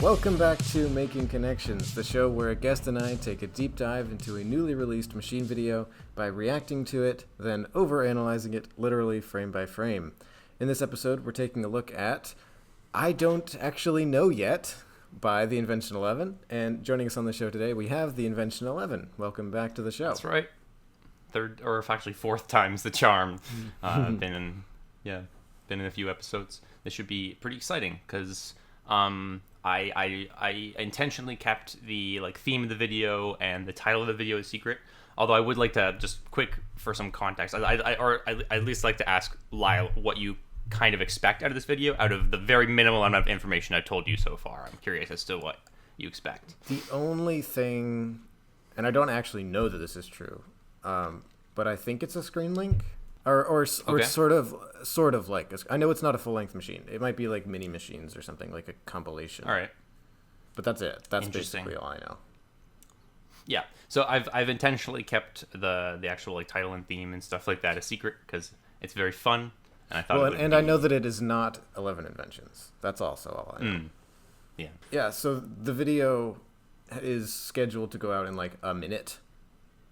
Welcome back to Making Connections, the show where a guest and I take a deep dive into a newly released machine video by reacting to it, then overanalyzing it literally frame by frame. In this episode, we're taking a look at I Don't Actually Know Yet by the Invention 11, and joining us on the show today, we have the Invention 11. Welcome back to the show. That's right. Third, or actually fourth time's the charm. Been in a few episodes. This should be pretty exciting because I intentionally kept the theme of the video and the title of the video a secret. Although I would like to just quick for some context. I at least like to ask Lyle what you kind of expect out of this video, out of the very minimal amount of information I've told you so far. I'm curious as to what you expect. The only thing, and I don't actually know that this is true, but I think it's a screen link. Or Okay. sort of like I know it's not a full length machine. It might be like mini machines or something, like a compilation. All right. But that's it. That's Interesting. basically all I know. Yeah. So I've intentionally kept the actual title and theme and stuff like that a secret because it's very fun, and I thought. Well, and I know that it is not 11 Inventions. That's also all I know. Yeah. Yeah. So the video is scheduled to go out in like a minute.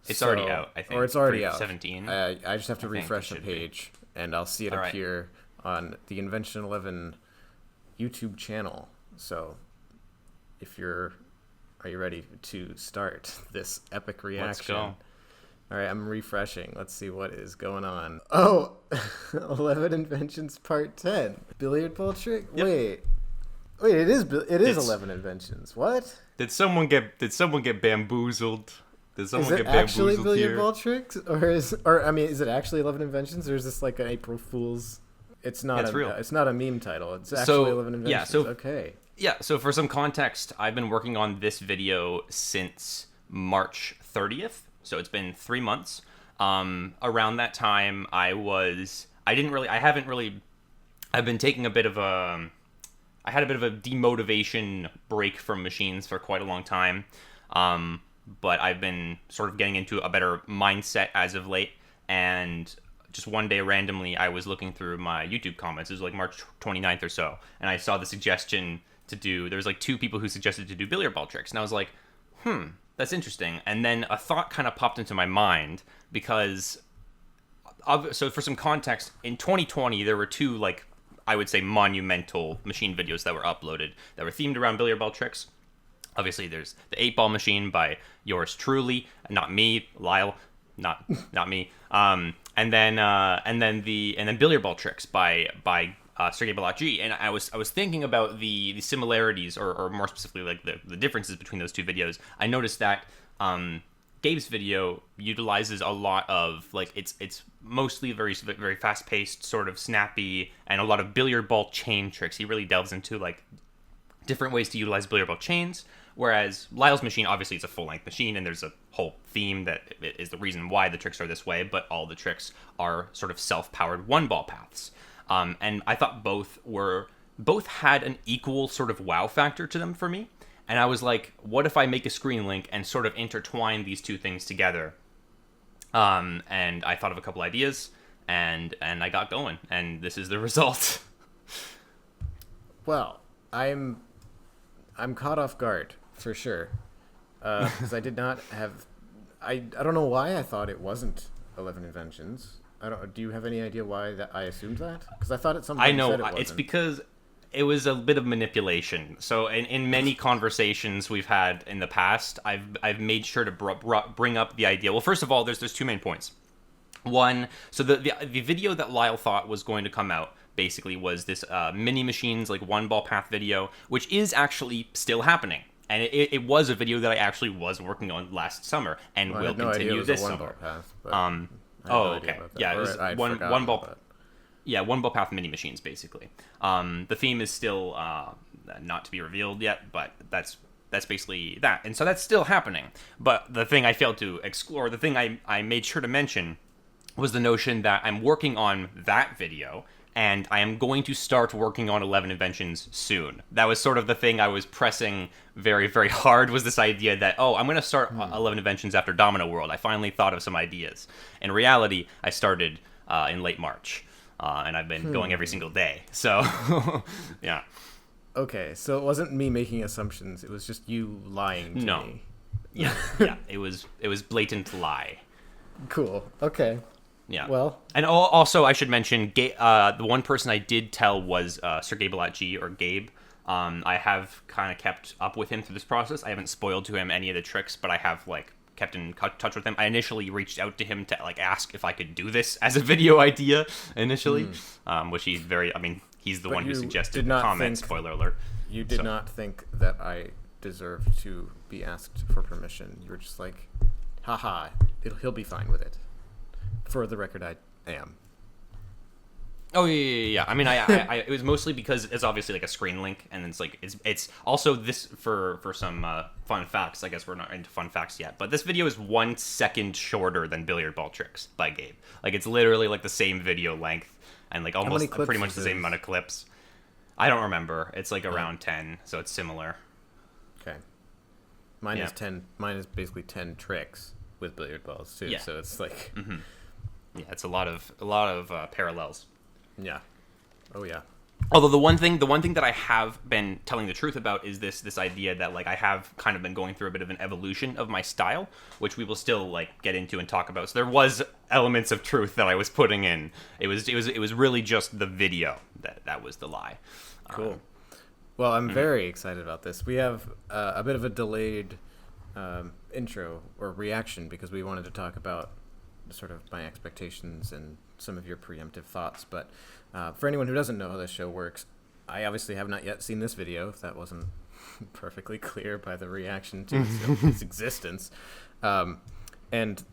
It's already out, I think. Or it's already out. 17. I just have to refresh the it should be. page, and I'll see it All right. appear on the Invention 11 YouTube channel. So, are you ready to start this epic reaction? Let's go. All right, I'm refreshing. Let's see what is going on. Oh, 11 Inventions Part 10. Billiard Ball trick? Yep. Wait, it is 11 Inventions. What? Did someone get bamboozled? Is it actually Billiard Ball tricks, or is it actually 11 Inventions, or is this like an April Fool's? It's not. It's real. It's not a meme title. It's actually 11 Inventions. Yeah. So okay. Yeah. So for some context, I've been working on this video since March 30th. So it's been 3 months. Around that time, I've been taking a bit of a. I had a bit of a demotivation break from machines for quite a long time. But I've been sort of getting into a better mindset as of late, and just one day randomly I was looking through my YouTube comments. It was like March 29th or so, and I saw the suggestion to do, there was like two people who suggested to do billiard ball tricks, and I was like, that's interesting. And then a thought kind of popped into my mind, because so for some context, in 2020 there were two, I would say, monumental machine videos that were uploaded that were themed around billiard ball tricks. Obviously, there's the 8-Ball Machine by yours truly, not me, Lyle, not me. And then Billiard Ball Tricks by Sergey Balakji. And I was thinking about the similarities, or more specifically, the differences between those two videos. I noticed that Gabe's video utilizes a lot of it's mostly very very fast paced, sort of snappy, and a lot of billiard ball chain tricks. He really delves into different ways to utilize billiard ball chains, whereas Lyle's machine, obviously, is a full-length machine, and there's a whole theme that is the reason why the tricks are this way, but all the tricks are sort of self-powered one-ball paths. And I thought both had an equal sort of wow factor to them for me, and I was like, what if I make a screen link and sort of intertwine these two things together? And I thought of a couple ideas, and I got going, and this is the result. Well, I'm caught off guard for sure, because I did not have. I don't know why I thought it wasn't 11 Inventions. Do you have any idea why that I assumed that? Because I thought at some point I know said it wasn't. It's because it was a bit of manipulation. So in many conversations we've had in the past, I've made sure to bring up the idea. Well, first of all, there's 2 main points. One, so the video that Lyle thought was going to come out basically was this mini machines one ball path video, which is actually still happening, and it was a video that I actually was working on last summer and will continue this summer. Okay, yeah, it was one ball. Yeah, one ball path mini machines basically. The theme is still not to be revealed yet, but that's basically that, and so that's still happening. But the thing I failed to explore, the thing I made sure to mention, was the notion that I'm working on that video, and I am going to start working on 11 Inventions soon. That was sort of the thing I was pressing very, very hard, was this idea that, I'm going to start 11 Inventions after Domino World. I finally thought of some ideas. In reality, I started in late March, and I've been going every single day. So, yeah. Okay, so it wasn't me making assumptions. It was just you lying to No. me. Yeah, it was blatant lie. Cool. Okay. Yeah. Well. And also, I should mention, the one person I did tell was Sir Gabelat G, or Gabe. I have kind of kept up with him through this process. I haven't spoiled to him any of the tricks, but I have kept in touch with him. I initially reached out to him to ask if I could do this as a video idea initially, which he's very. I mean, he's the one who suggested the comment. Spoiler alert. You did not think that I deserved to be asked for permission. You were just like, haha, he'll be fine with it. For the record, I am. Oh yeah. I mean, I it was mostly because it's obviously like a screen link, and it's also this for some fun facts. I guess we're not into fun facts yet, but this video is 1 second shorter than Billiard Ball Tricks by Gabe. Like, it's literally like the same video length and like almost pretty much the same amount of clips. I don't remember. It's like around 10, so it's similar. Okay. Mine is 10. Mine is basically 10 tricks with billiard balls too. Yeah. So it's like. Mm-hmm. Yeah, it's a lot of parallels. Yeah. Oh yeah. Although the one thing that I have been telling the truth about is this idea that I have kind of been going through a bit of an evolution of my style, which we will still get into and talk about. So there was elements of truth that I was putting in. It was really just the video that was the lie. Cool. Well, I'm very excited about this. We have a bit of a delayed intro or reaction because we wanted to talk about sort of my expectations and some of your preemptive thoughts. But for anyone who doesn't know how this show works, I obviously have not yet seen this video, if that wasn't perfectly clear by the reaction to its existence. And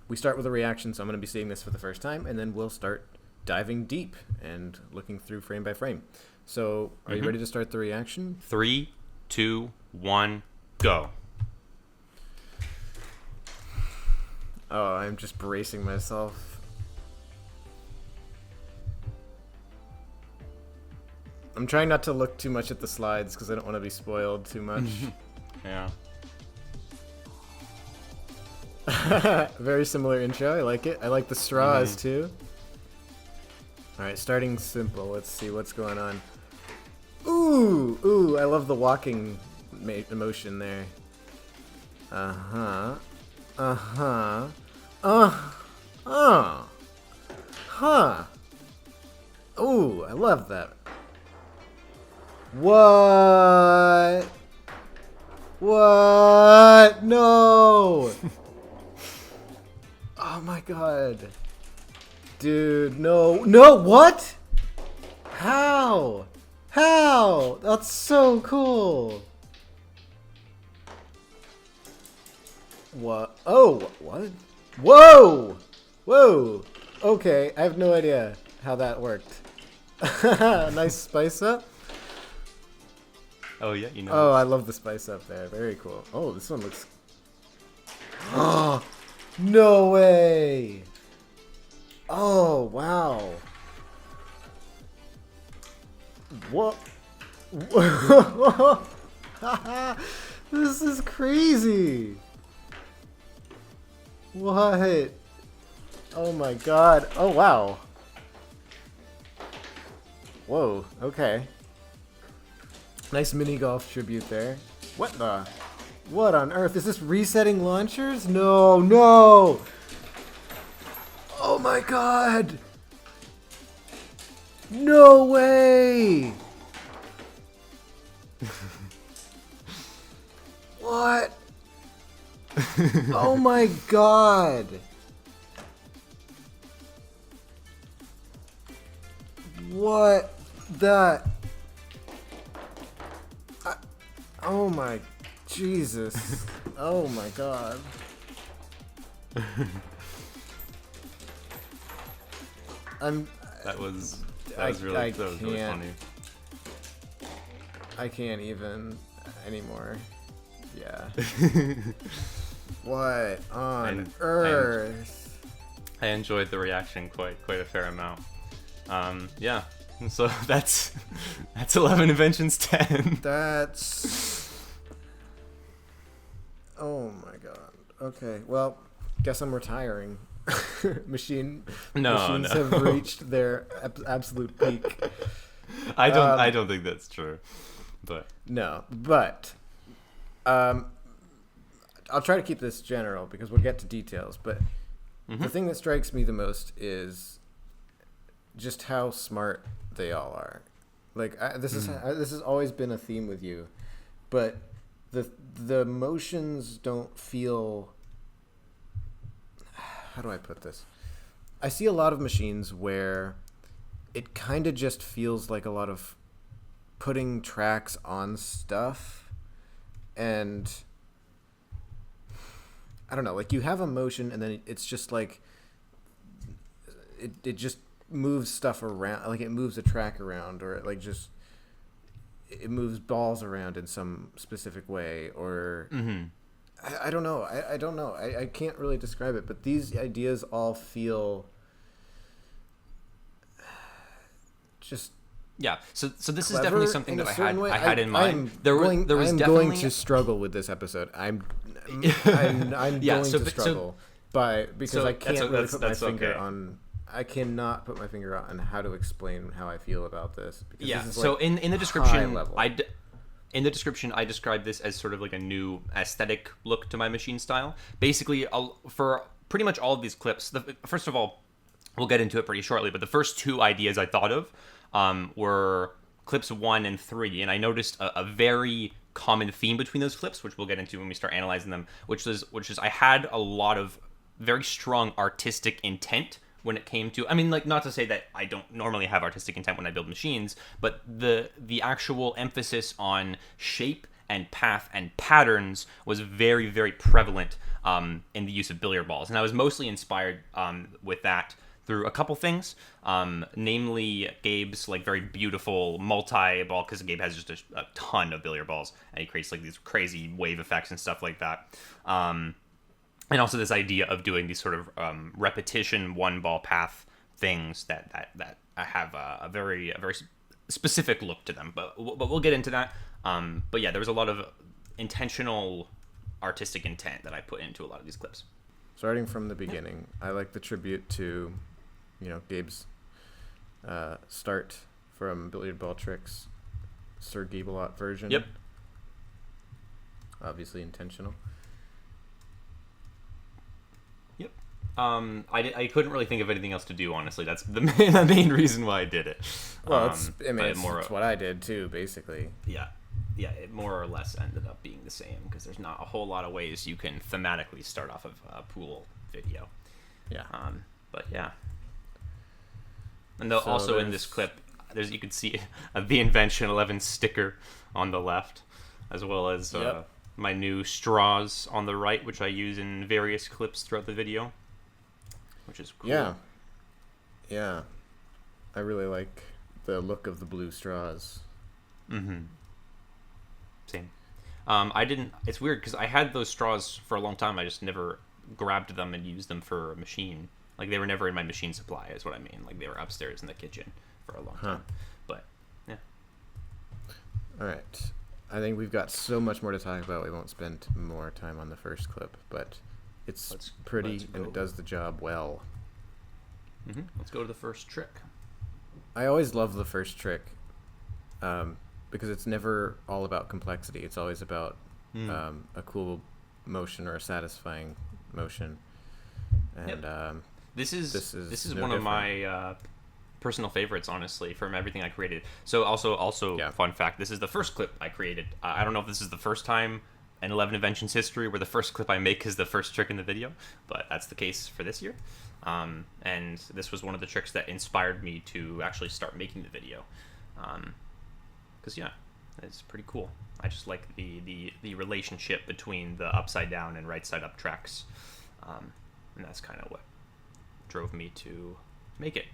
we start with a reaction, so I'm going to be seeing this for the first time, and then we'll start diving deep and looking through frame by frame. So are you ready to start the reaction? 3, 2, 1, go. Oh, I'm just bracing myself. I'm trying not to look too much at the slides because I don't want to be spoiled too much. Yeah. Very similar intro. I like it. I like the straws too. Alright, starting simple. Let's see what's going on. Ooh, I love the walking emotion there. Huh. Ooh, I love that. What? No! Oh my god. Dude, no, what? How? That's so cool. What? Oh, what? Whoa! Okay, I have no idea how that worked. Nice spice up. Oh yeah, you know. Oh, I love the spice up there. Very cool. Oh, this one looks. Oh, no way! Oh, wow. What? This is crazy. What? Oh my god. Oh, wow. Whoa, okay. Nice mini golf tribute there. What on earth? Is this resetting launchers? No! Oh my god! No way! What? Oh my god! What the? Oh my Jesus! Oh my god! That was really funny. I can't even anymore. Yeah. What on earth? I enjoyed the reaction quite a fair amount. Yeah. So that's 11 Inventions 10. That's. Oh my god. Okay. Well, guess I'm retiring. Machines have reached their absolute peak. I don't think that's true. But No, but I'll try to keep this general because we'll get to details. But the thing that strikes me the most is just how smart they all are. Like this has always been a theme with you, but the motions don't feel. How do I put this? I see a lot of machines where it kind of just feels like a lot of putting tracks on stuff, and I don't know, like you have a motion and then it's just like it just moves stuff around, like it moves a track around, or it moves balls around in some specific way, or I don't know. I don't know. I can't really describe it, but these ideas all feel just So this is definitely something that I had in mind. I'm going to struggle with this episode. I'm going to struggle because I can't really put my finger on. I cannot put my finger on how to explain how I feel about this. Because this is so in the description, in the description, I described this as sort of like a new aesthetic look to my machine style. Basically, for pretty much all of these clips, first of all, we'll get into it pretty shortly, but the first two ideas I thought of were clips 1 and 3, and I noticed a very common theme between those clips, which we'll get into when we start analyzing them, which is I had a lot of very strong artistic intent when it came to, I mean, like, not to say that I don't normally have artistic intent when I build machines, but the actual emphasis on shape and path and patterns was very, very prevalent in the use of billiard balls. And I was mostly inspired with that through a couple things, namely Gabe's like very beautiful multi-ball, because Gabe has just a ton of billiard balls, and he creates like these crazy wave effects and stuff like that. And also this idea of doing these sort of repetition one ball path things that have a very specific look to them. But we'll get into that. But yeah, there was a lot of intentional artistic intent that I put into a lot of these clips. Starting from the beginning, I like the tribute to, Gabe's start from Billiard Ball Tricks, Sir Gabelot version. Yep. Obviously intentional. Yep. I couldn't really think of anything else to do, honestly. That's the main reason why I did it. Well, it's what I did too, basically. Yeah. Yeah, it more or less ended up being the same, because there's not a whole lot of ways you can thematically start off of a pool video. Yeah. But yeah. And also in this clip, you can see the Invention 11 sticker on the left, as well as my new straws on the right, which I use in various clips throughout the video, which is cool. Yeah. I really like the look of the blue straws. Mm-hmm. Same. It's weird because I had those straws for a long time. I just never grabbed them and used them for a machine. Like, they were never in my machine supply, is what I mean. Like, they were upstairs in the kitchen for a long time. But yeah. All right. I think we've got so much more to talk about. We won't spend more time on the first clip, but it's pretty and it does the job well. Mm-hmm. Let's go to the first trick. I always love the first trick. Because it's never all about complexity. It's always about a cool motion or a satisfying motion. And this is one of my personal favorites, honestly, from everything I created. So also fun fact, this is the first clip I created. I don't know if this is the first time in 11 Inventions history where the first clip I make is the first trick in the video, but that's the case for this year. And this was one of the tricks that inspired me to actually start making the video. Because it's pretty cool. I just like the relationship between the upside down and right side up tracks, and that's kind of what drove me to make it.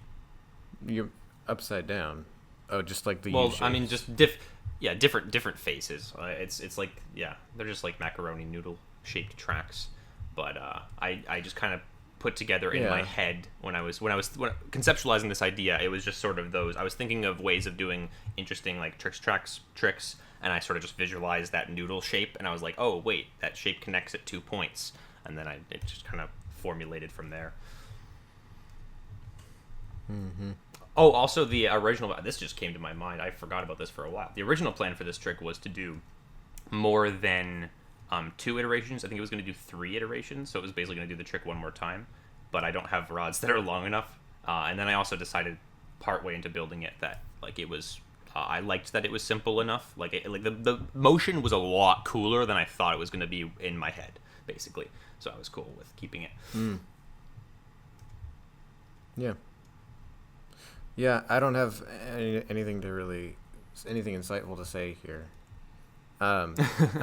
You're upside down. Oh, just like the U-shapes. I mean, just different faces. It's like they're just like macaroni noodle shaped tracks, but I just kind of put together in my head when I was conceptualizing this idea. It was just sort of those. I was thinking of ways of doing interesting like tricks, and I sort of just visualized that noodle shape, and I was like, oh wait, that shape connects at 2 points, and then it just kind of formulated from there. Mm-hmm. Oh, also the original. This just came to my mind. I forgot about this for a while. The original plan for this trick was to do more than 2 iterations. I think it was going to do 3 iterations, so it was basically going to do the trick one more time. But I don't have rods that are long enough. And then I also decided partway into building it that like it was. I liked that it was simple enough. Like the motion was a lot cooler than I thought it was going to be in my head, basically. So I was cool with keeping it. Yeah. Yeah, I don't have anything insightful to say here. I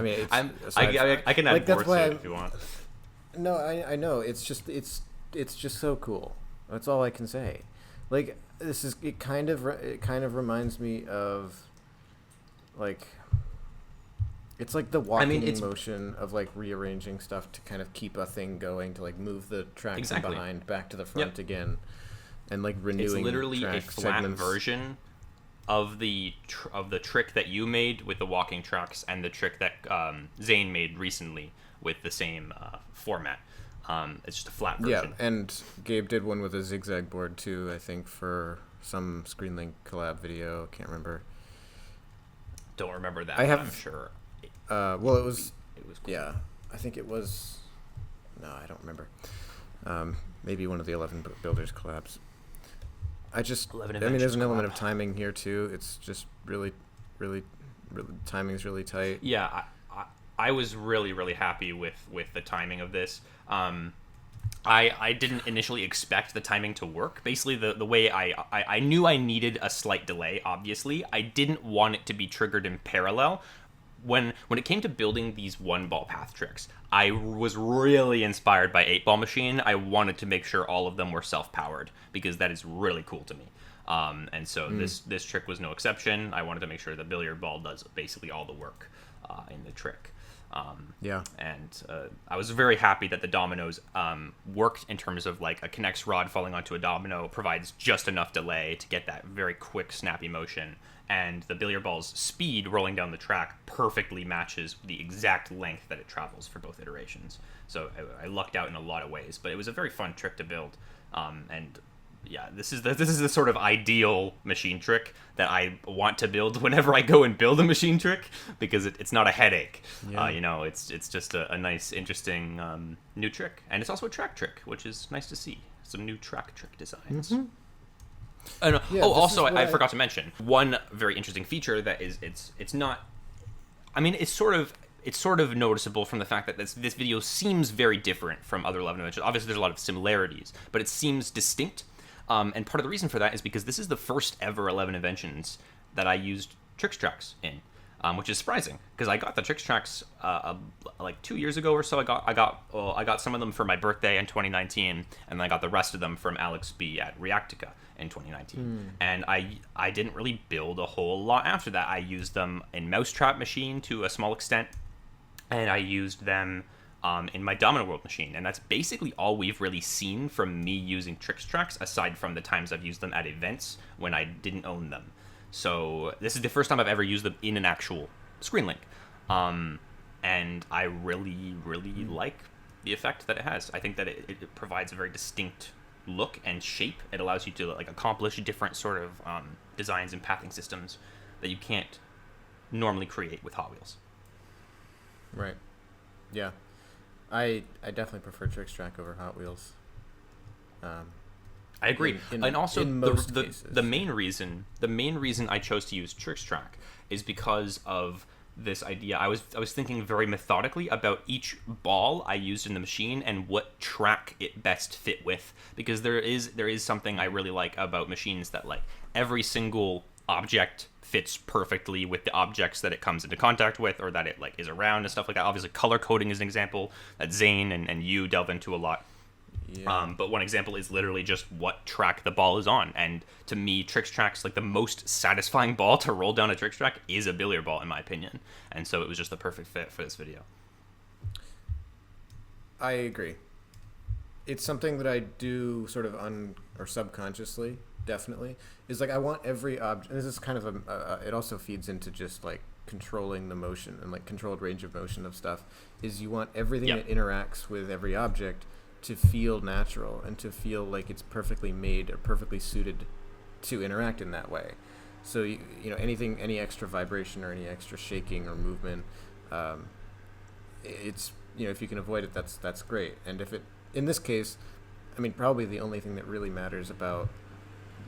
mean, I can add more to it if you want. No, I know. It's just so cool. That's all I can say. Like it kind of reminds me of like it's like the walking motion of like rearranging stuff to kind of keep a thing going, to like move the track from behind back to the front again, and like renewing. It's literally a flat version of the trick that you made with the walking tracks and the trick that Zane made recently with the same format. It's just a flat version. Yeah, and Gabe did one with a zigzag board too, I think, for some ScreenLink collab video. Can't remember. Don't remember that. I'm sure. Well, it was cool. Yeah, I think it was. No, I don't remember. Maybe one of the 11 Builders collabs. There's an element of timing here too. It's just really timing's really tight. Yeah, I was really, really happy with the timing of this. I didn't initially expect the timing to work. Basically, the way I knew I needed a slight delay, obviously. I didn't want it to be triggered in parallel. When it came to building these 1-ball path tricks, I was really inspired by 8-ball machine. I wanted to make sure all of them were self-powered, because that is really cool to me. And so this trick was no exception. I wanted to make sure that Billiard Ball does basically all the work in the trick. And I was very happy that the dominoes worked in terms of like a connects rod falling onto a domino provides just enough delay to get that very quick snappy motion, and the billiard ball's speed rolling down the track perfectly matches the exact length that it travels for both iterations. So I lucked out in a lot of ways, but it was a very fun trick to build. And yeah, this is the sort of ideal machine trick that I want to build whenever I go and build a machine trick, because it's not a headache. Yeah. It's just a nice, interesting new trick, and it's also a track trick, which is nice to see. Some new track trick designs. Mm-hmm. Also, I forgot to mention one very interesting feature that is it's not. I mean, it's sort of noticeable from the fact that this video seems very different from other 11 Inventions. Obviously, there's a lot of similarities, but it seems distinct. And part of the reason for that is because this is the first ever 11 Inventions that I used tricks tracks in, which is surprising, because I got the tricks tracks like 2 years ago or so. I got some of them for my birthday in 2019, and then I got the rest of them from Alex B at Reactica in 2019. And I didn't really build a whole lot after that. I used them in Mousetrap machine to a small extent, and I used them in my Domino World machine, and that's basically all we've really seen from me using tricks tracks, aside from the times I've used them at events when I didn't own them. So this is the first time I've ever used them in an actual ScreenLink, and I really, really like the effect that it has. I think that it provides a very distinct look and shape. It allows you to like accomplish different sort of designs and pathing systems that you can't normally create with Hot Wheels. Right. Yeah. I definitely prefer Tricks Track over Hot Wheels. I agree. And also the main reason I chose to use Tricks Track is because of this idea. I was thinking very methodically about each ball I used in the machine and what track it best fit with, because there is something I really like about machines that like every single object fits perfectly with the objects that it comes into contact with, or that it like is around and stuff like that. Obviously, color coding is an example that Zane and you delve into a lot. Yeah. But one example is literally just what track the ball is on, and to me, Tricks Track's like the most satisfying ball to roll down a Tricks Track is a billiard ball, in my opinion, and so it was just the perfect fit for this video. I agree. It's something that I do sort of or subconsciously. Definitely is like I want every object. This is kind of it also feeds into just like controlling the motion and like controlled range of motion of stuff. Is you want everything that interacts with every object to feel natural and to feel like it's perfectly made or perfectly suited to interact in that way. So any extra vibration or any extra shaking or movement, it's if you can avoid it, that's great. And if it in this case, I mean, probably the only thing that really matters about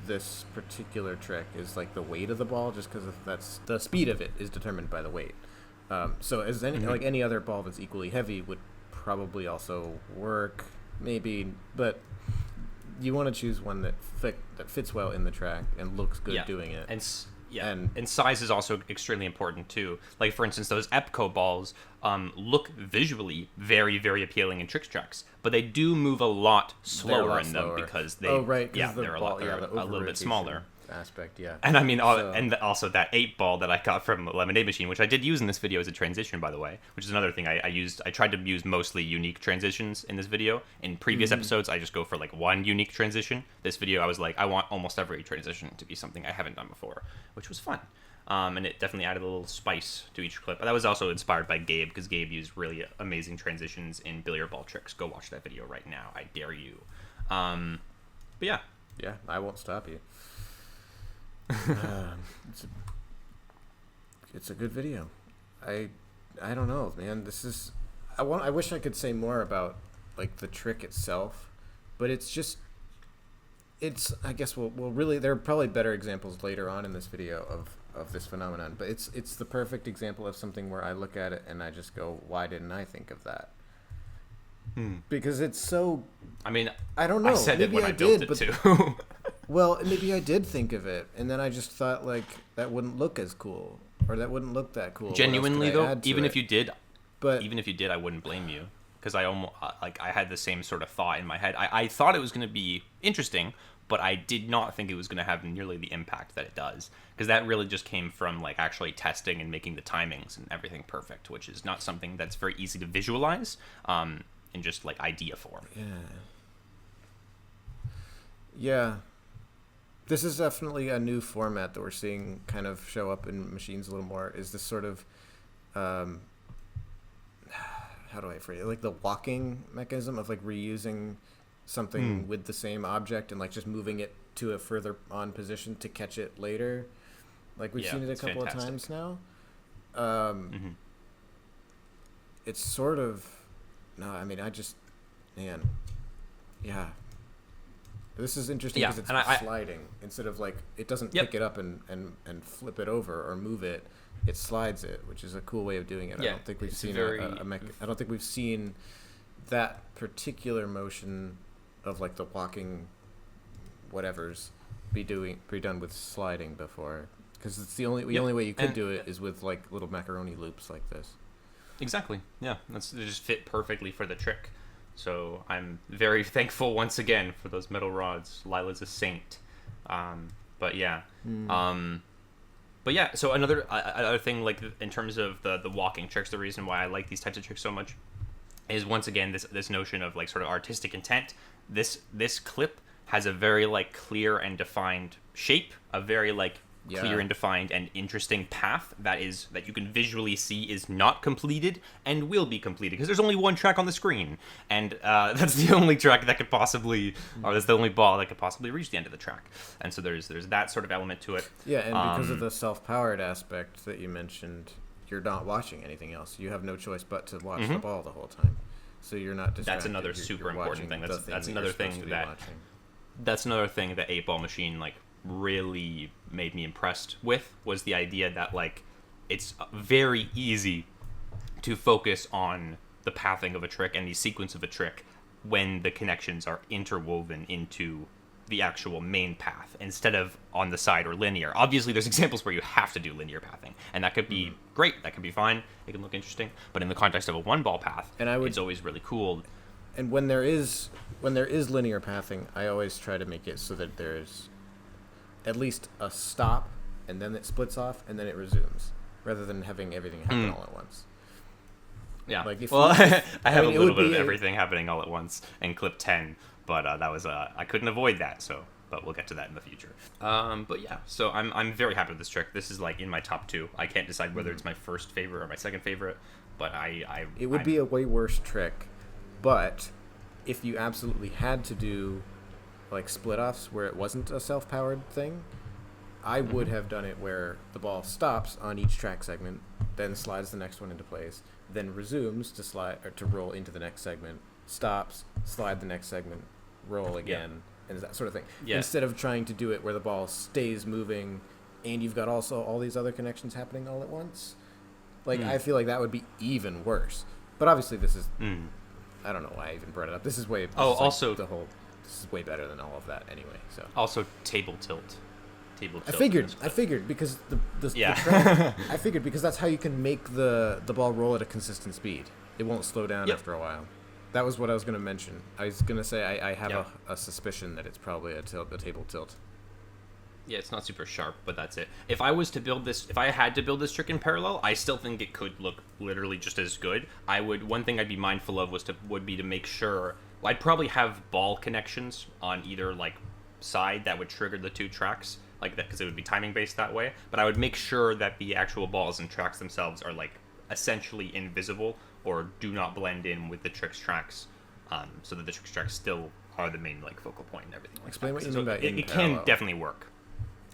this particular trick is like the weight of the ball, just because that's the speed of it is determined by the weight. So as like any other ball that's equally heavy would probably also work, maybe, but you want to choose one that fits well in the track and looks good doing it. And size is also extremely important too. Like for instance, those Epco balls look visually very, very appealing in trick tracks, but they do move a lot slower in them because they're a little bit smaller. Aspect, yeah. And I mean, and also that 8 ball that I got from Lemonade Machine, which I did use in this video as a transition, by the way, which is another thing I used. I tried to use mostly unique transitions in this video. In previous episodes, I just go for like one unique transition. This video, I was like, I want almost every transition to be something I haven't done before, which was fun. And it definitely added a little spice to each clip. But that was also inspired by Gabe, because Gabe used really amazing transitions in Billiard Ball tricks. Go watch that video right now. I dare you. But yeah. Yeah, I won't stop you. It's a good video. I don't know, man. This is I wish I could say more about like the trick itself, but I guess we'll really, there are probably better examples later on in this video of this phenomenon, but it's the perfect example of something where I look at it and I just go, why didn't I think of that? Because it's so, I mean, I don't know. I said maybe it when I built it too. Well, maybe I did think of it, and then I just thought like that wouldn't look as cool, or that wouldn't look that cool. Genuinely though, even if you did, I wouldn't blame you, because I almost I had the same sort of thought in my head. I thought it was going to be interesting, but I did not think it was going to have nearly the impact that it does, because that really just came from like actually testing and making the timings and everything perfect, which is not something that's very easy to visualize in just like idea form. Yeah. This is definitely a new format that we're seeing kind of show up in machines a little more, is this sort of, how do I phrase it? Like the walking mechanism of like reusing something with the same object and like just moving it to a further on position to catch it later. Like we've seen it a couple of times now. It's sort of, yeah. This is interesting because it's sliding. Instead of like, it doesn't pick it up and flip it over or move it. It slides it, which is a cool way of doing it. I don't think we've seen I don't think we've seen that particular motion of like the walking whatevers be done with sliding before, because it's the only way you could do it is with like little macaroni loops like this. Exactly. Yeah, they just fit perfectly for the trick. So I'm very thankful once again for those metal rods. Lila's a saint. But yeah. So another thing, like in terms of the walking tricks, the reason why I like these types of tricks so much is once again this notion of like sort of artistic intent. This clip has a very like clear and defined shape, a very like clear and defined and interesting path that you can visually see is not completed and will be completed, because there's only one track on the screen, and that's the only track that could possibly, or that's the only ball that could possibly reach the end of the track. And so there's that sort of element to it. Yeah, and because of the self-powered aspect that you mentioned, you're not watching anything else. You have no choice but to watch the ball the whole time. So you're not distracted. That's another super important thing. That's another thing that's another thing that 8-Ball Machine like really made me impressed with, was the idea that like it's very easy to focus on the pathing of a trick and the sequence of a trick when the connections are interwoven into the actual main path instead of on the side or linear. Obviously there's examples where you have to do linear pathing, and that could be great, that could be fine, it can look interesting, but in the context of a one ball path, it's always really cool. And when there is linear pathing, I always try to make it so that there's at least a stop, and then it splits off, and then it resumes, rather than having everything happen all at once. Yeah. Like I have a little bit of everything happening all at once in clip 10, but that was I couldn't avoid that. So, but we'll get to that in the future. But yeah, so I'm very happy with this trick. This is like in my top 2. I can't decide whether it's my first favorite or my second favorite, but it would be a way worse trick, but if you absolutely had to do like split-offs where it wasn't a self-powered thing, I would have done it where the ball stops on each track segment, then slides the next one into place, then resumes to slide or to roll into the next segment, stops, slide the next segment, roll again, and that sort of thing. Yeah. Instead of trying to do it where the ball stays moving and you've got also all these other connections happening all at once. Like, I feel like that would be even worse. But obviously this is... I don't know why I even brought it up. This is way... This is way better than all of that anyway. So also table tilt. I figured because the track, I figured because that's how you can make the ball roll at a consistent speed. It won't slow down after a while. That was what I was going to mention. I was going to say I have a suspicion that it's probably a table tilt. Yeah, it's not super sharp, but that's it. If I had to build this trick in parallel, I still think it could look literally just as good. One thing I'd be mindful of would be to make sure I'd probably have ball connections on either like side that would trigger the two tracks like that, because it would be timing based that way. But I would make sure that the actual balls and tracks themselves are like essentially invisible or do not blend in with the tricks tracks, so that the tricks tracks still are the main like focal point and everything. Explain what you mean by in it parallel. Can definitely work.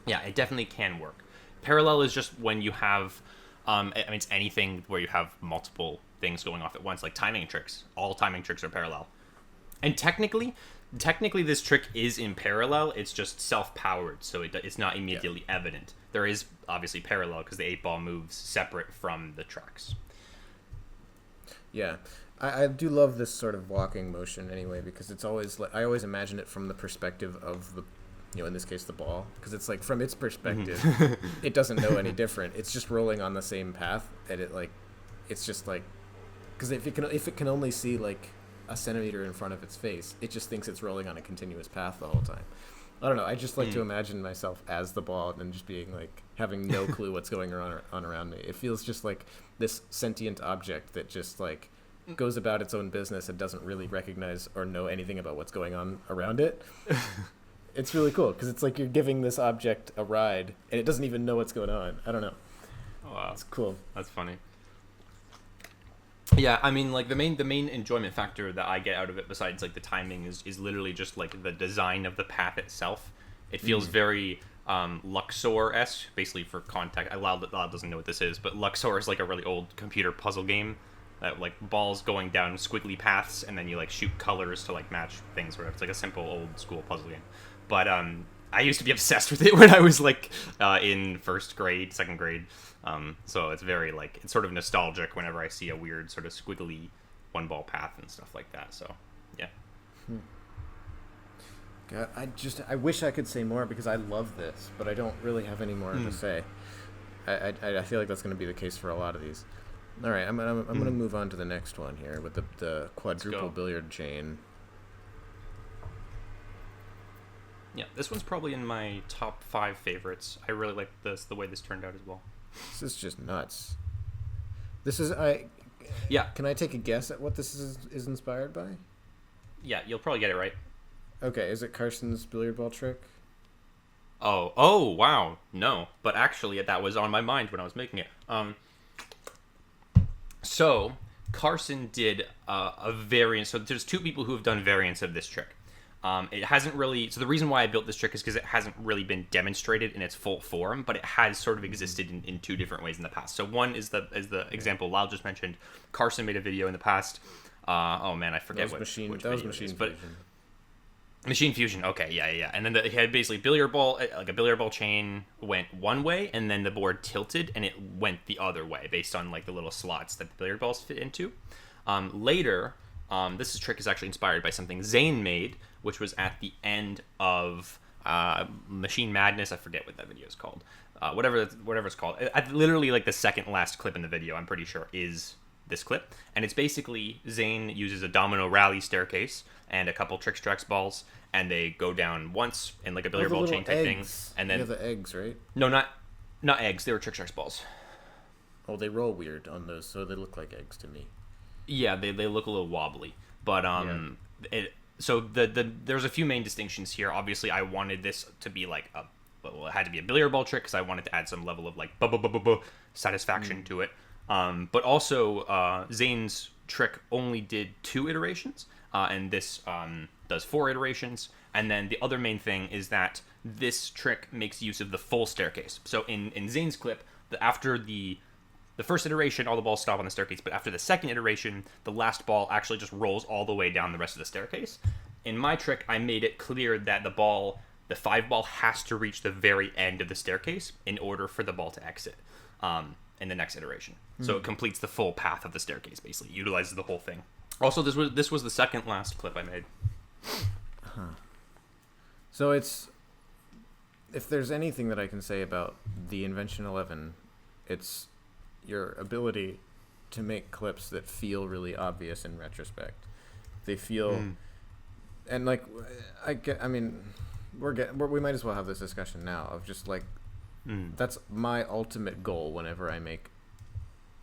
Yeah, it definitely can work. Parallel is just when you have, it's anything where you have multiple things going off at once, like timing tricks. All timing tricks are parallel. And technically this trick is in parallel. It's just self-powered, so it's not immediately evident. There is obviously parallel because the 8-ball moves separate from the tracks. Yeah. I do love this sort of walking motion anyway, because it's always like I always imagine it from the perspective of the, in this case the ball, because it's like from its perspective it doesn't know any different. It's just rolling on the same path, and it's just like, because if it can only see like a centimeter in front of its face, it just thinks it's rolling on a continuous path the whole time. I don't know, I just like to imagine myself as the ball and just being like having no clue what's going on around me. It feels just like this sentient object that just like goes about its own business and doesn't really recognize or know anything about what's going on around it. It's really cool because it's like you're giving this object a ride and it doesn't even know what's going on. I don't know. Oh, wow. It's cool. That's funny. Yeah, I mean, like the main enjoyment factor that I get out of it, besides like the timing, is literally just like the design of the path itself. It feels very Luxor-esque. Basically, for context, Loud doesn't know what this is, but Luxor is like a really old computer puzzle game that like balls going down squiggly paths, and then you like shoot colors to like match things. Where it's like a simple old school puzzle game. But I used to be obsessed with it when I was like in second grade. So it's very like, it's sort of nostalgic whenever I see a weird sort of squiggly one ball path and stuff like that. So yeah. God, I wish I could say more because I love this, but I don't really have any more to say. I feel like that's going to be the case for a lot of these. All right, I'm gonna move on to the next one here with the quadruple billiard chain. Yeah, this one's probably in my top 5 favorites. I really like the way this turned out as well. This is just nuts. Can I take a guess at what this is inspired by? Yeah, you'll probably get it right. Okay, is it Carson's billiard ball trick? Oh, wow. No, but actually that was on my mind when I was making it. So Carson did a variant. So there's 2 people who have done variants of this trick. It hasn't really... So the reason why I built this trick is because it hasn't really been demonstrated in its full form, but it has sort of existed in 2 different ways in the past. So one is the example Lyle just mentioned. Carson made a video in the past. I forget which video it is, but Machine Fusion. Okay, yeah. And then he had basically billiard ball, like a billiard ball chain went one way, and then the board tilted, and it went the other way based on like the little slots that the billiard balls fit into. Later, this trick is actually inspired by something Zane made, which was at the end of Machine Madness. I forget what that video is called. Whatever it's called. Literally like the second last clip in the video, I'm pretty sure, is this clip. And it's basically Zane uses a domino rally staircase and a couple Tricks Tracks balls, and they go down once in like a billiard ball chain type thing. And then you have the eggs, right? No, not eggs. They were Tricks Tracks balls. Oh, they roll weird on those, so they look like eggs to me. Yeah, they look a little wobbly, but So there's a few main distinctions here. Obviously, I wanted this to be like it had to be a billiard ball trick because I wanted to add some level of like satisfaction to it. But also, Zane's trick only did 2 iterations, and this does 4 iterations. And then the other main thing is that this trick makes use of the full staircase. So in Zane's clip, after the first iteration, all the balls stop on the staircase, but after the second iteration, the last ball actually just rolls all the way down the rest of the staircase. In my trick, I made it clear that the 5 ball has to reach the very end of the staircase in order for the ball to exit in the next iteration. So it completes the full path of the staircase, basically. It utilizes the whole thing. Also, this was the second last clip I made. So if there's anything that I can say about the Invention 11, it's your ability to make clips that feel really obvious in retrospect. They feel, and like, I mean, we might as well have this discussion now of just like, that's my ultimate goal whenever I make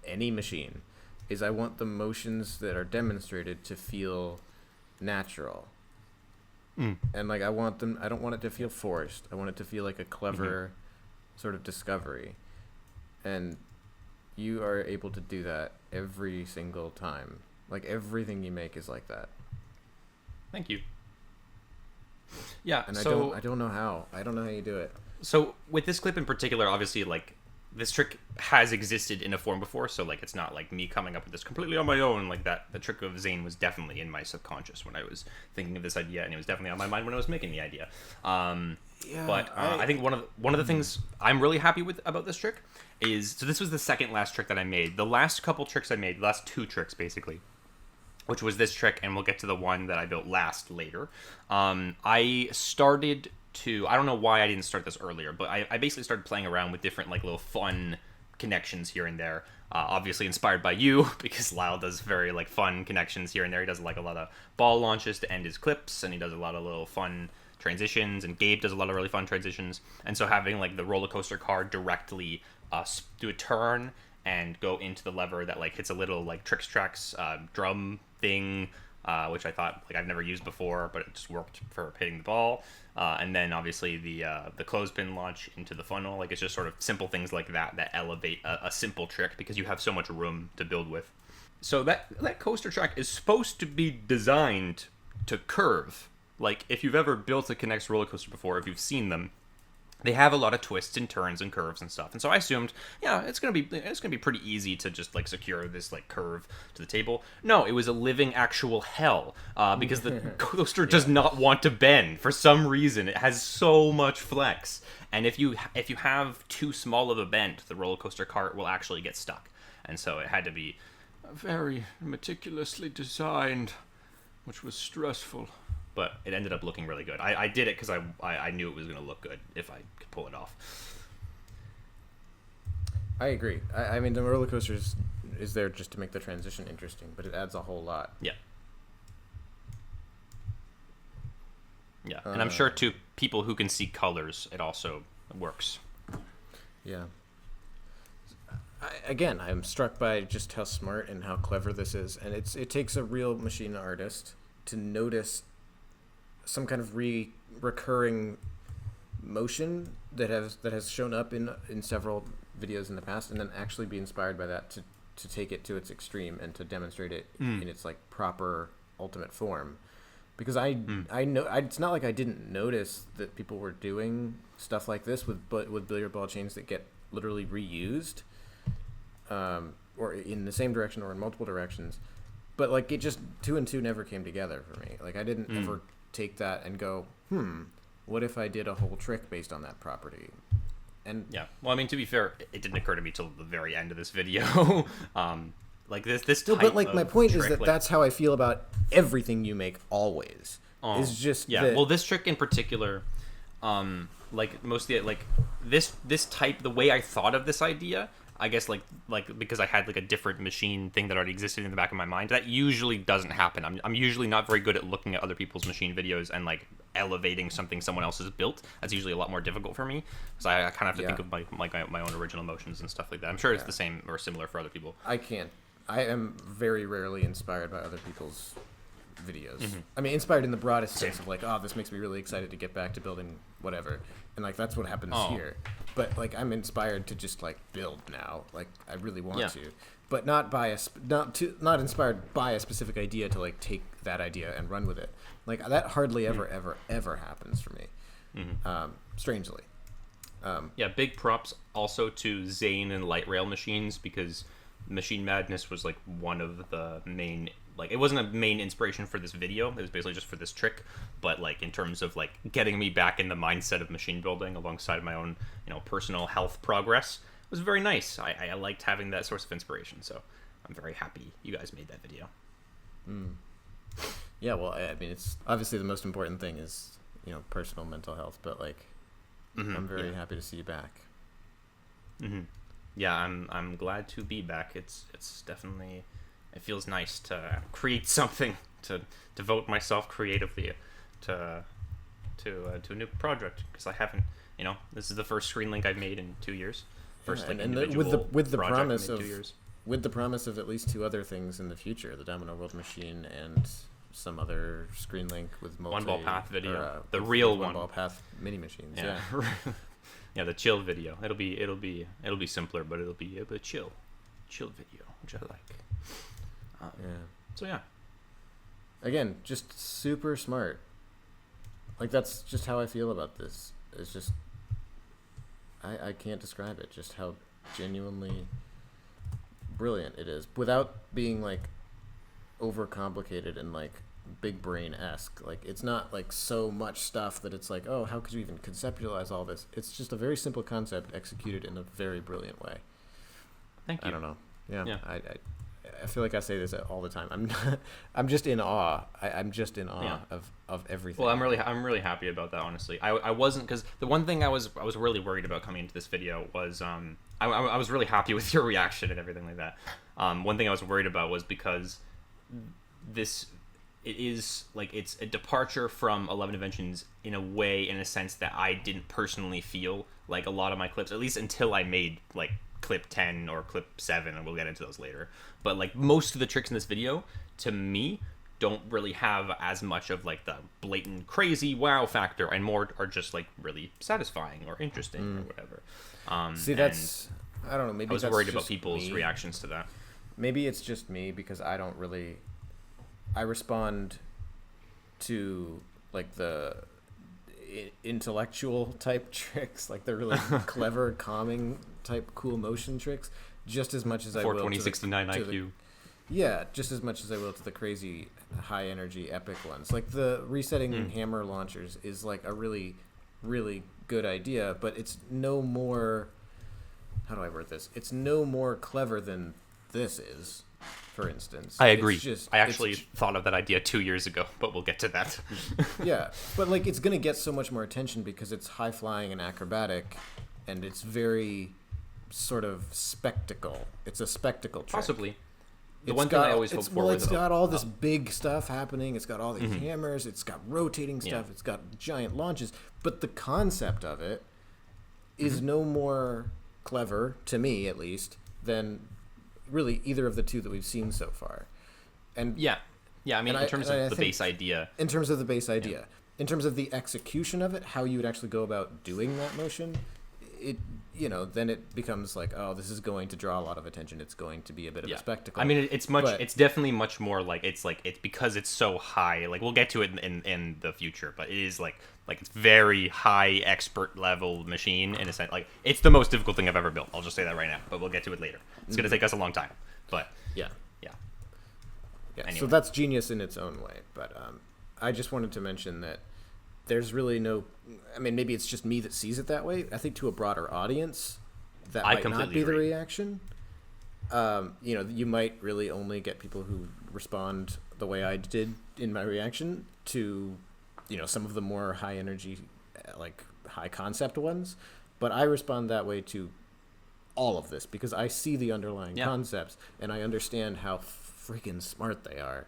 any machine, is I want the motions that are demonstrated to feel natural. And like I don't want it to feel forced. I want it to feel like a clever sort of discovery. And you are able to do that every single time. Like everything you make is like that. Thank you. Yeah, and so I don't know how. I don't know how you do it. So with this clip in particular, obviously, like, this trick has existed in a form before, so like it's not like me coming up with this completely on my own. Like that, the trick of Zane was definitely in my subconscious when I was thinking of this idea, and it was definitely on my mind when I was making the idea. I think one of the things I'm really happy with about this trick is, so this was the second last trick that I made. The last couple tricks I made, the last 2 tricks basically, which was this trick, and we'll get to the one that I built last later. I started to, I don't know why I didn't start this earlier, but I basically started playing around with different like little fun connections here and there. Obviously inspired by you, because Lyle does very like fun connections here and there. He does like a lot of ball launches to end his clips, and he does a lot of little fun transitions, and Gabe does a lot of really fun transitions. And so having like the roller coaster card directly do a turn and go into the lever that like hits a little like tricks tracks drum thing, which I thought like I've never used before, but it just worked for hitting the ball. And then obviously the clothespin launch into the funnel. Like it's just sort of simple things like that elevate a simple trick because you have so much room to build with. So that coaster track is supposed to be designed to curve. Like if you've ever built a K'NEX roller coaster before, if you've seen them, they have a lot of twists and turns and curves and stuff. And so I assumed, yeah, it's gonna be pretty easy to just like secure this like curve to the table. No, it was a living actual hell because the coaster does not want to bend for some reason. It has so much flex, and if you have too small of a bend, the roller coaster cart will actually get stuck. And so it had to be very meticulously designed, which was stressful. But it ended up looking really good. I did it because I knew it was going to look good if I could pull it off. I agree. I mean, the roller coaster is there just to make the transition interesting, but it adds a whole lot. Yeah. Yeah, and I'm sure to people who can see colors, it also works. Yeah. I'm struck by just how smart and how clever this is, and it takes a real machine artist to notice some kind of recurring motion that has shown up in several videos in the past, and then actually be inspired by that to take it to its extreme and to demonstrate it in its like proper ultimate form. Because I know it's not like I didn't notice that people were doing stuff like this with billiard ball chains that get literally reused, or in the same direction or in multiple directions. But like it just 2 and 2 never came together for me. Like I didn't ever take that and go, what if I did a whole trick based on that property? And yeah, well, I mean, to be fair, it didn't occur to me till the very end of this video. Like this still, but like my point trick, is that like, that's how I feel about everything you make always. Is just well, this trick in particular, like mostly like this type, the way I thought of this idea, I guess like because I had like a different machine thing that already existed in the back of my mind, that usually doesn't happen. I'm usually not very good at looking at other people's machine videos and like elevating something someone else has built. That's usually a lot more difficult for me, so I kind of have to think of my own original motions and stuff like that. I'm sure it's the same or similar for other people. I am very rarely inspired by other people's videos. I mean, inspired in the broadest sense of like, oh, this makes me really excited to get back to building whatever, and like that's what happens here. But like I'm inspired to just like build now, like I really want to. but not by not inspired by a specific idea to like take that idea and run with it. Like that hardly ever happens for me. Strangely. Yeah, big props also to Zane and Light Rail Machines, because Machine Madness was like one of the main, like it wasn't a main inspiration for this video, it was basically just for this trick, but like in terms of like getting me back in the mindset of machine building alongside my own, you know, personal health progress, it was very nice. I liked having that source of inspiration, so I'm very happy you guys made that video. Yeah, well, I mean, it's obviously the most important thing is, you know, personal mental health, but like I'm very happy to see you back. Yeah, I'm glad to be back. It's definitely, it feels nice to create something, to devote myself creatively to a new project, because I haven't, you know, this is the first screen link I've made in 2 years. First like individual with the project promise in of 2 years. With the promise of at least 2 other things in the future, the Domino World Machine and some other screen link with One Ball Path video, or, the real One one. Ball Path mini machines. Yeah. Yeah, the chill video. It'll be simpler, but it'll be a chill video, which I like. So yeah. Again, just super smart. Like that's just how I feel about this. It's just I can't describe it. Just how genuinely brilliant it is, without being like overcomplicated and like big brain-esque. Like it's not like so much stuff that it's like, oh, how could you even conceptualize all this? It's just a very simple concept executed in a very brilliant way. Thank you. I don't know. Yeah. I feel like I say this all the time. I'm just in awe. I'm just in awe of everything. Well, I'm really happy about that, honestly. I wasn't, because the one thing I was really worried about coming into this video was I was really happy with your reaction and everything like that. One thing I was worried about was because it is like it's a departure from 11 Inventions in a sense that I didn't personally feel like a lot of my clips, at least until I made like clip 10 or clip 7, and we'll get into those later. But like most of the tricks in this video, to me, don't really have as much of like the blatant crazy wow factor, and more are just like really satisfying or interesting or whatever. See, that's, I don't know, maybe I was that's worried just about people's me. reactions to that. Maybe it's just me, because I respond to like the intellectual type tricks, like the really clever, calming type cool motion tricks, just as much as I will 2069 IQ. Yeah, just as much as I will to the crazy high energy epic ones. Like the resetting hammer launchers is like a really, really good idea, but it's no more, how do I word this? It's no more clever than this is, for instance. I agree. I actually thought of that idea 2 years ago, but we'll get to that. Yeah, but like it's going to get so much more attention because it's high flying and acrobatic, and it's very sort of spectacle. It's a spectacle trick. Possibly. The one thing I always hope for it's got all this big stuff happening. It's got all these hammers. It's got rotating stuff. It's got giant launches. But the concept of it is no more clever, to me at least, than really either of the 2 that we've seen so far. And yeah, I mean, in terms of the base idea. In terms of the base idea. In terms of the execution of it, how you would actually go about doing that motion, it, you know, then it becomes like, oh, this is going to draw a lot of attention. It's going to be a bit of a spectacle. I mean, it's definitely much more like, it's because it's so high. Like we'll get to it in the future, but it is like it's very high expert level machine in a sense. Like it's the most difficult thing I've ever built. I'll just say that right now, but we'll get to it later. It's going to take us a long time, but yeah. Anyway. So that's genius in its own way. But I just wanted to mention that there's really no, I mean, maybe it's just me that sees it that way. I think to a broader audience, that might not be the reaction. You know, you might really only get people who respond the way I did in my reaction to, you know, some of the more high energy, like high concept ones. But I respond that way to all of this because I see the underlying concepts and I understand how freaking smart they are.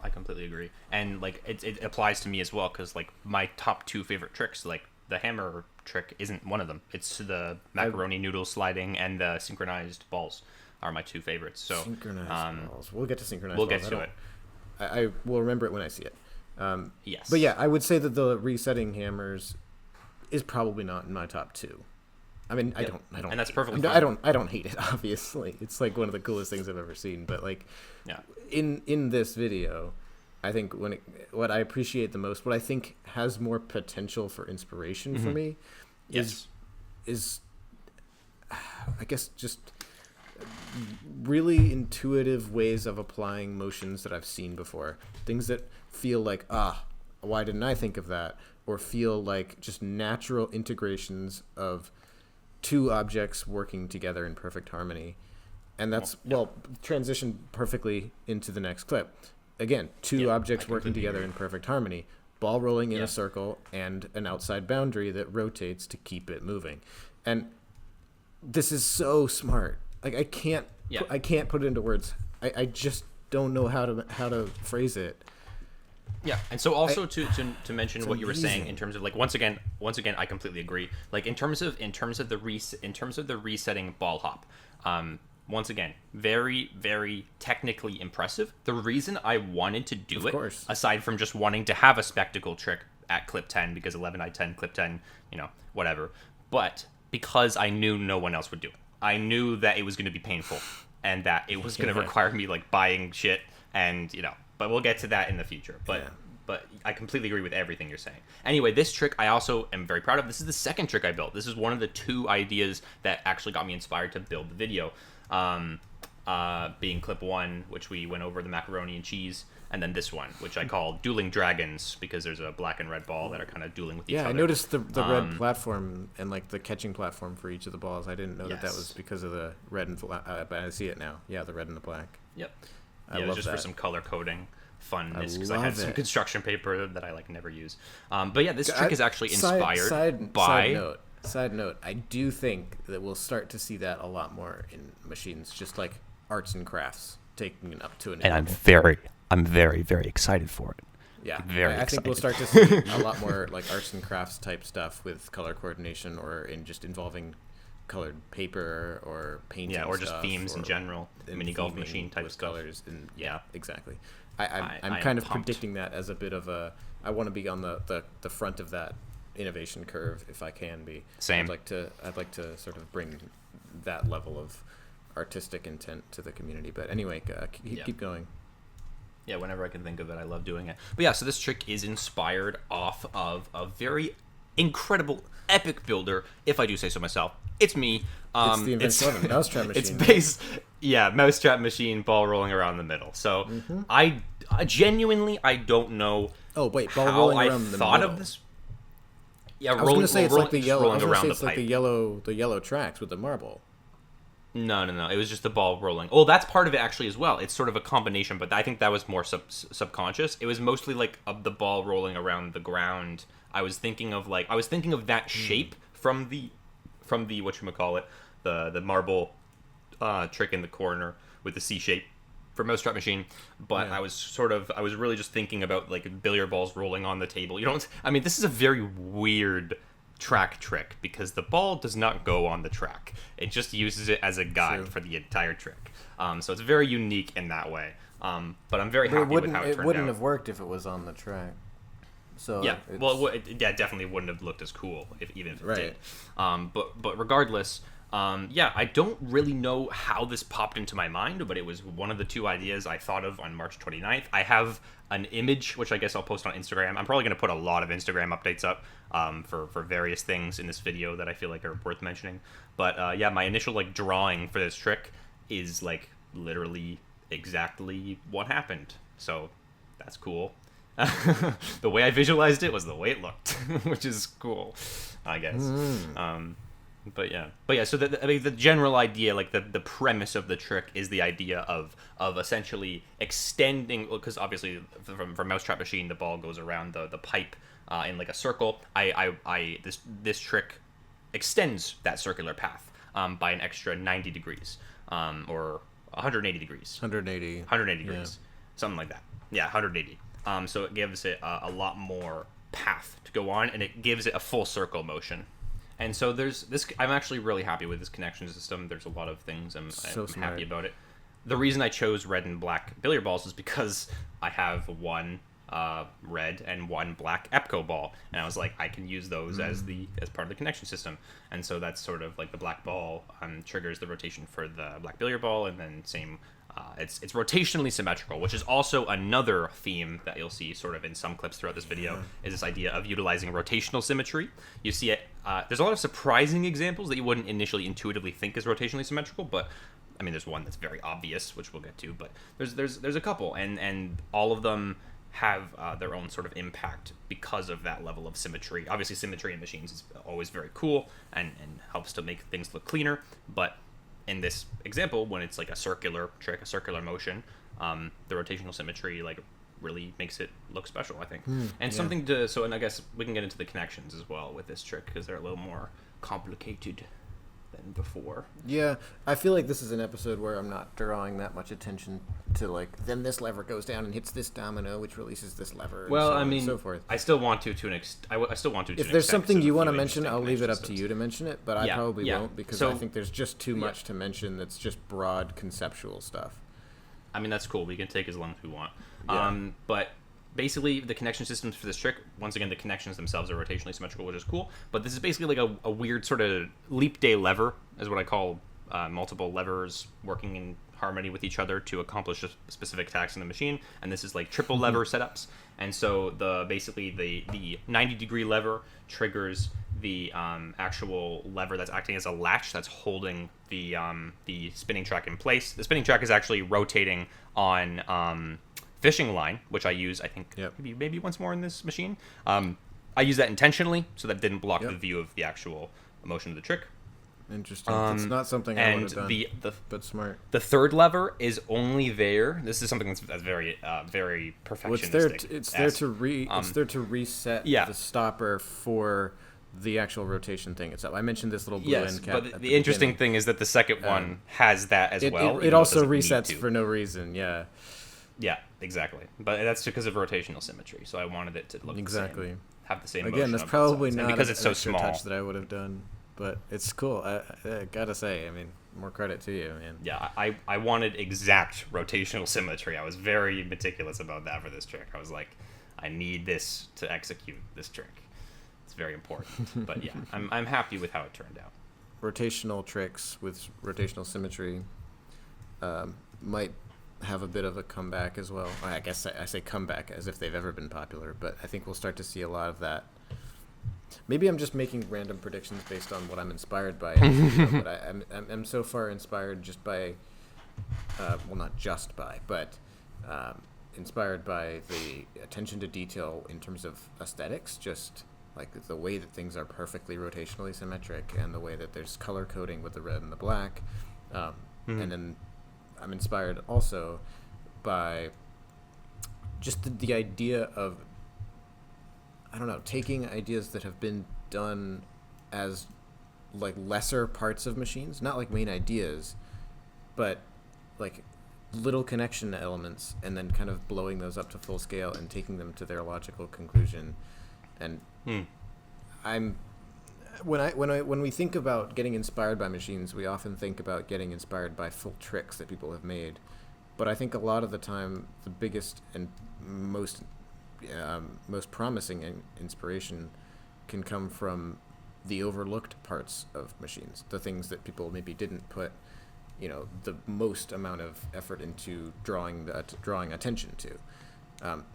I completely agree, and like it applies to me as well, because like my top 2 favorite tricks, like the hammer trick isn't one of them. It's the macaroni noodle sliding and the synchronized balls are my 2 favorites. So synchronized balls. We'll get to synchronized balls. We'll get to it. I will remember it when I see it. Yes. But yeah, I would say that the resetting hammers is probably not in my top 2. I mean, Yep. I don't, And that's perfectly I fine. don't hate it. Obviously, it's like one of the coolest things I've ever seen. But like, Yeah. in this video, I think what I appreciate the most, what I think has more potential for inspiration for me, Yes. is I guess just really intuitive ways of applying motions that I've seen before. Things that feel like, why didn't I think of that? Or feel like just natural integrations of two objects working together in perfect harmony. And that's, transition perfectly into the next clip. Again, two objects working together in perfect harmony. Ball rolling in a circle and an outside boundary that rotates to keep it moving. And this is so smart. Like I can't put it into words. I just don't know how to phrase it. Yeah, and so also to mention what you were saying amazing. in terms of like once again I completely agree. Like in terms of the resetting ball hop, once again very very technically impressive. The reason I wanted to do it, aside from just wanting to have a spectacle trick at clip 10 because 11I10 clip 10, whatever, but because I knew no one else would do it. I knew that it was going to be painful and that it was going to require me like buying shit and but we'll get to that in the future. But I completely agree with everything you're saying. Anyway, this trick I also am very proud of. This is the second trick I built. This is one of the two ideas that actually got me inspired to build the video. Being clip 1, which we went over the macaroni and cheese, and then this one, which I call Dueling Dragons, because there's a black and red ball that are kind of dueling with each other. Yeah, I noticed the red platform and like the catching platform for each of the balls. I didn't know that was because of the red and black, but I see it now. Yeah, the red and the black. Yep. I it was love just that. for some color coding funness, because I love had some it. construction paper that I like never use. But yeah, this trick is actually inspired by... Side note, I do think that we'll start to see that a lot more in machines, just like arts and crafts taking it up to an And level. I'm very, very excited for it. Yeah, I think we'll start to see a lot more like arts and crafts type stuff with color coordination, or in just involving colored paper or painting. Yeah, or just themes in general, mini golf machine type stuff. Colors and exactly. I'm kind of predicting that as a bit of a. I want to be on the front of that innovation curve if I can be. Same. I'd like to sort of bring that level of artistic intent to the community. But anyway, keep going. Yeah, whenever I can think of it, I love doing it. But yeah, so this trick is inspired off of a very incredible, epic builder, if I do say so myself. It's me. It's the invention of a mousetrap machine. It's based, mousetrap machine, ball rolling around the middle. So I genuinely, I don't know. Oh wait, ball how rolling I around the thought middle. of this. Yeah, I was going to say it's like the yellow. I was rolling going to around say the it's like pipe. the yellow tracks with the marble. No. It was just the ball rolling. Oh, that's part of it actually as well. It's sort of a combination, but I think that was more subconscious. It was mostly like of the ball rolling around the ground. I was thinking of that shape from the whatchamacallit, the marble trick in the corner with the C shape for Mousetrap Machine, but I was really just thinking about like billiard balls rolling on the table. This is a very weird track trick because the ball does not go on the track. It just uses it as a guide for the entire trick. So it's very unique in that way. But I'm very happy with how it turned out. It wouldn't have worked if it was on the track. So yeah, it definitely wouldn't have looked as cool even if it did. But regardless, I don't really know how this popped into my mind, but it was one of the two ideas I thought of on March 29th. I have an image, which I guess I'll post on Instagram. I'm probably going to put a lot of Instagram updates up for various things in this video that I feel like are worth mentioning. But my initial like drawing for this trick is like literally exactly what happened. So that's cool. The way I visualized it was the way it looked, which is cool, I guess. But yeah. So the general idea, like the premise of the trick, is the idea of essentially extending, because obviously from Mousetrap Machine the ball goes around the pipe in like a circle. This trick extends that circular path by an extra 90 degrees or 180 degrees. 180 degrees, something like that. Yeah, 180. So it gives it a lot more path to go on, and it gives it a full circle motion. And so there's this. I'm actually really happy with this connection system. There's a lot of things I'm happy about it. The reason I chose red and black billiard balls is because I have one red and one black Epco ball, and I was like, I can use those as part of the connection system. And so that's sort of like the black ball triggers the rotation for the black billiard ball, and then same. It's rotationally symmetrical, which is also another theme that you'll see sort of in some clips throughout this video, is this idea of utilizing rotational symmetry. You see it. There's a lot of surprising examples that you wouldn't initially intuitively think is rotationally symmetrical, but I mean, there's one that's very obvious, which we'll get to, but there's a couple, and all of them have their own sort of impact because of that level of symmetry. Obviously, symmetry in machines is always very cool and helps to make things look cleaner, but in this example, when it's like a circular trick, a circular motion, the rotational symmetry like really makes it look special, I think. Something to and I guess we can get into the connections as well with this trick because they're a little more complicated than before. Yeah, I feel like this is an episode where I'm not drawing that much attention to like, then this lever goes down and hits this domino, which releases this lever. Well, and so I on mean, and so forth. I still want to an extent. I still want to. If there's something you want to mention, I'll leave it up to you to mention it, but I probably won't because So, I think there's just too much to mention that's just broad conceptual stuff. I mean, that's cool. We can take as long as we want. Yeah. But basically, the connection systems for this trick, once again, the connections themselves are rotationally symmetrical, which is cool. But this is basically like a weird sort of leap day lever, is what I call multiple levers working in harmony with each other to accomplish a specific task in the machine. And this is like triple lever setups. And so the 90-degree lever triggers the actual lever that's acting as a latch that's holding the spinning track in place. The spinning track is actually rotating on fishing line, which I use, I think, maybe once more in this machine. I use that intentionally so that it didn't block the view of the actual motion of the trick. Interesting. It's not something I would have done, but smart. The third lever is only there. This is something that's very, very perfectionistic. It's there to reset the stopper for the actual rotation thing itself. I mentioned this little blue end cap. But the interesting thing is that the second one has that as well. It also resets for no reason. Yeah. Yeah, exactly. But that's because of rotational symmetry. So I wanted it to look exactly the same, have the same. Again, that's probably not because it's so small touch that I would have done. But it's cool. I gotta say, I mean, more credit to you, man. Yeah, I wanted exact rotational symmetry. I was very meticulous about that for this trick. I was like, I need this to execute this trick. It's very important. But yeah, I'm happy with how it turned out. Rotational tricks with rotational symmetry might have a bit of a comeback as well. I guess I say comeback as if they've ever been popular, but I think we'll start to see a lot of that. Maybe I'm just making random predictions based on what I'm inspired by. But I'm so far inspired just by, well, not just by, but inspired by the attention to detail in terms of aesthetics, just like the way that things are perfectly rotationally symmetric and the way that there's color coding with the red and the black. And then I'm inspired also by just the idea of, I don't know, taking ideas that have been done as like lesser parts of machines, not like main ideas, but like little connection elements, and then kind of blowing those up to full scale and taking them to their logical conclusion. And when we think about getting inspired by machines, we often think about getting inspired by full tricks that people have made. But I think a lot of the time, the biggest and most promising inspiration can come from the overlooked parts of machines, the things that people maybe didn't put, the most amount of effort into drawing attention to.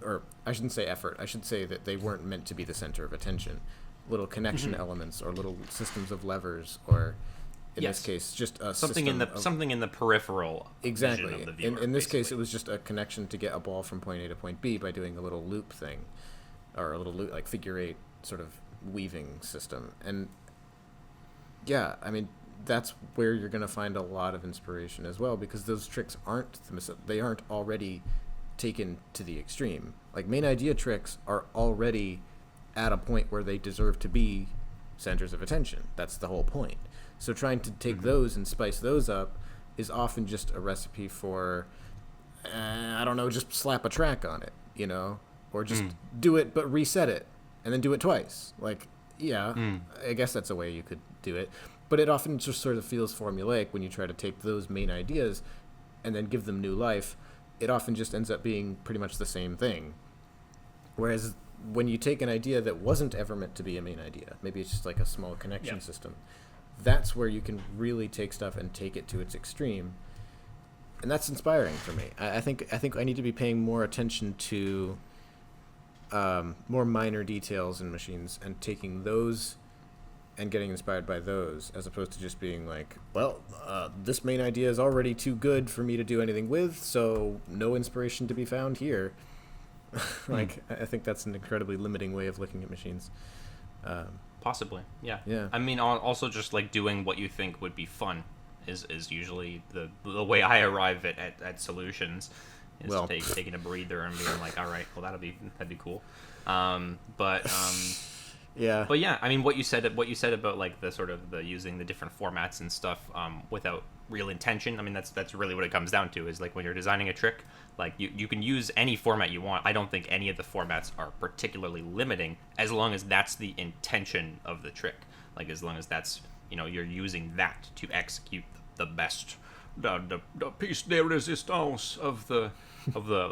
Or I shouldn't say effort. I should say that they weren't meant to be the center of attention. Little connection elements or little systems of levers, or in this case, just a something in the peripheral. Exactly. Vision of the viewer, in this case, it was just a connection to get a ball from point A to point B by doing a little loop thing, or a little loop, like figure eight sort of weaving system. And yeah, I mean, that's where you're going to find a lot of inspiration as well, because those tricks aren't already taken to the extreme. Like main idea tricks are already at a point where they deserve to be centers of attention. That's the whole point. So trying to take those and spice those up is often just a recipe for, I don't know, just slap a track on it, or just do it but reset it and then do it twice. Like, I guess that's a way you could do it. But it often just sort of feels formulaic when you try to take those main ideas and then give them new life. It often just ends up being pretty much the same thing. Whereas when you take an idea that wasn't ever meant to be a main idea, maybe it's just like a small connection Yeah. system, that's where you can really take stuff and take it to its extreme. And that's inspiring for me. I think I need to be paying more attention to more minor details in machines and taking those and getting inspired by those, as opposed to just being like, well, this main idea is already too good for me to do anything with, so no inspiration to be found here. Like, I think that's an incredibly limiting way of looking at machines. Possibly, yeah. Yeah. I mean, also just like doing what you think would be fun is usually the way I arrive at solutions. Is Well, taking a breather and being like, all right, well that'd be cool. Yeah. But yeah, I mean, what you said about like the sort of the using the different formats and stuff without real intention. I mean, that's really what it comes down to, is like when you're designing a trick, like you can use any format you want. I don't think any of the formats are particularly limiting, as long as that's the intention of the trick. Like as long as that's, you're using that to execute the best, the piece de resistance of the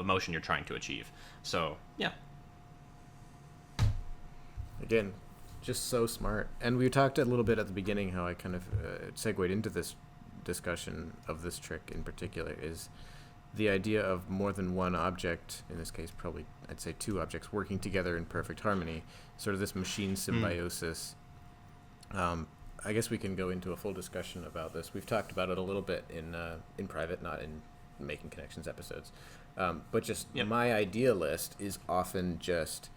motion you're trying to achieve. So yeah. Again, just so smart. And we talked a little bit at the beginning how I kind of segued into this discussion of this trick in particular, is the idea of more than one object, in this case probably I'd say two objects, working together in perfect harmony, sort of this machine symbiosis. I guess we can go into a full discussion about this. We've talked about it a little bit in private, not in Making Connections episodes. But just my idea list is often just...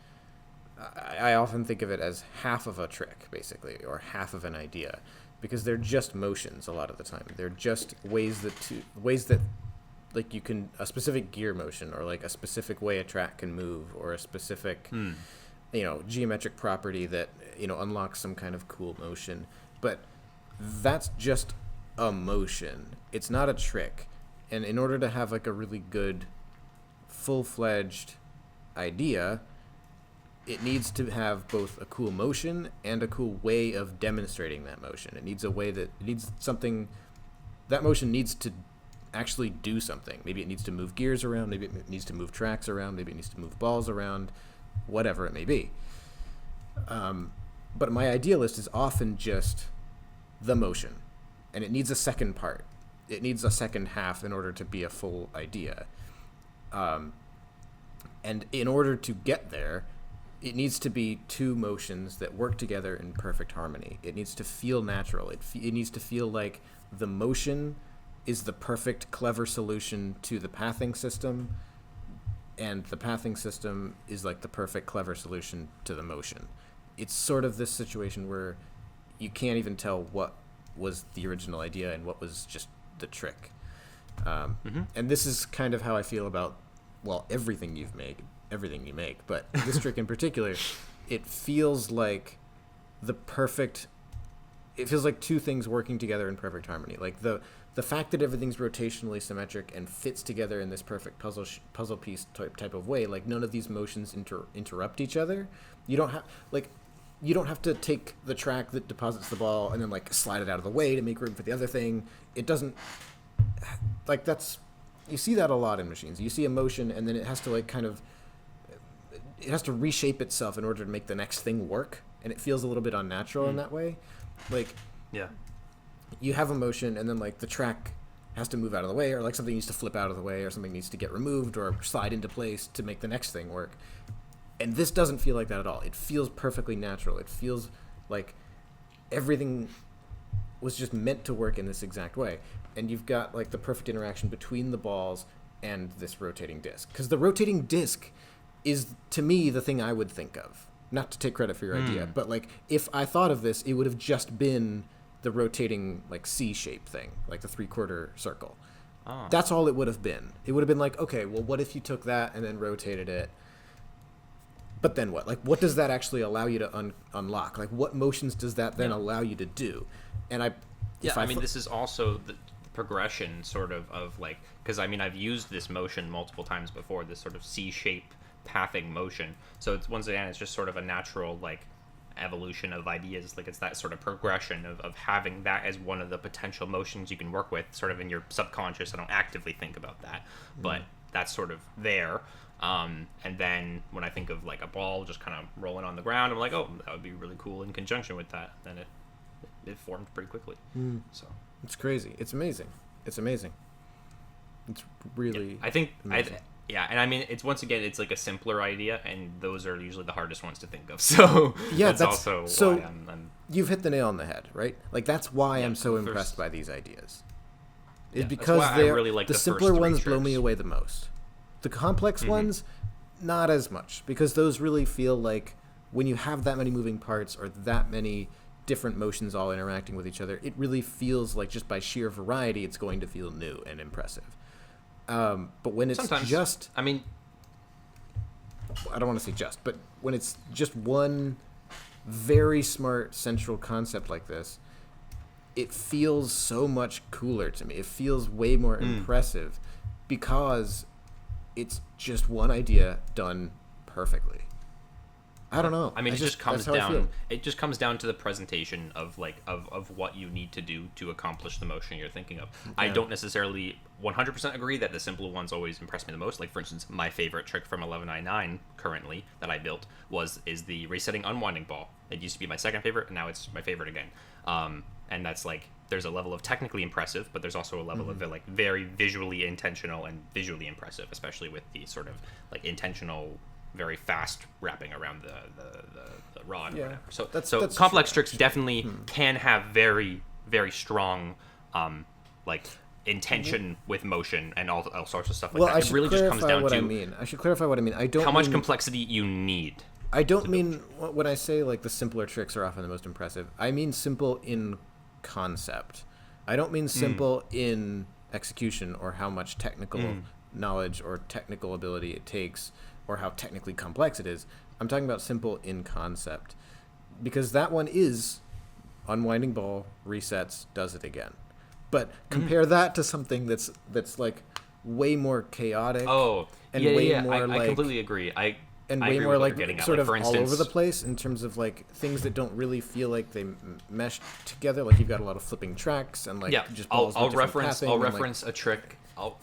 I often think of it as half of a trick, basically, or half of an idea, because they're just motions a lot of the time. They're just ways that like you can, a specific gear motion, or like a specific way a track can move, or a specific, geometric property that, unlocks some kind of cool motion. But that's just a motion. It's not a trick. And in order to have like a really good, full-fledged idea, it needs to have both a cool motion and a cool way of demonstrating that motion. It needs that motion needs to actually do something. Maybe it needs to move gears around, maybe it needs to move tracks around, maybe it needs to move balls around, whatever it may be. But my idea list is often just the motion, and it needs a second part. It needs a second half in order to be a full idea. And in order to get there, it needs to be two motions that work together in perfect harmony. It needs to feel natural. It needs to feel like the motion is the perfect, clever solution to the pathing system, and the pathing system is like the perfect, clever solution to the motion. It's sort of this situation where you can't even tell what was the original idea and what was just the trick. And this is kind of how I feel about, well, everything you make, but this trick in particular, it feels like it feels like two things working together in perfect harmony. Like the fact that everything's rotationally symmetric and fits together in this perfect puzzle piece type of way, like none of these motions interrupt each other. You don't have to take the track that deposits the ball and then like slide it out of the way to make room for the other thing. It doesn't, like, you see that a lot in machines. You see a motion and then it has to like it has to reshape itself in order to make the next thing work, and it feels a little bit unnatural in that way. Like, you have a motion and then like the track has to move out of the way, or like something needs to flip out of the way, or something needs to get removed or slide into place to make the next thing work. And this doesn't feel like that at all. It feels perfectly natural. It feels like everything was just meant to work in this exact way. And you've got like the perfect interaction between the balls and this rotating disc. Because the rotating disc is, to me, the thing I would think of. Not to take credit for your idea, but like if I thought of this, it would have just been the rotating like C-shaped thing, like the 3/4 circle. Oh. That's all it would have been. It would have been like, okay, well, what if you took that and then rotated it? But then what? Like, what does that actually allow you to unlock? Like, what motions does that then allow you to do? And this is also the progression sort of like, because I mean, I've used this motion multiple times before, this sort of C-shape pathing motion. So it's, once again, it's just sort of a natural like evolution of ideas. Like, it's that sort of progression of having that as one of the potential motions you can work with, sort of in your subconscious. I don't actively think about that, but that's sort of there. And then when I think of like a ball just kind of rolling on the ground, I'm like, oh, that would be really cool in conjunction with that. Then it formed pretty quickly. So It's crazy. It's amazing. It's amazing. It's really I think amazing. and I mean, it's once again, it's like a simpler idea, and those are usually the hardest ones to think of. So Yeah, that's also so why I'm you've hit the nail on the head, right? Like that's why I'm so the first- impressed by these ideas. Is Yeah, that's because why I they're really like the the simpler first three ones blow me tricks. away the most. The complex ones, not as much, because those really feel like when you have that many moving parts or that many different motions all interacting with each other, it really feels like just by sheer variety, it's going to feel new and impressive. But when it's Sometimes, just, I mean, I don't want to say just, but when it's just one very smart central concept like this, it feels so much cooler to me. It feels way more impressive because it's just one idea done perfectly. I don't know. I mean, it just comes that's how I feel. down. It just comes down to the presentation of of what you need to do to accomplish the motion you're thinking of. I don't necessarily 100% agree that the simpler ones always impress me the most. Like for instance, my favorite trick from 1199 currently that I built is the resetting unwinding ball. It used to be my second favorite, and now it's my favorite again. And that's like there's a level of technically impressive, but there's also a level of like very visually intentional and visually impressive, especially with the sort of like intentional, very fast wrapping around the rod or whatever. So That's complex true, tricks definitely can have very, very strong like intention with motion and all sorts of stuff like Well, that. I It should really just clarify comes down what to I mean. I should clarify what I mean. I don't how much mean, complexity you need. I don't mean when I say like the simpler tricks are often the most impressive. I mean simple in concept. I don't mean simple in execution or how much technical knowledge or technical ability it takes or how technically complex it is. I'm talking about simple in concept because that one is unwinding ball, resets, does it again. But compare that to something that's like way more chaotic. Oh, and yeah, way yeah. more I like completely agree. I way agree more with what like you're getting at. sort Like, of for all over instance, the place in terms of like things that don't really feel like they mesh together. Like you've got a lot of flipping tracks and like yeah, just I'll, balls I'll with different reference pathing I'll and, like, reference a trick.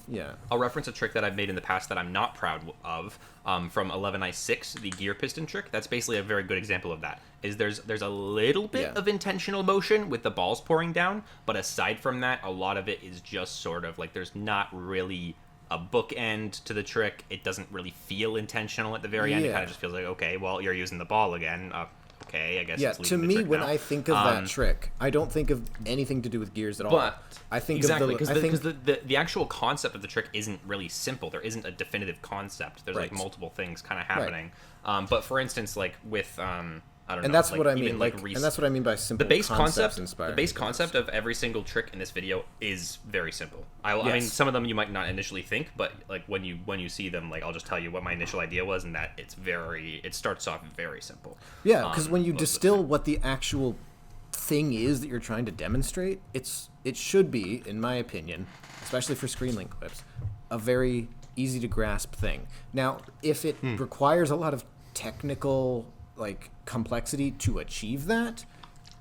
yeah. I'll reference a trick that I've made in the past that I'm not proud of. From 11i6, the gear piston trick. That's basically a very good example of that. Is there's a little bit Yeah. of intentional motion with the balls pouring down, but aside from that, a lot of it is just sort of like there's not really a bookend to the trick. It doesn't really feel intentional at the very end. It Yeah. kind of just feels like, okay, well, you're using the ball again. Okay, I guess. Yeah, it's to leaving the me, trick when now. I think of that trick, I don't think of anything to do with gears at all. But I think exactly of the, because the actual concept of the trick isn't really simple. There isn't a definitive concept. There's like Right. multiple things kind of happening. But for instance, like with I don't know, and that's like what I even, mean. Like, and that's what I mean by simple. the base concepts concept. inspired The base me the concept most. of every single trick in this video is very simple. I mean, Yes. some of them you might not initially think, but like when you see them, like I'll just tell you what my initial idea was, and that it starts off very simple. Yeah, because when you most of the distill time. what the actual thing is that you're trying to demonstrate, it should be, in my opinion, especially for screen link clips, a very easy to grasp thing. Now, if it requires a lot of technical like complexity to achieve that,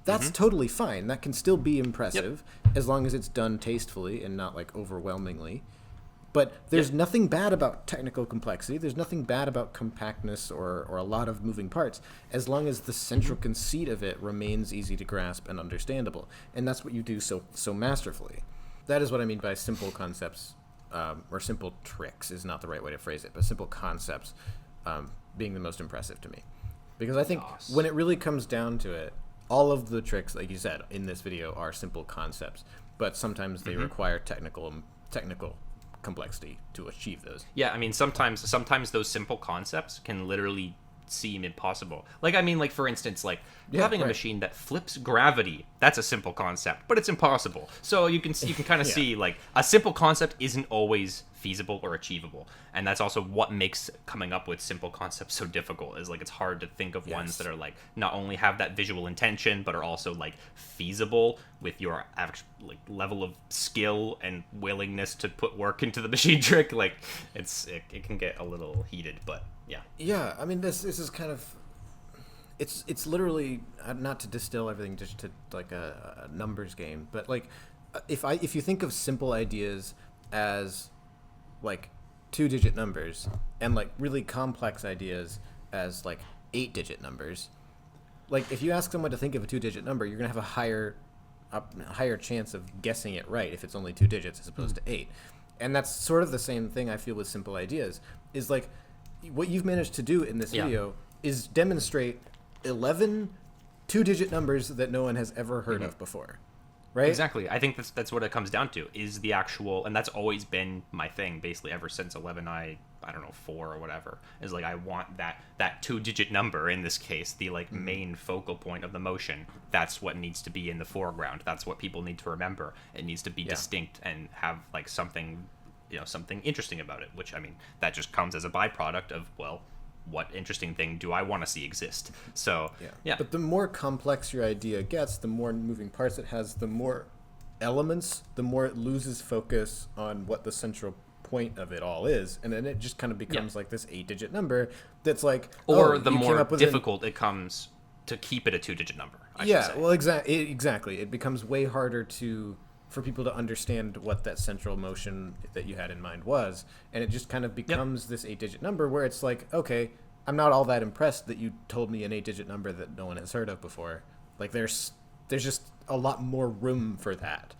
that's totally fine. That can still be impressive as long as it's done tastefully and not like overwhelmingly. But there's nothing bad about technical complexity. There's nothing bad about compactness or a lot of moving parts, as long as the central conceit of it remains easy to grasp and understandable. And that's what you do so masterfully. That is what I mean by simple concepts, or simple tricks is not the right way to phrase it, but simple concepts being the most impressive to me. Because I think Yes. when it really comes down to it, all of the tricks, like you said, in this video are simple concepts, but sometimes they require technical complexity to achieve those. Yeah, I mean sometimes those simple concepts can literally seem impossible. Like I mean, like for instance, like having a right. machine that flips gravity, that's a simple concept, but it's impossible. So you can kind of see like a simple concept isn't always feasible or achievable. And that's also what makes coming up with simple concepts so difficult, is like it's hard to think of ones that are like not only have that visual intention but are also like feasible with your like level of skill and willingness to put work into the machine trick. Like it can get a little heated, but yeah. Yeah, I mean this is kind of it's literally not to distill everything just to like a numbers game, but like if you think of simple ideas as like 2-digit numbers and like really complex ideas as like 8-digit numbers, like if you ask someone to think of a 2-digit number, you're gonna have a higher chance of guessing it right if it's only 2 digits as opposed to 8. And that's sort of the same thing I feel with simple ideas. Is like what you've managed to do in this video is demonstrate 11 2-digit numbers that no one has ever heard of before. Right? Exactly. I think that's what it comes down to, is the actual, and that's always been my thing basically ever since 11i, I don't know, 4 or whatever, is like I want that 2-digit number, in this case, the like main focal point of the motion. That's what needs to be in the foreground. That's what people need to remember. It needs to be distinct and have like something, something interesting about it, which I mean, that just comes as a byproduct of, well, what interesting thing do I want to see exist? So, yeah. But the more complex your idea gets, the more moving parts it has, the more elements, the more it loses focus on what the central point of it all is. And then it just kind of becomes like this 8-digit number that's like... Or the more difficult it comes to keep it a 2-digit number, I should say. Well, exactly. It becomes way harder for people to understand what that central motion that you had in mind was, and it just kind of becomes this 8-digit number where it's like, okay, I'm not all that impressed that you told me an 8-digit number that no one has heard of before. Like there's just a lot more room for that.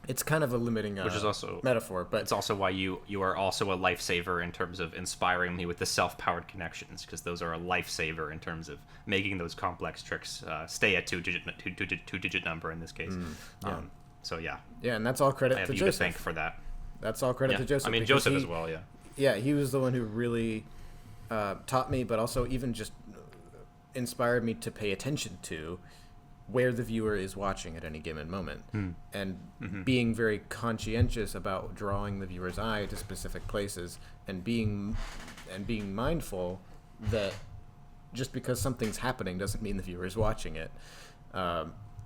It's kind of a limiting which is also metaphor, but it's also why you are also a lifesaver in terms of inspiring me with the self-powered connections, because those are a lifesaver in terms of making those complex tricks stay at 2-digit number in this case. So yeah, and that's all credit I have to you Joseph. to thank for that. That's all credit to Joseph. I mean, Joseph as well. Yeah, he was the one who really taught me, but also even just inspired me to pay attention to where the viewer is watching at any given moment, and being very conscientious about drawing the viewer's eye to specific places, and being mindful that just because something's happening doesn't mean the viewer is watching it,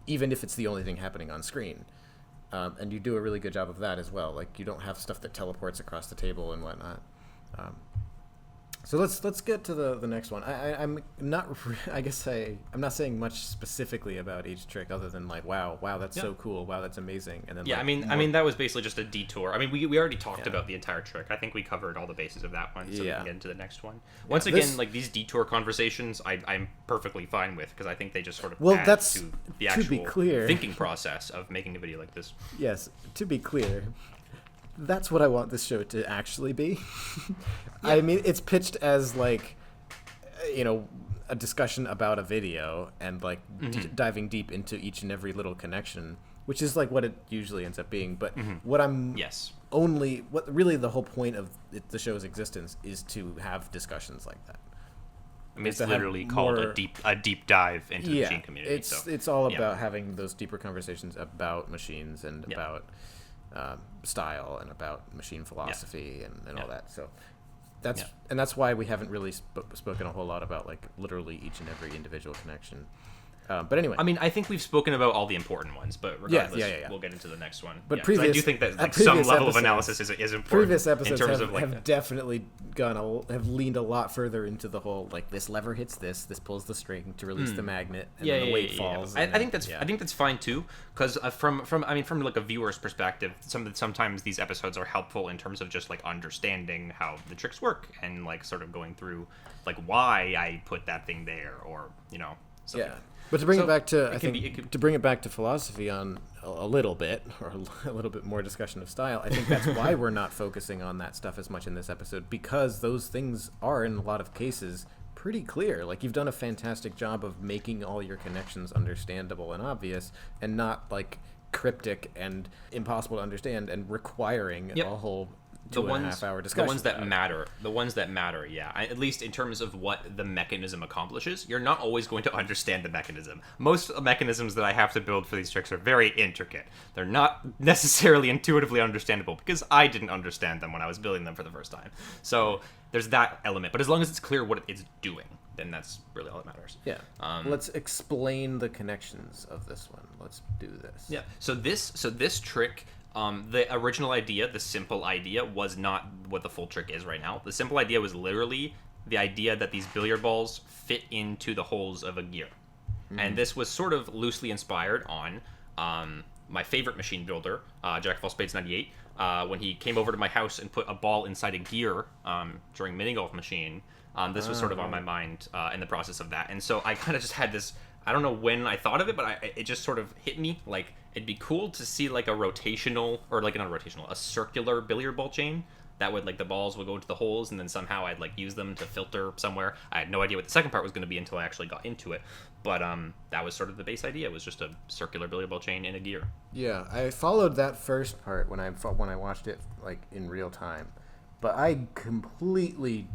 even if it's the only thing happening on screen. And you do a really good job of that as well. Like you don't have stuff that teleports across the table and whatnot. So let's get to the next one. I'm not saying much specifically about each trick other than like wow that's so cool, wow that's amazing, and then I mean that was basically just a detour. I mean we already talked about the entire trick. I think we covered all the bases of that one, so we can get into the next one. Once again, like these detour conversations, I'm perfectly fine with, because I think they just sort of add to the actual thinking process of making a video like this. Yes, to be clear, that's what I want this show to actually be. I mean, it's pitched as like, a discussion about a video and like diving deep into each and every little connection, which is like what it usually ends up being. But what really the whole point of the show's existence is to have discussions like that. I mean, it's literally called a deep dive into the machine community. It's all about having those deeper conversations about machines and about style and about machine philosophy and all that. So that's why we haven't really spoken a whole lot about like literally each and every individual connection. But anyway, I mean, I think we've spoken about all the important ones, but regardless, we'll get into the next one. But I do think that like some level of analysis is important. Previous episodes in terms of, like, have definitely have leaned a lot further into the whole like this lever hits this pulls the string to release the magnet, and then the weight falls. I think that's fine too, because from like a viewer's perspective, sometimes these episodes are helpful in terms of just like understanding how the tricks work and like sort of going through like why I put that thing there, or something. But to bring it back to philosophy on a little bit, or a little bit more discussion of style, I think that's why we're not focusing on that stuff as much in this episode, because those things are, in a lot of cases, pretty clear. Like, you've done a fantastic job of making all your connections understandable and obvious, and not, like, cryptic and impossible to understand, and requiring a whole 2.5 hour discussion. The ones that matter, at least in terms of what the mechanism accomplishes. You're not always going to understand the mechanism. Most mechanisms that I have to build for these tricks are very intricate. They're not necessarily intuitively understandable, because I didn't understand them when I was building them for the first time. So there's that element. But as long as it's clear what it's doing, then that's really all that matters. Let's explain the connections of this one. Let's do this. So this trick, the original idea, the simple idea, was not what the full trick is right now. The simple idea was literally the idea that these billiard balls fit into the holes of a gear. And this was sort of loosely inspired on my favorite machine builder, Jack of All Spades 98, when he came over to my house and put a ball inside a gear during mini golf machine. This was sort of on my mind in the process of that. And so I kind of just had this, I don't know when I thought of it, but it just sort of hit me. Like, it'd be cool to see like a rotational, or like not a rotational, a circular billiard ball chain. That would, like, the balls would go into the holes, and then somehow I'd, like, use them to filter somewhere. I had no idea what the second part was going to be until I actually got into it. But that was sort of the base idea. It was just a circular billiard ball chain in a gear. Yeah, I followed that first part when I watched it, like, in real time. But I completely,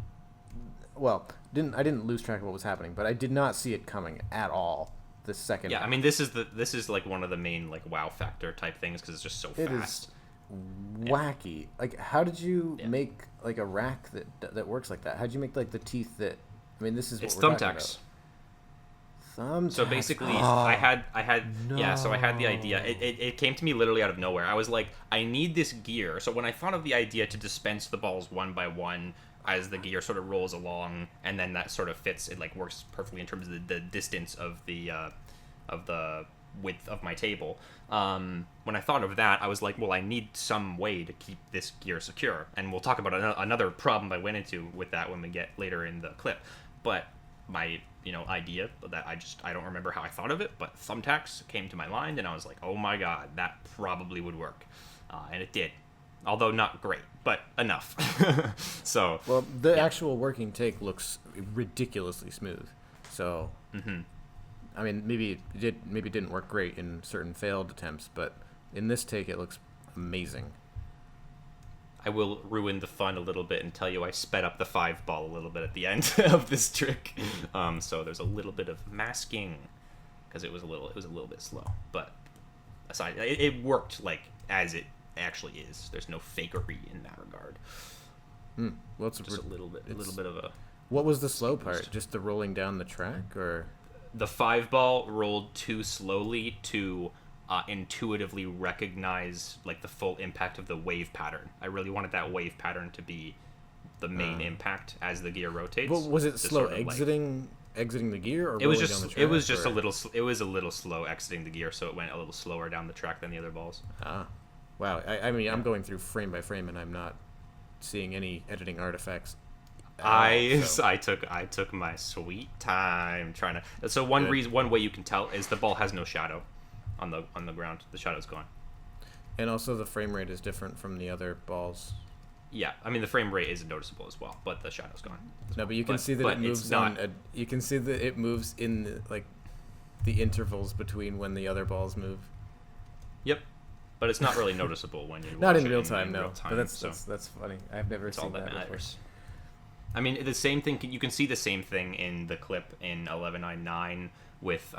well, I didn't lose track of what was happening, but I did not see it coming at all. The second. Yeah, I mean, this is like one of the main, like, wow factor type things because it's just so fast. Wacky. Like, how did you make like a rack that works like that? How'd you make like the teeth that, I mean, this is what it's we're thumbtacks. Thumbtacks. So basically, I had so I had the idea. It came to me literally out of nowhere. I was like, I need this gear. So when I thought of the idea to dispense the balls one by one as the gear sort of rolls along, and then that sort of fits, it like works perfectly in terms of the distance of the width of my table. When I thought of that, I was like, well, I need some way to keep this gear secure. And we'll talk about another problem I went into with that when we get later in the clip. But my, idea that I don't remember how I thought of it, but thumbtacks came to my mind, and I was like, oh my god, that probably would work. And it did. Although not great, but enough. So, well, the actual working take looks ridiculously smooth. So, I mean, maybe it didn't work great in certain failed attempts, but in this take, it looks amazing. I will ruin the fun a little bit and tell you I sped up the 5 ball a little bit at the end of this trick. So there's a little bit of masking because it was a little bit slow. But aside, it worked like as it actually is. There's no fakery in that regard. Well, it's just a little bit of a. What was the slow part? Just the rolling down the track, or? The 5 ball rolled too slowly to intuitively recognize like the full impact of the wave pattern. I really wanted that wave pattern to be the main impact as the gear rotates. Well, was it slow sort of exiting the gear, or it was just down the track, it was just a little slow exiting the gear, so it went a little slower down the track than the other balls. Wow. I mean, I'm going through frame by frame, and I'm not seeing any editing artifacts. I took my sweet time trying to. So one way you can tell is the ball has no shadow on the ground. The shadow's gone. And also the frame rate is different from the other balls. Yeah, I mean the frame rate is noticeable as well, but the shadow's gone. No, but you can see that it moves you can see that it moves in the intervals between when the other balls move. Yep. But it's not really noticeable when you not watch in real it time, in no. real time, but that's funny. I've never seen all that that matters. I mean, the same thing. You can see the same thing in the clip in 1199 with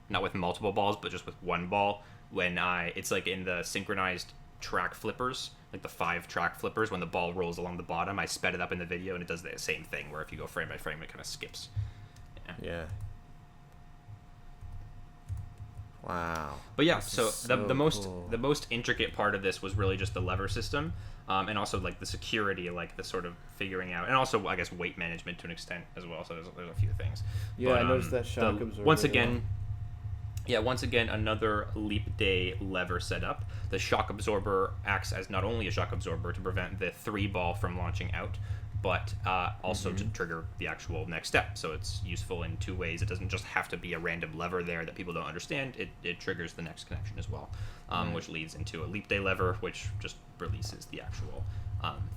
not with multiple balls, but just with one ball. When it's like in the synchronized track flippers, like the 5 track flippers, when the ball rolls along the bottom, I sped it up in the video, and it does the same thing. Where if you go frame by frame, it kind of skips. Yeah. Wow. But yeah, so the most intricate part of this was really just the lever system, and also like the security, like the sort of figuring out, and also I guess weight management to an extent as well. So there's a few things. Yeah, but, I noticed that shock absorber. Once again, another Leap Day lever setup. The shock absorber acts as not only a shock absorber to prevent the 3 ball from launching out, but also to trigger the actual next step. So it's useful in 2 ways. It doesn't just have to be a random lever there that people don't understand. It triggers the next connection as well, which leads into a Leap Day lever, which just releases the actual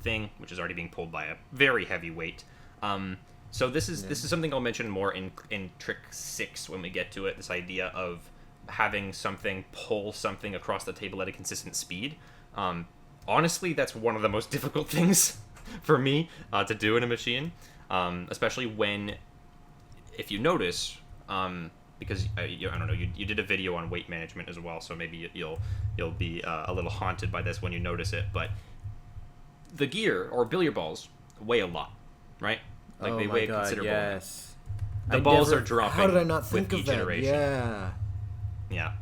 thing, which is already being pulled by a very heavy weight. So this is something I'll mention more in trick 6 when we get to it. This idea of having something pull something across the table at a consistent speed. Honestly, that's one of the most difficult things for me to do in a machine, especially when, if you notice, because I don't know, you did a video on weight management as well, so maybe you'll be a little haunted by this when you notice it. But the gear or billiard balls weigh a lot, right? Like they weigh a considerable amount. Yes. The balls are dropping. How did I not think with of each that? iteration. Yeah. Yeah.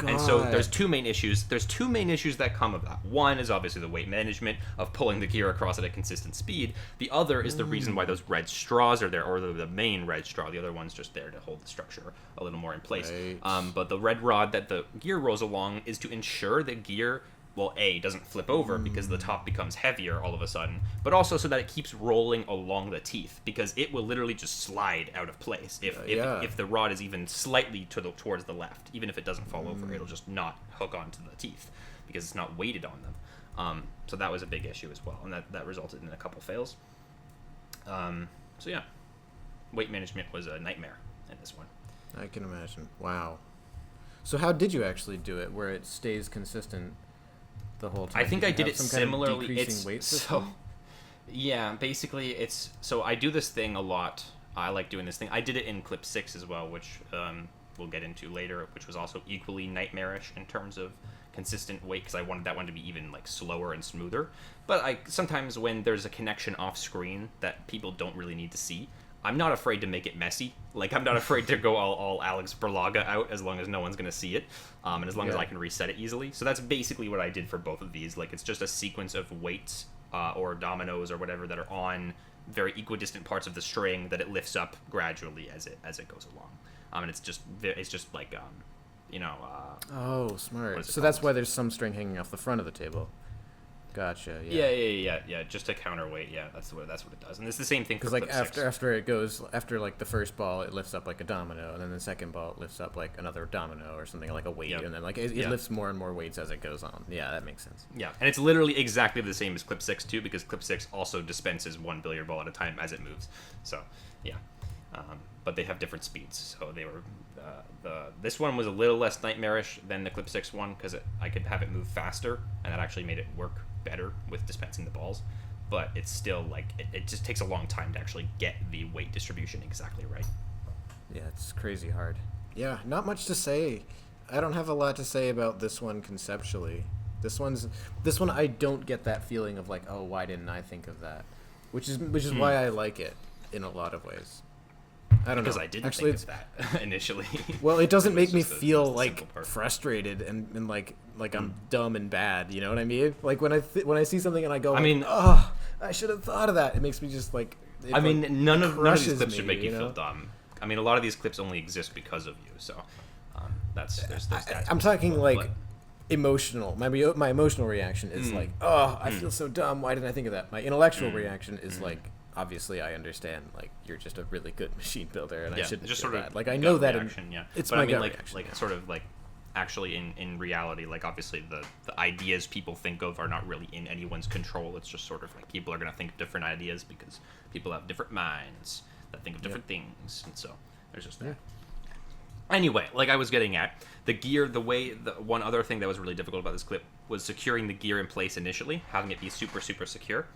And so there's two main issues. There's two main issues that come of that. One is obviously the weight management of pulling the gear across at a consistent speed. The other is the reason why those red straws are there, or the main red straw. The other one's just there to hold the structure a little more in place. Right. But the red rod that the gear rolls along is to ensure that gear, well, A, doesn't flip over because the top becomes heavier all of a sudden, but also so that it keeps rolling along the teeth, because it will literally just slide out of place if the rod is even slightly towards the left. Even if it doesn't fall over, it'll just not hook onto the teeth because it's not weighted on them. So that was a big issue as well, and that resulted in a couple fails. So yeah, weight management was a nightmare in this one. I can imagine. Wow. So how did you actually do it where it stays consistent the whole time? I think I did it similarly. It's weight system? So, yeah, basically it's so I do this thing a lot. I like doing this thing. I did it in clip 6 as well, which we'll get into later, which was also equally nightmarish in terms of consistent weight, because I wanted that one to be even like slower and smoother. But I sometimes, when there's a connection off screen that people don't really need to see, I'm not afraid to make it messy. Like, I'm not afraid to go all Alex Berlaga out as long as no one's going to see it, and as long as I can reset it easily. So that's basically what I did for both of these. Like, it's just a sequence of weights or dominoes or whatever that are on very equidistant parts of the string that it lifts up gradually as it goes along. And it's just like, oh, smart. So that's why there's some string hanging off the front of the table. Gotcha. Yeah. Just to counterweight. Yeah, that's what it does. And it's the same thing for because like clip 6. after like the first ball, it lifts up like a domino, and then the second ball it lifts up like another domino or something, like a weight, and then like it lifts more and more weights as it goes on. Yeah, that makes sense. Yeah, and it's literally exactly the same as clip 6 too, because clip 6 also dispenses one billiard ball at a time as it moves. So yeah, but they have different speeds. So they were this one was a little less nightmarish than the clip 6 one, because I could have it move faster, and that actually made it work better with dispensing the balls. But it's still like it just takes a long time to actually get the weight distribution exactly right. Yeah, it's crazy hard. Yeah, not much to say. I don't have a lot to say about this one conceptually. This one I don't get that feeling of like, oh, why didn't I think of that? Which is why I like it in a lot of ways. I don't know. Because I didn't think of that initially. Well, it doesn't make me feel like frustrated and like I'm dumb and bad. You know what I mean? Like when I see something and I go, oh, I should have thought of that. It makes me just like. None of these clips should make you feel dumb. I mean, a lot of these clips only exist because of you. So there's that. I'm talking like emotional. My emotional reaction is like, oh, I feel so dumb. Why didn't I think of that? My intellectual reaction is like, obviously I understand, like, you're just a really good machine builder, and I shouldn't just sort of that. Like, I know that reaction, it's but my I mean, gut like reaction. like sort of like actually in reality, like obviously the ideas people think of are not really in anyone's control. It's just sort of like people are going to think of different ideas because people have different minds that think of different things, and so there's just that. Yeah. Anyway, like I was getting at, the gear, the one other thing that was really difficult about this clip was securing the gear in place initially, having it be super, super secure,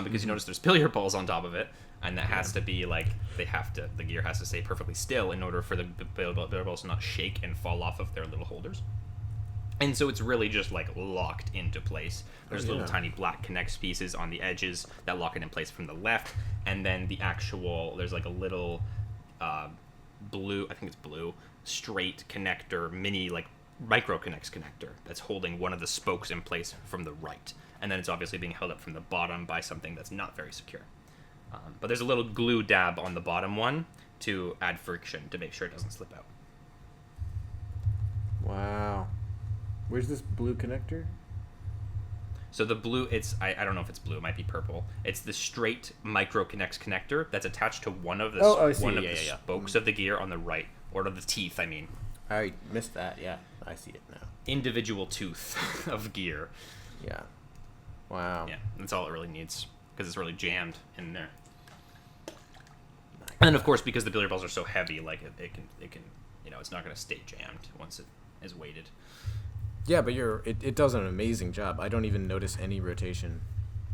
because you notice there's billiard balls on top of it, and that has to be like, the gear has to stay perfectly still in order for the billiard balls to not shake and fall off of their little holders. And so it's really just like locked into place. There's little tiny black connects pieces on the edges that lock it in place from the left, and then there's like a little blue, I think it's blue, straight connector, mini like micro connects connector that's holding one of the spokes in place from the right, and then it's obviously being held up from the bottom by something that's not very secure. But there's a little glue dab on the bottom one to add friction to make sure it doesn't slip out. Wow. Where's this blue connector? So the blue, I don't know if it's blue, it might be purple. It's the straight micro connects connector that's attached to one of the spokes of the gear on the right, or to the teeth, I mean. I missed that, yeah. I see it now. Individual tooth of gear. Yeah. Wow. Yeah, that's all it really needs, because it's really jammed in there. And then, of course, because the billiard balls are so heavy, like it can, it's not going to stay jammed once it is weighted. Yeah, but it does an amazing job. I don't even notice any rotation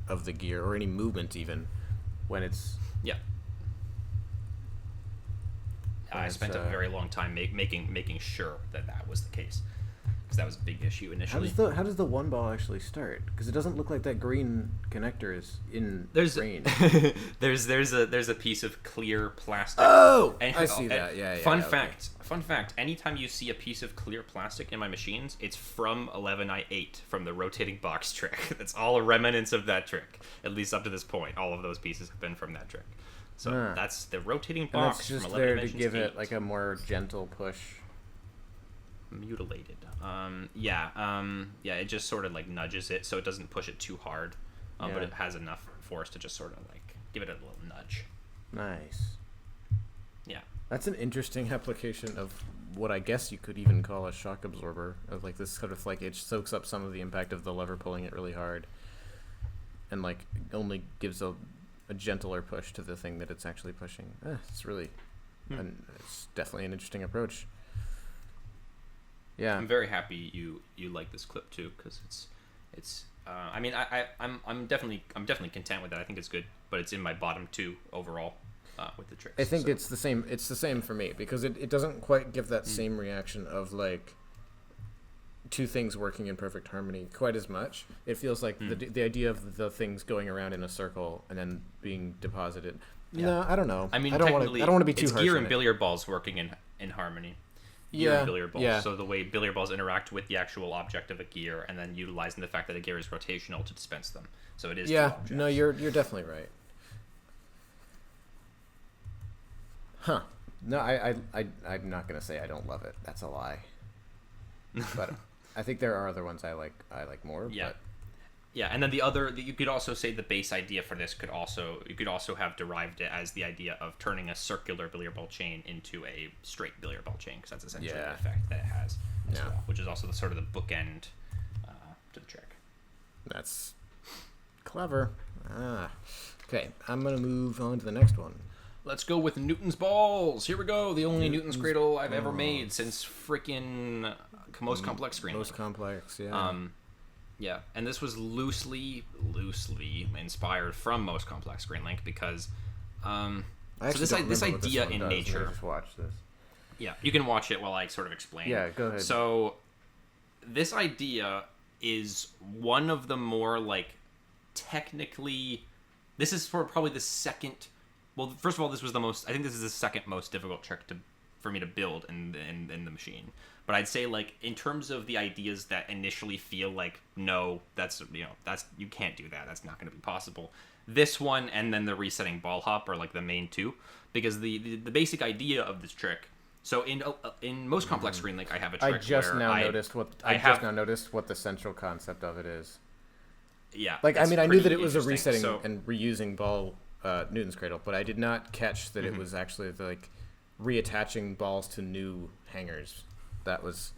of the gear or any movement even when it's... Yeah. I spent a very long time making sure that was the case. because that was a big issue initially. How does the one ball actually start? Because it doesn't look like that green connector is in range. there's a piece of clear plastic. Oh, I see that. Yeah. Fun fact. Anytime you see a piece of clear plastic in my machines, it's from 11i8 from the rotating box trick. That's all a remnants of that trick. At least up to this point, all of those pieces have been from that trick. So that's the rotating box. And that's just from there to give it like a more gentle push. Mutilated. It just sort of like nudges it so it doesn't push it too hard, but it has enough force to just sort of like give it a little nudge. Nice. Yeah. That's an interesting application of what I guess you could even call a shock absorber, of like this sort of like it soaks up some of the impact of the lever pulling it really hard and like only gives a gentler push to the thing that it's actually pushing. It's really it's definitely an interesting approach. Yeah, I'm very happy you like this clip too, because it's I mean I'm definitely content with it. I think it's good, but it's in my bottom 2 overall with the tricks. I think it's the same. It's the same for me because it doesn't quite give that same reaction of like two things working in perfect harmony quite as much. It feels like the idea of the things going around in a circle and then being deposited. Yeah. No, I don't know. I mean, I don't want to be too harsh. It's gear and billiard balls working in harmony. Gear and billiard balls. Yeah. So the way billiard balls interact with the actual object of a gear, and then utilizing the fact that a gear is rotational to dispense them. So it is. Yeah. Two objects. No, you're definitely right. Huh. No, I'm not gonna say I don't love it. That's a lie. But I think there are other ones I like more. Yeah. But... Yeah, and then you could also say the base idea for this you could also have derived it as the idea of turning a circular billiard ball chain into a straight billiard ball chain, because that's essentially the effect that it has as well, which is also the sort of the bookend to the trick. That's clever. Okay, I'm going to move on to the next one. Let's go with Newton's balls. Here we go. The only Newton's cradle I've ever made since freaking most complex screen. Most complex, yeah. Yeah, and this was loosely inspired from Most Complex Screen Link because this idea in nature. Just watch this. Yeah, you can watch it while I sort of explain. Yeah, go ahead. So this idea is one of the more like technically. This is probably the second. Well, first of all, this was the most. I think this is the second most difficult trick for me to build in the machine. But I'd say, like, in terms of the ideas that initially feel like, no, that's you can't do that. That's not going to be possible. This one and then the resetting ball hop are like the main two, because the basic idea of this trick. So in Most Complex Screen Link, I have a trick. I just now noticed what the central concept of it is. Yeah. Like, I mean, I knew that it was a resetting and reusing ball Newton's cradle, but I did not catch that it was actually like reattaching balls to new hangers. That was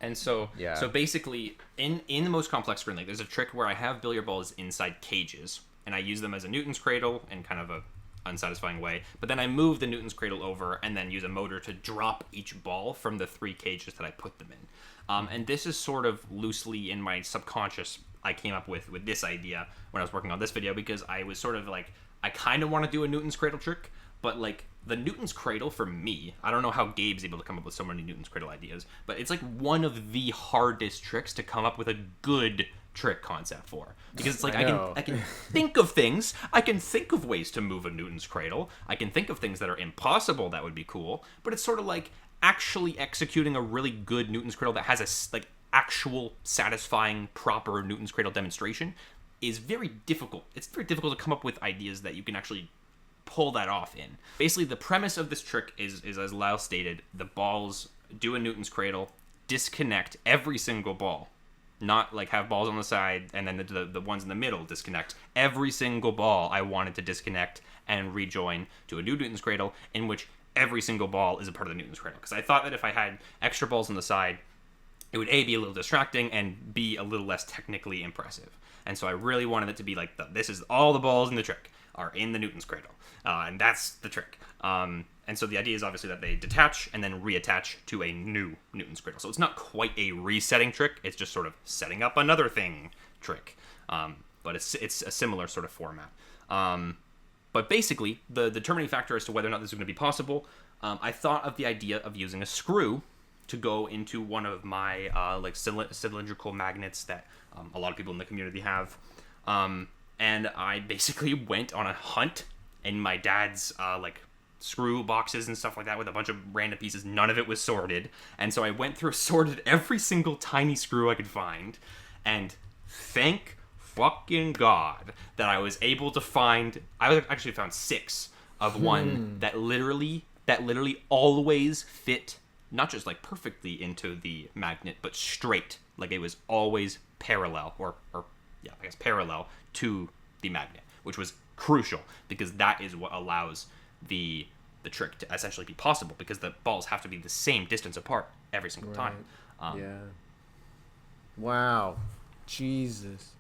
and so basically in the Most Complex Screen Link, there's a trick where I have billiard balls inside cages and I use them as a Newton's cradle in kind of a unsatisfying way, but then I move the Newton's cradle over and then use a motor to drop each ball from the 3 cages that I put them in. And this is sort of loosely in my subconscious I came up with this idea when I was working on this video, because I was sort of like, I kind of want to do a Newton's cradle trick, but like the Newton's cradle for me, I don't know how Gabe's able to come up with so many Newton's cradle ideas, but it's like one of the hardest tricks to come up with a good trick concept for, because it's like I can think of things, I can think of ways to move a Newton's cradle, I can think of things that are impossible that would be cool, but it's sort of like actually executing a really good Newton's cradle that has a like actual satisfying proper Newton's cradle demonstration is very difficult. It's very difficult to come up with ideas that you can actually pull that off in. Basically, the premise of this trick is as Lyle stated, the balls do a Newton's cradle, disconnect every single ball. Not like have balls on the side and then the ones in the middle disconnect. Every single ball I wanted to disconnect and rejoin to a new Newton's cradle, in which every single ball is a part of the Newton's cradle. Because I thought that if I had extra balls on the side, it would A, be a little distracting, and B, a little less technically impressive. And so I really wanted it to be like, this is all the balls in the trick are in the Newton's cradle. And that's the trick. And so the idea is obviously that they detach and then reattach to a new Newton's cradle. So it's not quite a resetting trick. It's just sort of setting up another thing trick. But it's a similar sort of format. But basically, the determining factor as to whether or not this is going to be possible, I thought of the idea of using a screw to go into one of my like cylindrical magnets that a lot of people in the community have. And I basically went on a hunt in my dad's like screw boxes and stuff like that with a bunch of random pieces. None of it was sorted, and so I went through, sorted every single tiny screw I could find, and thank fucking God that I was able to find. I actually found 6 of one that literally always fit, not just like perfectly into the magnet, but straight. Like it was always parallel, or yeah, I guess parallel to the magnet, which was crucial because that is what allows the trick to essentially be possible, because the balls have to be the same distance apart every single time. Yeah. Wow. Jesus.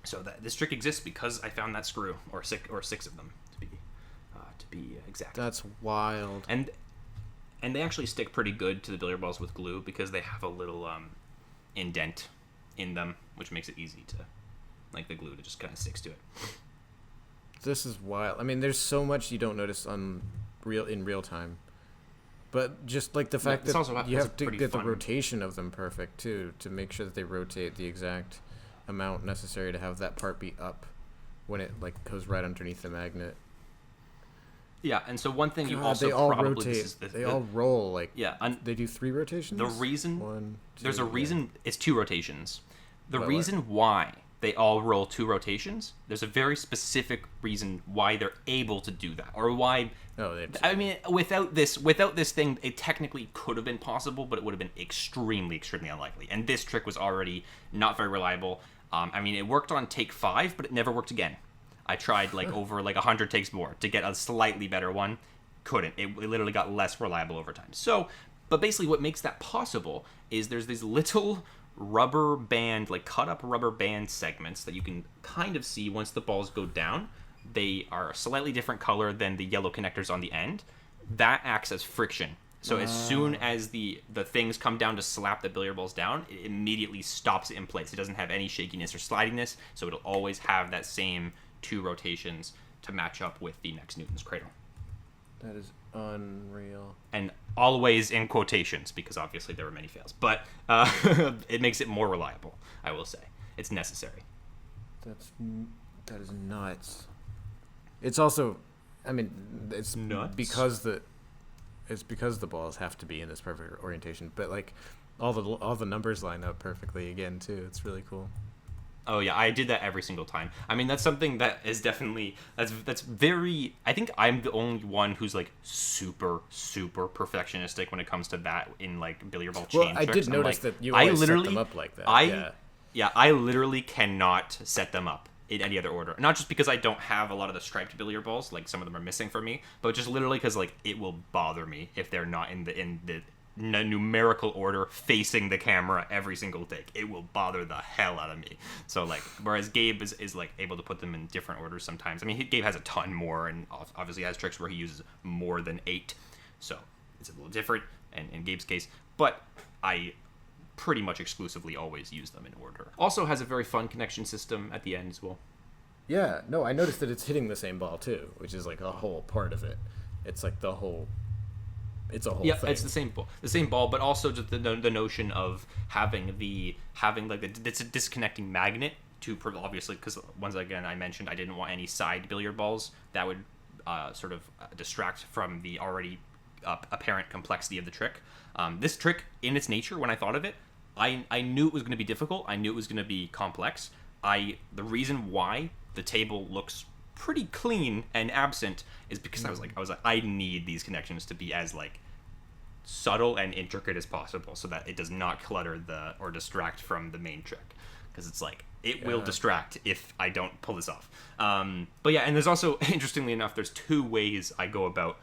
So this trick exists because I found that screw, or 6 of them to be exact. That's wild. And they actually stick pretty good to the billiard balls with glue because they have a little indent in them, which makes it easy to, like, the glue to just kind of sticks to it. This is wild. I mean, there's so much you don't notice in real time, but just like the fact that you have to get the rotation of them perfect too, to make sure that they rotate the exact amount necessary to have that part be up when it like goes right underneath the magnet. Yeah, and so one thing you also they all probably rotate. They all roll like they do 3 rotations. The reason 1, 2, there's a reason it's 2 rotations. The But reason why they all roll 2 rotations, there's a very specific reason why they're able to do that, or why. I mean, without this thing, it technically could have been possible, but it would have been extremely, extremely unlikely. And this trick was already not very reliable. I mean, it worked on take 5, but it never worked again. I tried like over like 100 takes more to get a slightly better one. Couldn't. It literally got less reliable over time. So, but basically what makes that possible is there's these little rubber band, like cut up rubber band segments that you can kind of see once the balls go down. They are a slightly different color than the yellow connectors on the end. That acts as friction. So as soon as the things come down to slap the billiard balls down, it immediately stops it in place. It doesn't have any shakiness or slidiness, so it'll always have that same 2 rotations to match up with the next Newton's cradle. That is unreal. And always in quotations, because obviously there were many fails. But it makes it more reliable, I will say. It's necessary. That is nuts. It's also, I mean, it's nuts because the balls have to be in this perfect orientation. But like, all the numbers line up perfectly again too. It's really cool. Oh yeah, I did that every single time. I mean, that's something that is definitely that's very. I think I'm the only one who's like super perfectionistic when it comes to that in like billiard ball chain tricks. I did notice that you always set them up like that. I literally cannot set them up in any other order. Not just because I don't have a lot of the striped billiard balls, like some of them are missing for me, but just literally because like it will bother me if they're not in the numerical order facing the camera every single take. It will bother the hell out of me. So like, whereas Gabe is like able to put them in different orders sometimes. I mean, Gabe has a ton more, and obviously has tricks where he uses more than 8, so it's a little different in Gabe's case, but I pretty much exclusively always use them in order. Also has a very fun connection system at the end as well. Yeah, no, I noticed that it's hitting the same ball too, which is like a whole part of it. It's like the whole. It's a whole thing. It's the same ball, but also just the notion of having like the disconnecting magnet to obviously, because once again I mentioned I didn't want any side billiard balls that would sort of distract from the already apparent complexity of the trick. This trick, in its nature, when I thought of it, I knew it was going to be difficult. I knew it was going to be complex. The reason why the table looks pretty clean and absent is because I was like I need these connections to be as like subtle and intricate as possible, so that it does not clutter or distract from the main trick, because it's like it will distract if I don't pull this off. But yeah, and there's also, interestingly enough, there's 2 ways I go about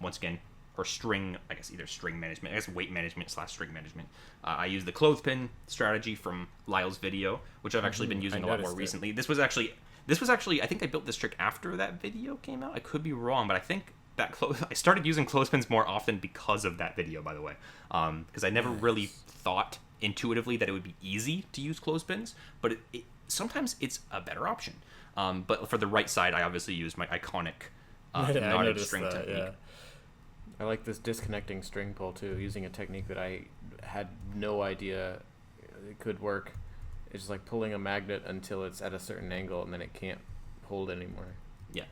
once again, or string, I guess either string management, I guess weight management / string management. I use the clothespin strategy from Lyle's video, which I've actually been using a lot more recently. This was actually, I think I built this trick after that video came out. I could be wrong, but I think that I started using clothespins more often because of that video, by the way. Because I never really thought intuitively that it would be easy to use clothespins, but sometimes it's a better option. But for the right side, I obviously used my iconic knotted string technique. I like this disconnecting string pull too, using a technique that I had no idea it could work. It's just like pulling a magnet until it's at a certain angle and then it can't hold anymore. Yeah.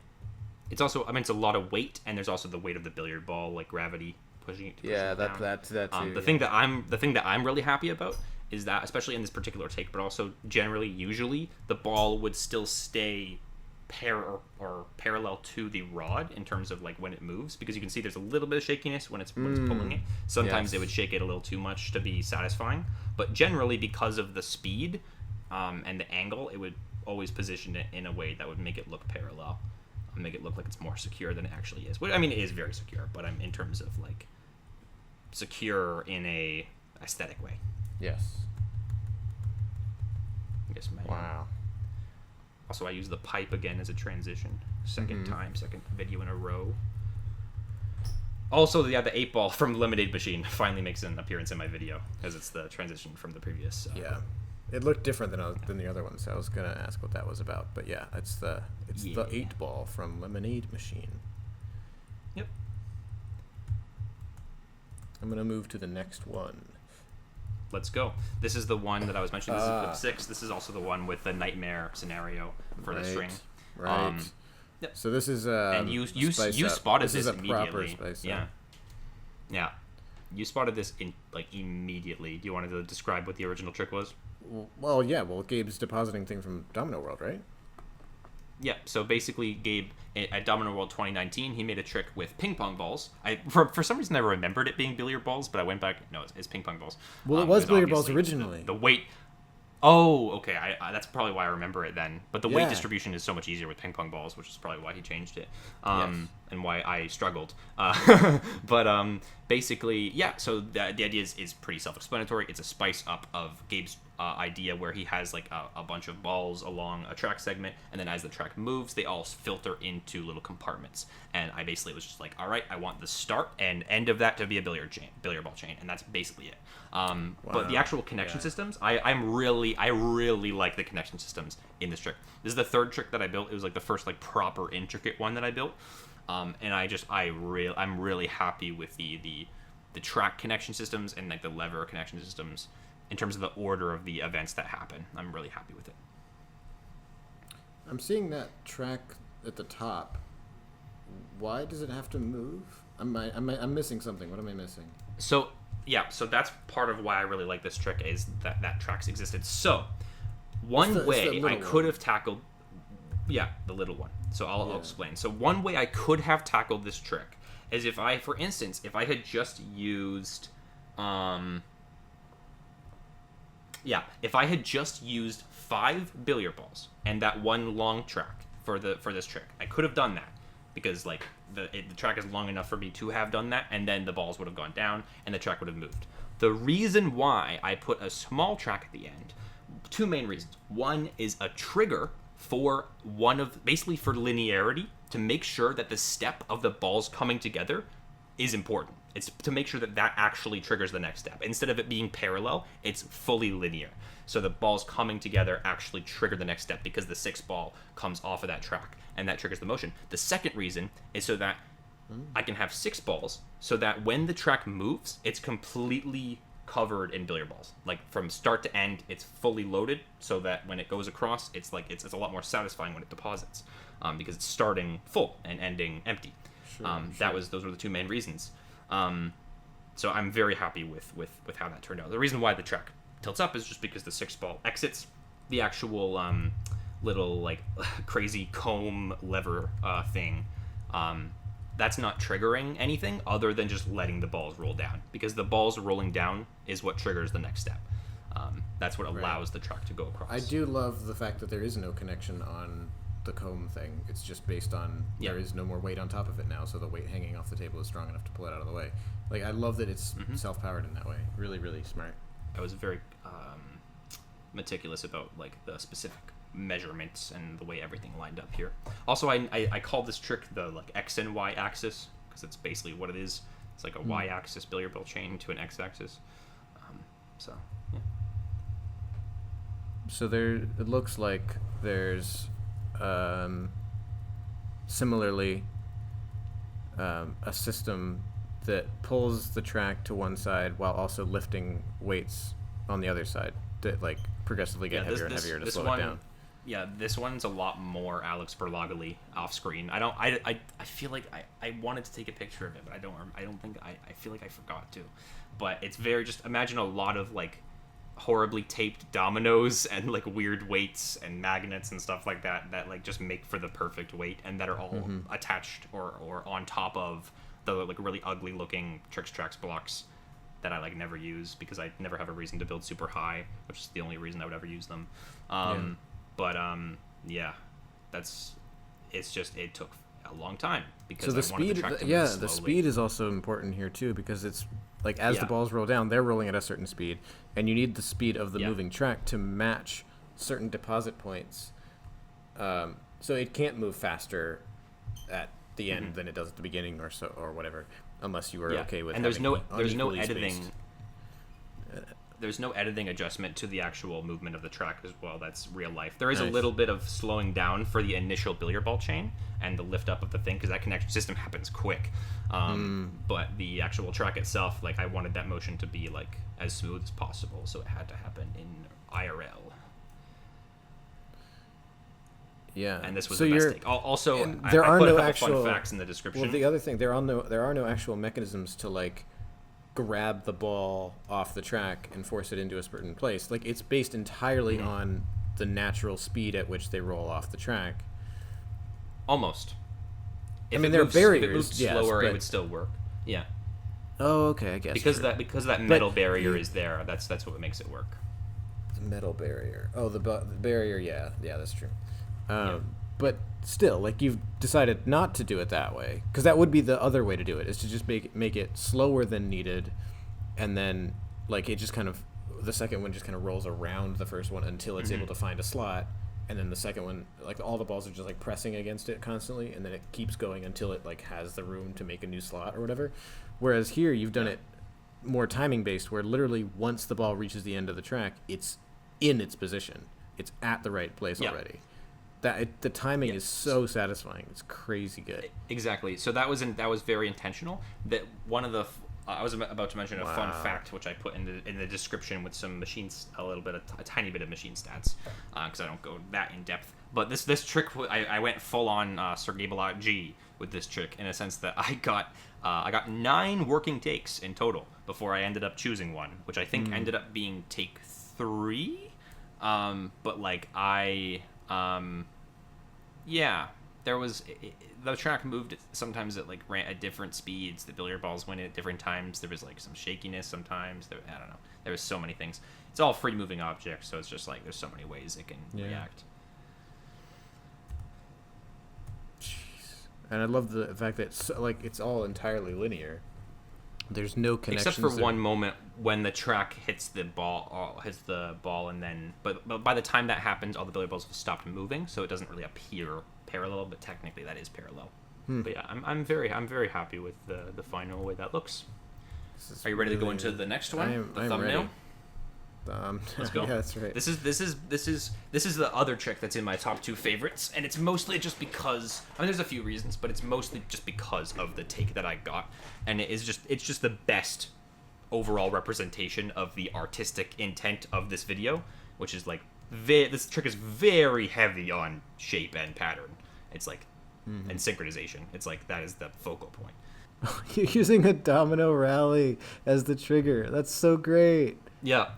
It's also, I mean, it's a lot of weight, and there's also the weight of the billiard ball, like gravity pushing it. That too. The thing that I'm really happy about is that, especially in this particular take, but also generally, usually, the ball would still stay parallel to the rod in terms of like when it moves, because you can see there's a little bit of shakiness when it's pulling it. Sometimes it would shake it a little too much to be satisfying, but generally because of the speed and the angle, it would always position it in a way that would make it look parallel, make it look like it's more secure than it actually is. I mean, it is very secure, but I'm in terms of like secure in a aesthetic way. Yes. Yes, man. Wow. Also, I use the pipe again as a transition. Second video in a row. Also, the 8-ball from Lemonade Machine finally makes an appearance in my video, as it's the transition from the previous. Yeah. It looked different than the other ones, so I was going to ask what that was about. But yeah, it's the 8-ball from Lemonade Machine. Yep. I'm going to move to the next one. Let's go. This is the one that I was mentioning. This is clip 6. This is also the one with the nightmare scenario for the string. Right. Yep. So this is and you spotted this immediately. Spice yeah. Yeah. You spotted this immediately. Do you want to describe what the original trick was? Well, yeah. Well, Gabe's depositing thing from Domino World, right? Yeah, so basically, Gabe, at Domino World 2019, he made a trick with ping pong balls. For some reason, I remembered it being billiard balls, but I went back. No, it's ping pong balls. Well, it was billiard balls originally. The weight. Oh, okay. I that's probably why I remember it then. But the weight distribution is so much easier with ping pong balls, which is probably why he changed it, and why I struggled. But basically, yeah. So the idea is pretty self-explanatory. It's a spice up of Gabe's idea where he has like a bunch of balls along a track segment, and then as the track moves, they all filter into little compartments. And I basically was just like, all right, I want the start and end of that to be a billiard ball chain, and that's basically it. But the actual connection systems, I really like the connection systems in this trick. This is the third trick that I built. It was like the first like proper intricate one that I built, and I'm really happy with the track connection systems and like the lever connection systems in terms of the order of the events that happen. I'm really happy with it. I'm seeing that track at the top. Why does it have to move? I'm missing something. What am I missing? So that's part of why I really like this trick, is that tracks existed. So one way I could have tackled, the little one. So I'll explain. So one way I could have tackled this trick is if I had just used, if I had just used 5 billiard balls and that one long track for this trick, I could have done that, because like the track is long enough for me to have done that, and then the balls would have gone down and the track would have moved. The reason why I put a small track at the end, 2 main reasons. One is a trigger for for linearity, to make sure that the step of the balls coming together is important. It's to make sure that actually triggers the next step. Instead of it being parallel, it's fully linear. So the balls coming together actually trigger the next step, because the 6th ball comes off of that track, and that triggers the motion. The second reason is so that I can have 6 balls, so that when the track moves, it's completely covered in billiard balls. Like from start to end, it's fully loaded, so that when it goes across, it's a lot more satisfying when it deposits, because it's starting full and ending empty. Those were the 2 main reasons. So I'm very happy with how that turned out. The reason why the track tilts up is just because the 6th ball exits the actual little like crazy comb lever thing. That's not triggering anything other than just letting the balls roll down, because the balls rolling down is what triggers the next step. That's what allows the track to go across. I do love the fact that there is no connection on the comb thing. It's just based on there is no more weight on top of it now, so the weight hanging off the table is strong enough to pull it out of the way. Like, I love that it's self-powered in that way. Really, really smart. I was very meticulous about like the specific measurements and the way everything lined up here. Also, I call this trick the like X and Y axis, because it's basically what it is. It's like a Y-axis billiard ball chain to an X-axis. So there, it looks like there's similarly a system that pulls the track to one side while also lifting weights on the other side that like progressively get heavier and heavier to slow it down. Yeah, this one's a lot more Alex Berlagoli off screen. I feel like I wanted to take a picture of it, but I feel like I forgot to. But it's very, just imagine a lot of like horribly taped dominoes and like weird weights and magnets and stuff like that like just make for the perfect weight, and that are all attached or on top of the like really ugly looking Tricks Tracks blocks that I like never use because I never have a reason to build super high, which is the only reason I would ever use them. But it took a long time because so the speed is also important here too, because it's like as the balls roll down, they're rolling at a certain speed, and you need the speed of the moving track to match certain deposit points. So it can't move faster at the end than it does at the beginning or whatever, unless you were okay with. And there's no editing. Spaced. There's no editing adjustment to the actual movement of the track as well. That's real life. There is a little bit of slowing down for the initial billiard ball chain and the lift up of the thing, because that connection system happens quick. But the actual track itself, like I wanted that motion to be like as smooth as possible, so it had to happen in IRL. Yeah, and this was the best take. Also, there are put no a couple actual fun facts in the description. Well, the other thing, there are no actual mechanisms to like grab the ball off the track and force it into a certain place. Like it's based entirely on the natural speed at which they roll off the track. Almost. There are barriers. If it moved slower, it would still work. Yeah. Oh, okay, I guess. Because that metal barrier is there. That's what makes it work. The metal barrier. Oh, the barrier. Yeah, that's true. But still, like you've decided not to do it that way, because that would be the other way to do it, is to just make it slower than needed, and then like it just kind of, the second one just kind of rolls around the first one until it's able to find a slot, and then the second one, like all the balls are just like pressing against it constantly, and then it keeps going until it like has the room to make a new slot or whatever. Whereas here you've done it more timing based, where literally once the ball reaches the end of the track, it's in its position, it's at the right place already. The timing is so satisfying. It's crazy good. Exactly. So that was very intentional. That one of the I was about to mention a fun fact, which I put in the description with some machines, a tiny bit of machine stats, because I don't go that in depth. But this trick, I went full on Sergei Balot G with this trick, in a sense that I got 9 working takes in total before I ended up choosing one, which I think ended up being take 3. But like there was the track moved sometimes at like ran at different speeds. The billiard balls went at different times. There was like some shakiness sometimes. I don't know. There was so many things. It's all free moving objects, so it's just like there's so many ways it can react. Jeez. And I love the fact that it's all entirely linear. There's no connections. Except for one moment when the track hits the ball, and then, but by the time that happens, all the billiard balls have stopped moving, so it doesn't really appear parallel, but technically that is parallel. But yeah, I'm very happy with the final way that looks. Are you ready to go into the next one? The thumbnail. Ready. Let's go. Yeah, that's right. This is the other trick that's in my top 2 favorites, and it's mostly just because there's a few reasons, but it's mostly just because of the take that I got, and it's just the best overall representation of the artistic intent of this video, which is like this trick is very heavy on shape and pattern. It's like and synchronization. It's like that is the focal point. You're using a domino rally as the trigger. That's so great. Yeah,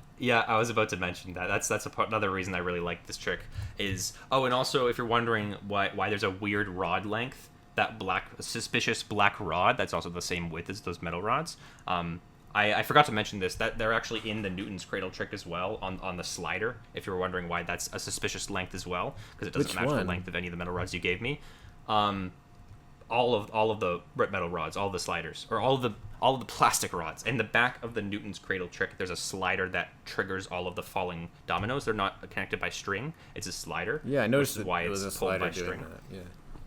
I was about to mention that. That's another reason I really like this trick is... Oh, and also, if you're wondering why there's a weird rod length, that suspicious black rod, that's also the same width as those metal rods. I forgot to mention this, that they're actually in the Newton's cradle trick as well, on the slider, if you were wondering why that's a suspicious length as well, because it doesn't match the length of any of the metal rods you gave me. All of the metal rods, all the sliders, or all of the plastic rods. In the back of the Newton's cradle trick, there's a slider that triggers all of the falling dominoes. They're not connected by string. It's a slider. Yeah, I noticed that why it's pulled by string.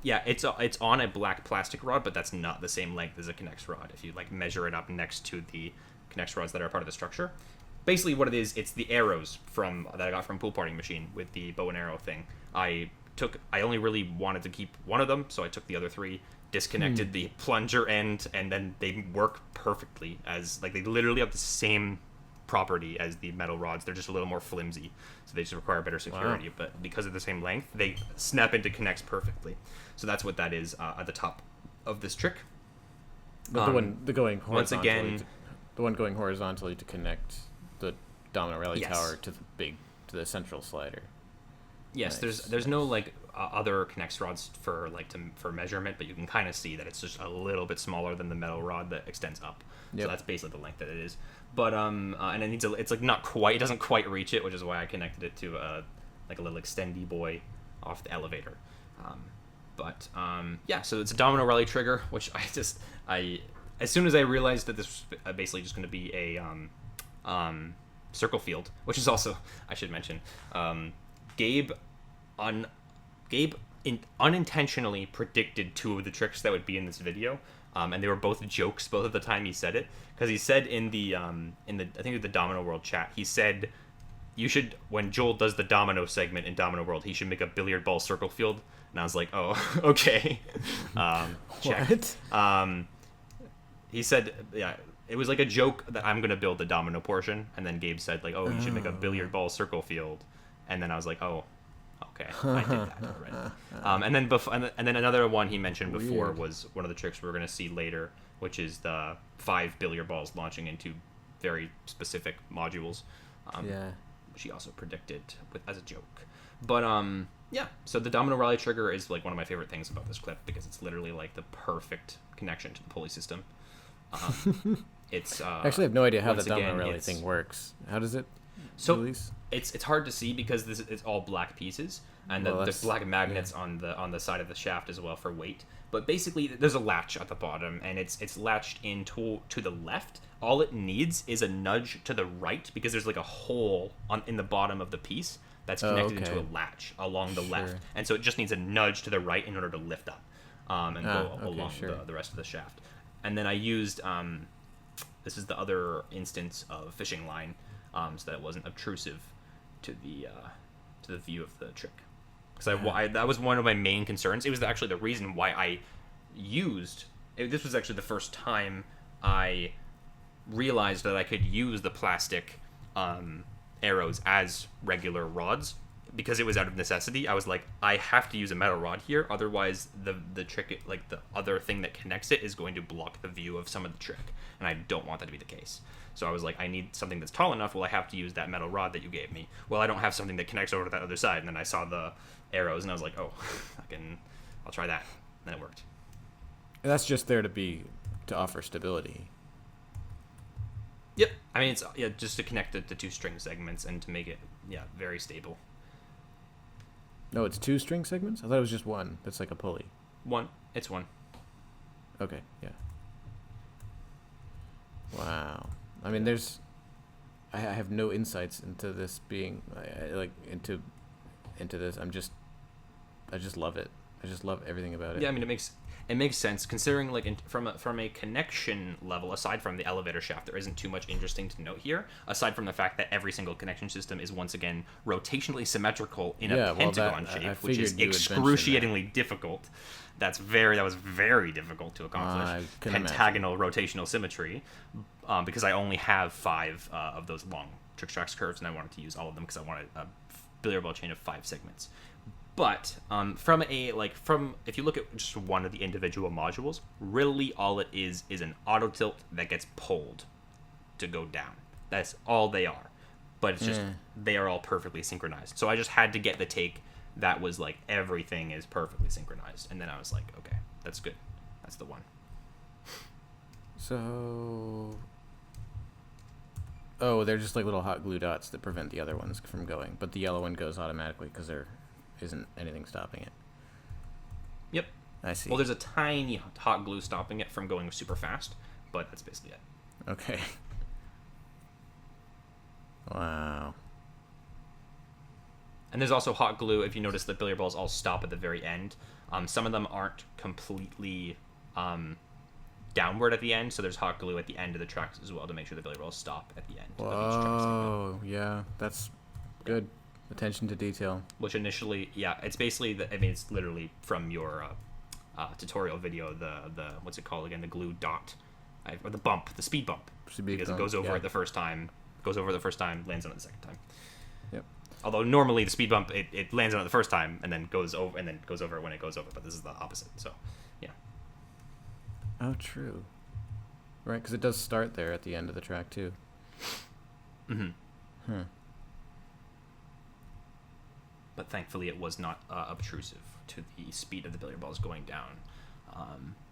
Yeah, it's on a black plastic rod, but that's not the same length as a Connects rod. If you like measure it up next to the Connects rods that are part of the structure, basically what it is, it's the arrows that I got from Pool Party Machine with the bow and arrow thing. I only really wanted to keep one of them, so I took the other 3. disconnected the plunger end, and then they work perfectly as like they literally have the same property as the metal rods. They're just a little more flimsy, so they just require better security. Wow. But because of the same length, they snap into connects perfectly. So that's what that is at the top of this trick. But the once again, one going horizontally to connect the Domino Rally Yes. tower to the central slider. yes, Nice, there's no like other connects rods for for measurement, but you can kind of see that it's just a little bit smaller than the metal rod that extends up. Yep. So that's basically the length that it is. But and it needs it's like not quite, it doesn't quite reach it, which is why I connected it to like a little extendy boy off the elevator. Yeah, so it's a Domino Rally trigger, which I as soon as I realized that this was basically just going to be a circle field, which is also, I should mention, Gabe unintentionally predicted two of the tricks that would be in this video, and they were both jokes both of the time he said it, because he said in the I think the Domino World chat, he said you should, when Joel does the domino segment in Domino World, he should make a billiard ball circle field. And I was like, oh, okay. Check. What? He said, yeah, it was like a joke that I'm going to build the domino portion. And then Gabe said, like, oh, you should make a billiard ball circle field. And then I was like, oh, okay, I did that already. And then another one he mentioned before Weird. was one of the tricks we're going to see later, which is the 5 billiard balls launching into very specific modules. Yeah. Which he also predicted as a joke. But yeah, so the Domino Rally trigger is like one of my favorite things about this clip, because it's literally like the perfect connection to the pulley system. It's I actually have no idea how the once Domino again, Rally it's- thing works. How does it release? It's hard to see because it's all black pieces, and Well, there's black magnets on the side of the shaft as well for weight. But basically, there's a latch at the bottom, and it's latched in to the left. All it needs is a nudge to the right, because there's like a hole in the bottom of the piece that's connected into a latch along the left, and so it just needs a nudge to the right in order to lift up and go along the rest of the shaft. And then I used this is the other instance of fishing line, so that it wasn't obtrusive to the view of the trick. Because that was one of my main concerns. It was actually the reason why I used this was actually the first time I realized that I could use the plastic arrows as regular rods, because it was out of necessity. I was like, I have to use a metal rod here, otherwise the trick, like the other thing that connects it, is going to block the view of some of the trick, and I don't want that to be the case. So I was like, I need something that's tall enough. Well, I have to use that metal rod that you gave me. Well, I don't have something that connects over to that other side. And then I saw the arrows, and I was like, oh, I'll try that. And then it worked. And that's just there to offer stability. Yep. I mean, it's just to connect the two string segments and to make it very stable. No, it's 2 string segments? I thought it was just one. That's like a pulley. It's one. Okay, yeah. Wow. I mean, I have no insights into this being into this. I just love it. I just love everything about it. Yeah, I mean, it makes sense considering from a connection level, aside from the elevator shaft, there isn't too much interesting to note here, aside from the fact that every single connection system is once again rotationally symmetrical in a pentagon shape, which is excruciatingly difficult. That was very difficult to accomplish. Pentagonal rotational symmetry, because I only have 5 of those long trick tracks curves, and I wanted to use all of them because I wanted a billiard ball chain of 5 segments. But if you look at just one of the individual modules, really all it is an auto tilt that gets pulled to go down. That's all they are. But it's just they are all perfectly synchronized. So I just had to get the take that was like everything is perfectly synchronized, and then I was like, okay, that's good. That's the one. So, they're just like little hot glue dots that prevent the other ones from going, but the yellow one goes automatically because there isn't anything stopping it. Yep. I see. Well, there's a tiny hot glue stopping it from going super fast, but that's basically it. Okay. Wow. And there's also hot glue. If you notice, the billiard balls all stop at the very end. Some of them aren't completely downward at the end, so there's hot glue at the end of the tracks as well to make sure the billiard balls stop at the end of each track segment. Oh, yeah, that's good. Attention to detail. Which initially, it's basically, it's literally from your tutorial video, the what's it called again? The glue dot, or the bump, the speed bump, because it goes over it the first time, lands on it the second time. Yep. Although normally the speed bump it lands on it the first time and then goes over when it goes over, but this is the opposite. So, yeah. Oh, true. Right, because it does start there at the end of the track too. Mm-hmm. But thankfully, it was not obtrusive to the speed of the billiard balls going down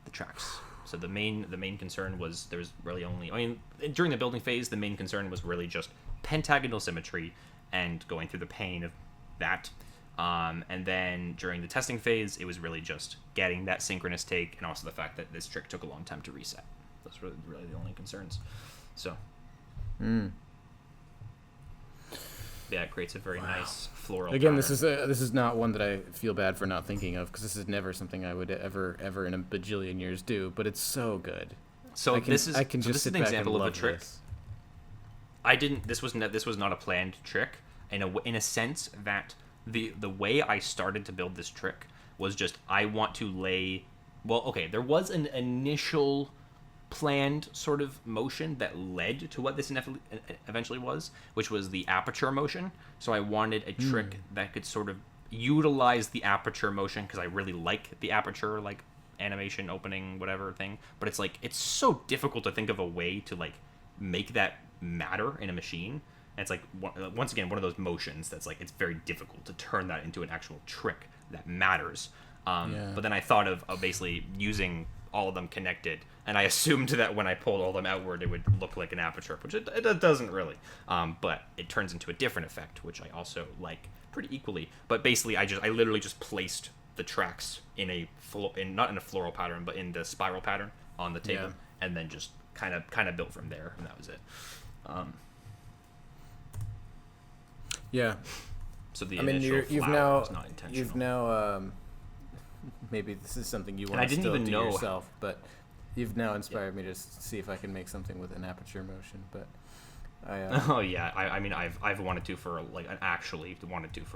the tracks. So the main concern was there was really only, during the building phase, the main concern was really just pentagonal symmetry and going through the pain of that. And then during the testing phase, it was really just getting that synchronous take, and also the fact that this trick took a long time to reset. Those were really the only concerns. So. Yeah, it creates a very nice floral Again, pattern. this is not one that I feel bad for not thinking of, because this is never something I would ever in a bajillion years do. But it's so good. So this is an example of a trick. This. This was not a planned trick in a sense that the way I started to build this trick was just I want to lay. Well, okay, there was an initial planned sort of motion that led to what this eventually was, which was the aperture motion. So I wanted a trick that could sort of utilize the aperture motion, because I really like the aperture, like animation, opening, whatever thing. But it's like, it's so difficult to think of a way to like make that matter in a machine. And it's like, once again, one of those motions that's like, it's very difficult to turn that into an actual trick that matters. But then I thought of basically using all of them connected, and I assumed that when I pulled all of them outward, it would look like an aperture, which it doesn't really. But it turns into a different effect, which I also like pretty equally. But basically, I literally just placed the tracks not in a floral pattern, but in the spiral pattern on the table, and then just kind of built from there, and that was it. Yeah. So the initial flower was not intentional. You've now maybe this is something you want to still do yourself, but you've now inspired me to see if I can make something with an aperture motion. But I've wanted to for a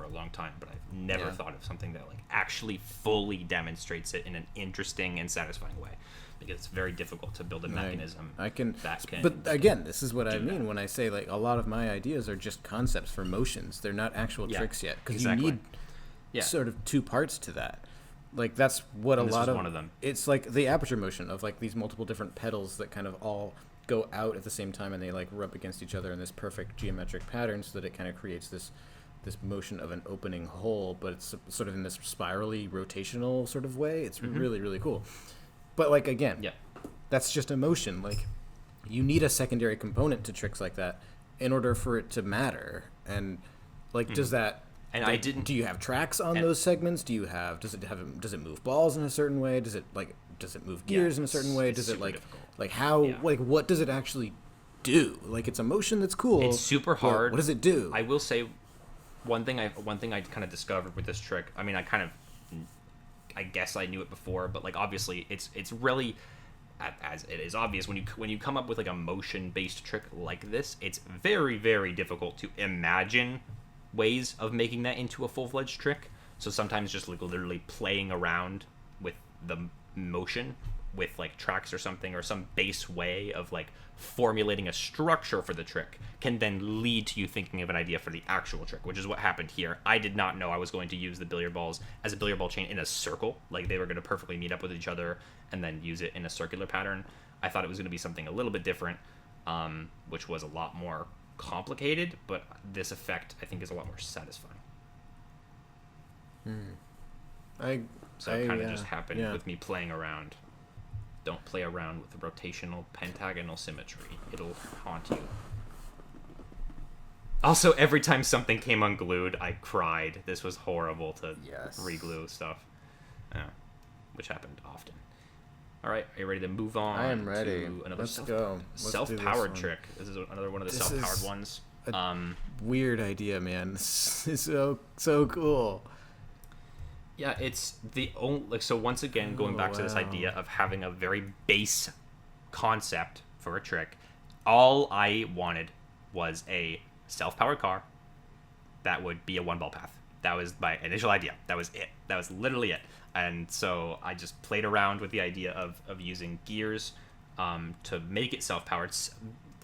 long time, but I've never thought of something that like actually fully demonstrates it in an interesting and satisfying way, because it's very difficult to build a mechanism that can. But again, this is what I mean when I say like a lot of my ideas are just concepts for motions. They're not actual tricks yet, because you need sort of two parts to that. Like that's what and a lot of one of them. It's like the aperture motion of like these multiple different petals that kind of all go out at the same time, and they like rub against each other in this perfect geometric pattern, so that it kind of creates this motion of an opening hole, but it's sort of in this spirally rotational sort of way. It's really, really cool. But like again, that's just a motion. Like you need a secondary component to tricks like that in order for it to matter. And like does that And I didn't. Do you have tracks on those segments? Does it move balls in a certain way? Does it move gears in a certain way? Does it what does it actually do? Like it's a motion that's cool. It's super hard. What does it do? I will say one thing I kind of discovered with this trick. I mean, I guess I knew it before, but like obviously it's really, as it is obvious when you come up with like a motion based trick like this, it's very, very difficult to imagine ways of making that into a full-fledged trick. So sometimes just like literally playing around with the motion with like tracks or something, or some base way of like formulating a structure for the trick can then lead to you thinking of an idea for the actual trick, which is what happened here. I did not know I was going to use the billiard balls as a billiard ball chain in a circle, like they were going to perfectly meet up with each other and then use it in a circular pattern. I thought it was going to be something a little bit different, which was a lot more complicated, but this effect I think is a lot more satisfying. It kind of just happened with me playing around. Don't play around with the rotational pentagonal symmetry. It'll haunt you. Also, every time something came unglued, I cried. This was horrible to reglue stuff. Which happened often. All right, are you ready to move on? I am ready. To another go. Self-powered trick. This is another one of the self-powered ones. Weird idea, man. This is so cool. Yeah, it's the only so once again going back to this idea of having a very base concept for a trick. All I wanted was a self-powered car that would be a one-ball path. That was my initial idea. That was it. That was literally it. And so I just played around with the idea of using gears to make it self-powered.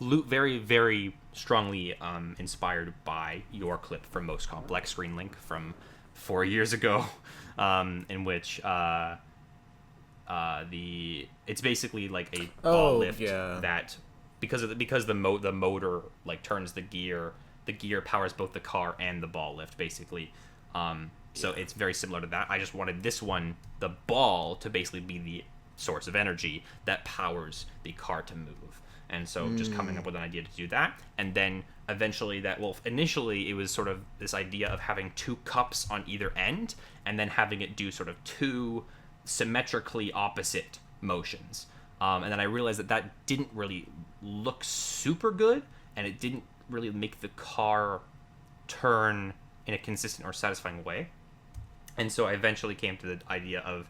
Very, very strongly inspired by your clip from Most Complex Screen Link from 4 years ago, in which it's basically like a ball lift that because the motor like turns the gear powers both the car and the ball lift basically. So it's very similar to that. I just wanted this one, the ball, to basically be the source of energy that powers the car to move. And so just coming up with an idea to do that. And then eventually initially it was sort of this idea of having 2 cups on either end and then having it do sort of 2 symmetrically opposite motions. And then I realized that didn't really look super good, and it didn't really make the car turn in a consistent or satisfying way. And so I eventually came to the idea of,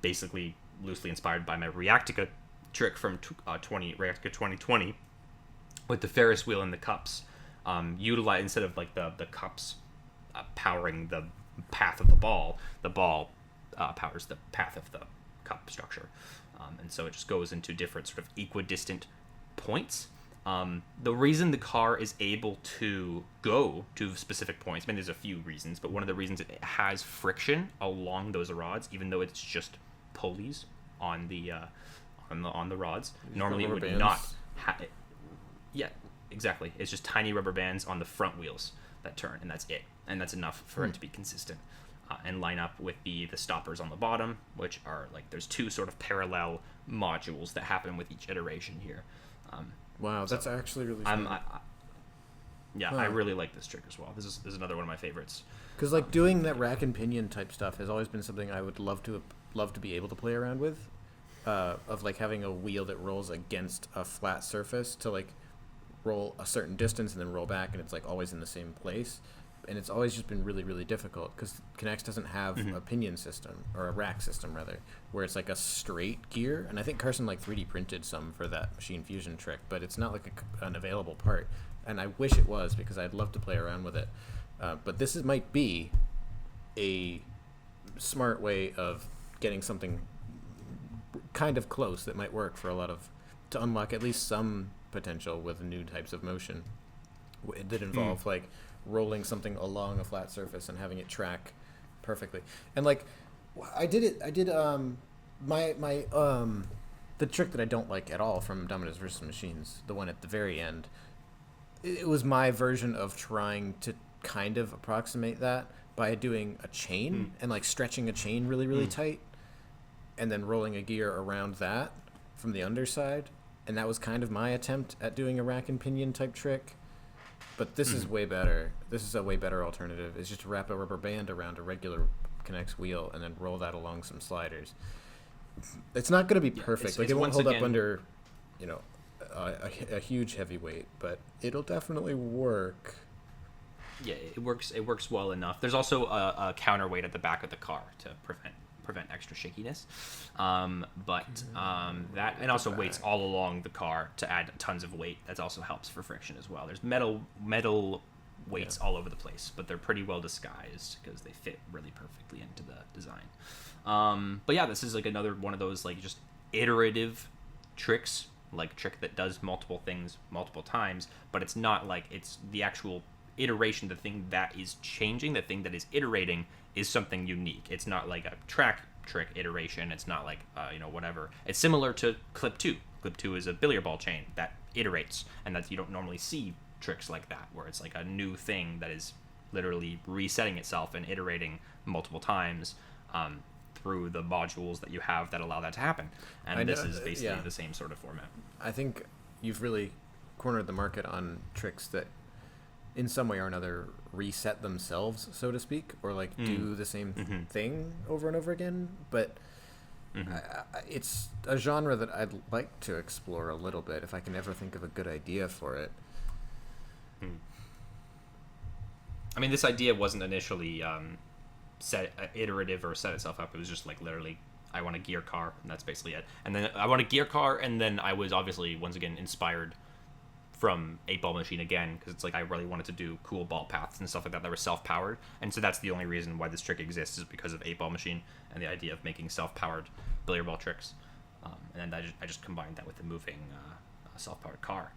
basically loosely inspired by my Reactica trick from Reactica 2020, with the Ferris wheel and the cups, utilize, instead of like the cups powering the path of the ball powers the path of the cup structure. And so it just goes into different sort of equidistant points. The reason the car is able to go to specific points, I mean, there's a few reasons, but one of the reasons it has friction along those rods, even though it's just pulleys on the rods. Normally it would bands. Not have it. Yeah, exactly. It's just tiny rubber bands on the front wheels that turn, and that's it. And that's enough for it to be consistent. And line up with the stoppers on the bottom, which are like, there's 2 sort of parallel modules that happen with each iteration here. Wow, that's actually really fun. I really like this trick as well. This is another one of my favorites. Because like doing that rack and pinion type stuff has always been something I would love to be able to play around with. Of like having a wheel that rolls against a flat surface to like roll a certain distance and then roll back, and it's like always in the same place. And it's always just been really, really difficult because K'NEX doesn't have a pinion system, or a rack system rather, where it's like a straight gear. And I think Carson like 3D printed some for that machine fusion trick, but it's not like an available part. And I wish it was, because I'd love to play around with it. But this might be a smart way of getting something kind of close that might work for to unlock at least some potential with new types of motion that involve like rolling something along a flat surface and having it track perfectly. And like I did my the trick that I don't like at all from Dominus vs. Machines, the one at the very end, it was my version of trying to kind of approximate that by doing a chain and like stretching a chain really, really tight and then rolling a gear around that from the underside. And that was kind of my attempt at doing a rack and pinion type trick. But this is way better. This is a way better alternative. It's just to wrap a rubber band around a regular K'NEX wheel and then roll that along some sliders. It's not going to be perfect. It won't hold up under, a huge heavy weight, but it'll definitely work. Yeah, it works well enough. There's also a counterweight at the back of the car to prevent extra shakiness. That, and also weights all along the car to add tons of weight. That also helps for friction as well. There's metal weights all over the place, but they're pretty well disguised because they fit really perfectly into the design. But yeah, this is like another one of those like just iterative tricks, like trick that does multiple things multiple times, but it's not like it's the actual iteration. The thing that is changing, the thing that is iterating, is something unique. It's not like a track trick iteration. It's not like whatever. It's similar to clip 2. Clip 2 is a billiard ball chain that iterates, and that you don't normally see tricks like that where it's like a new thing that is literally resetting itself and iterating multiple times through the modules that you have that allow that to happen. And this is basically the same sort of format. I think you've really cornered the market on tricks that in some way or another reset themselves, so to speak, or like do the same thing over and over again. But it's a genre that I'd like to explore a little bit if I can ever think of a good idea for it. I mean, this idea wasn't initially iterative or set itself up. It was just like literally, I want a gear car, and that's basically it. And then I want a gear car, and then I was obviously once again inspired from 8-ball machine again, because it's like I really wanted to do cool ball paths and stuff like that that were self-powered, and so that's the only reason why this trick exists, is because of 8-ball machine and the idea of making self-powered billiard ball tricks. And then I just combined that with the moving self-powered car.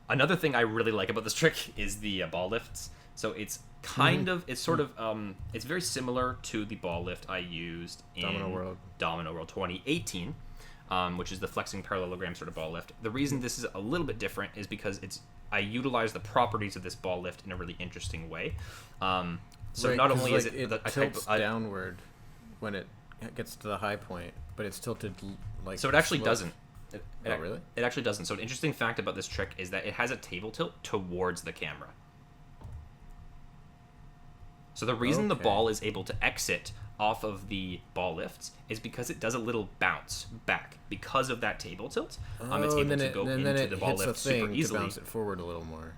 Another thing I really like about this trick is the ball lifts. So it's it's very similar to the ball lift I used in Domino World 2018, which is the flexing parallelogram sort of ball lift. The reason this is a little bit different is because I utilize the properties of this ball lift in a really interesting way. So not only is it a tilts downward when it gets to the high point, but it's tilted like. So it actually doesn't. Really? It actually doesn't. So an interesting fact about this trick is that it has a table tilt towards the camera. So the reason the ball is able to exit off of the ball lifts is because it does a little bounce back because of that table tilt. It's able to go into the ball lift super easily. To bounce it forward a little more.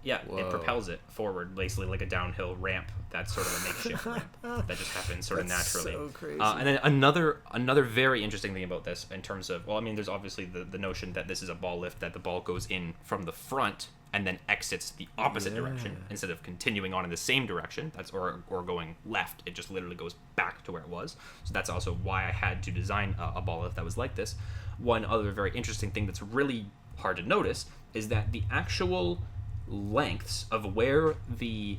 Yeah, it propels it forward, basically like a downhill ramp. That's sort of a makeshift ramp that just happens sort of naturally. So crazy. And then another very interesting thing about this, in terms of, there's obviously the notion that this is a ball lift, that the ball goes in from the front and then exits the opposite direction instead of continuing on in the same direction. That's or going left. It just literally goes back to where it was. So that's also why I had to design a ball lift that was like this. One other very interesting thing that's really hard to notice is that the actual lengths of where the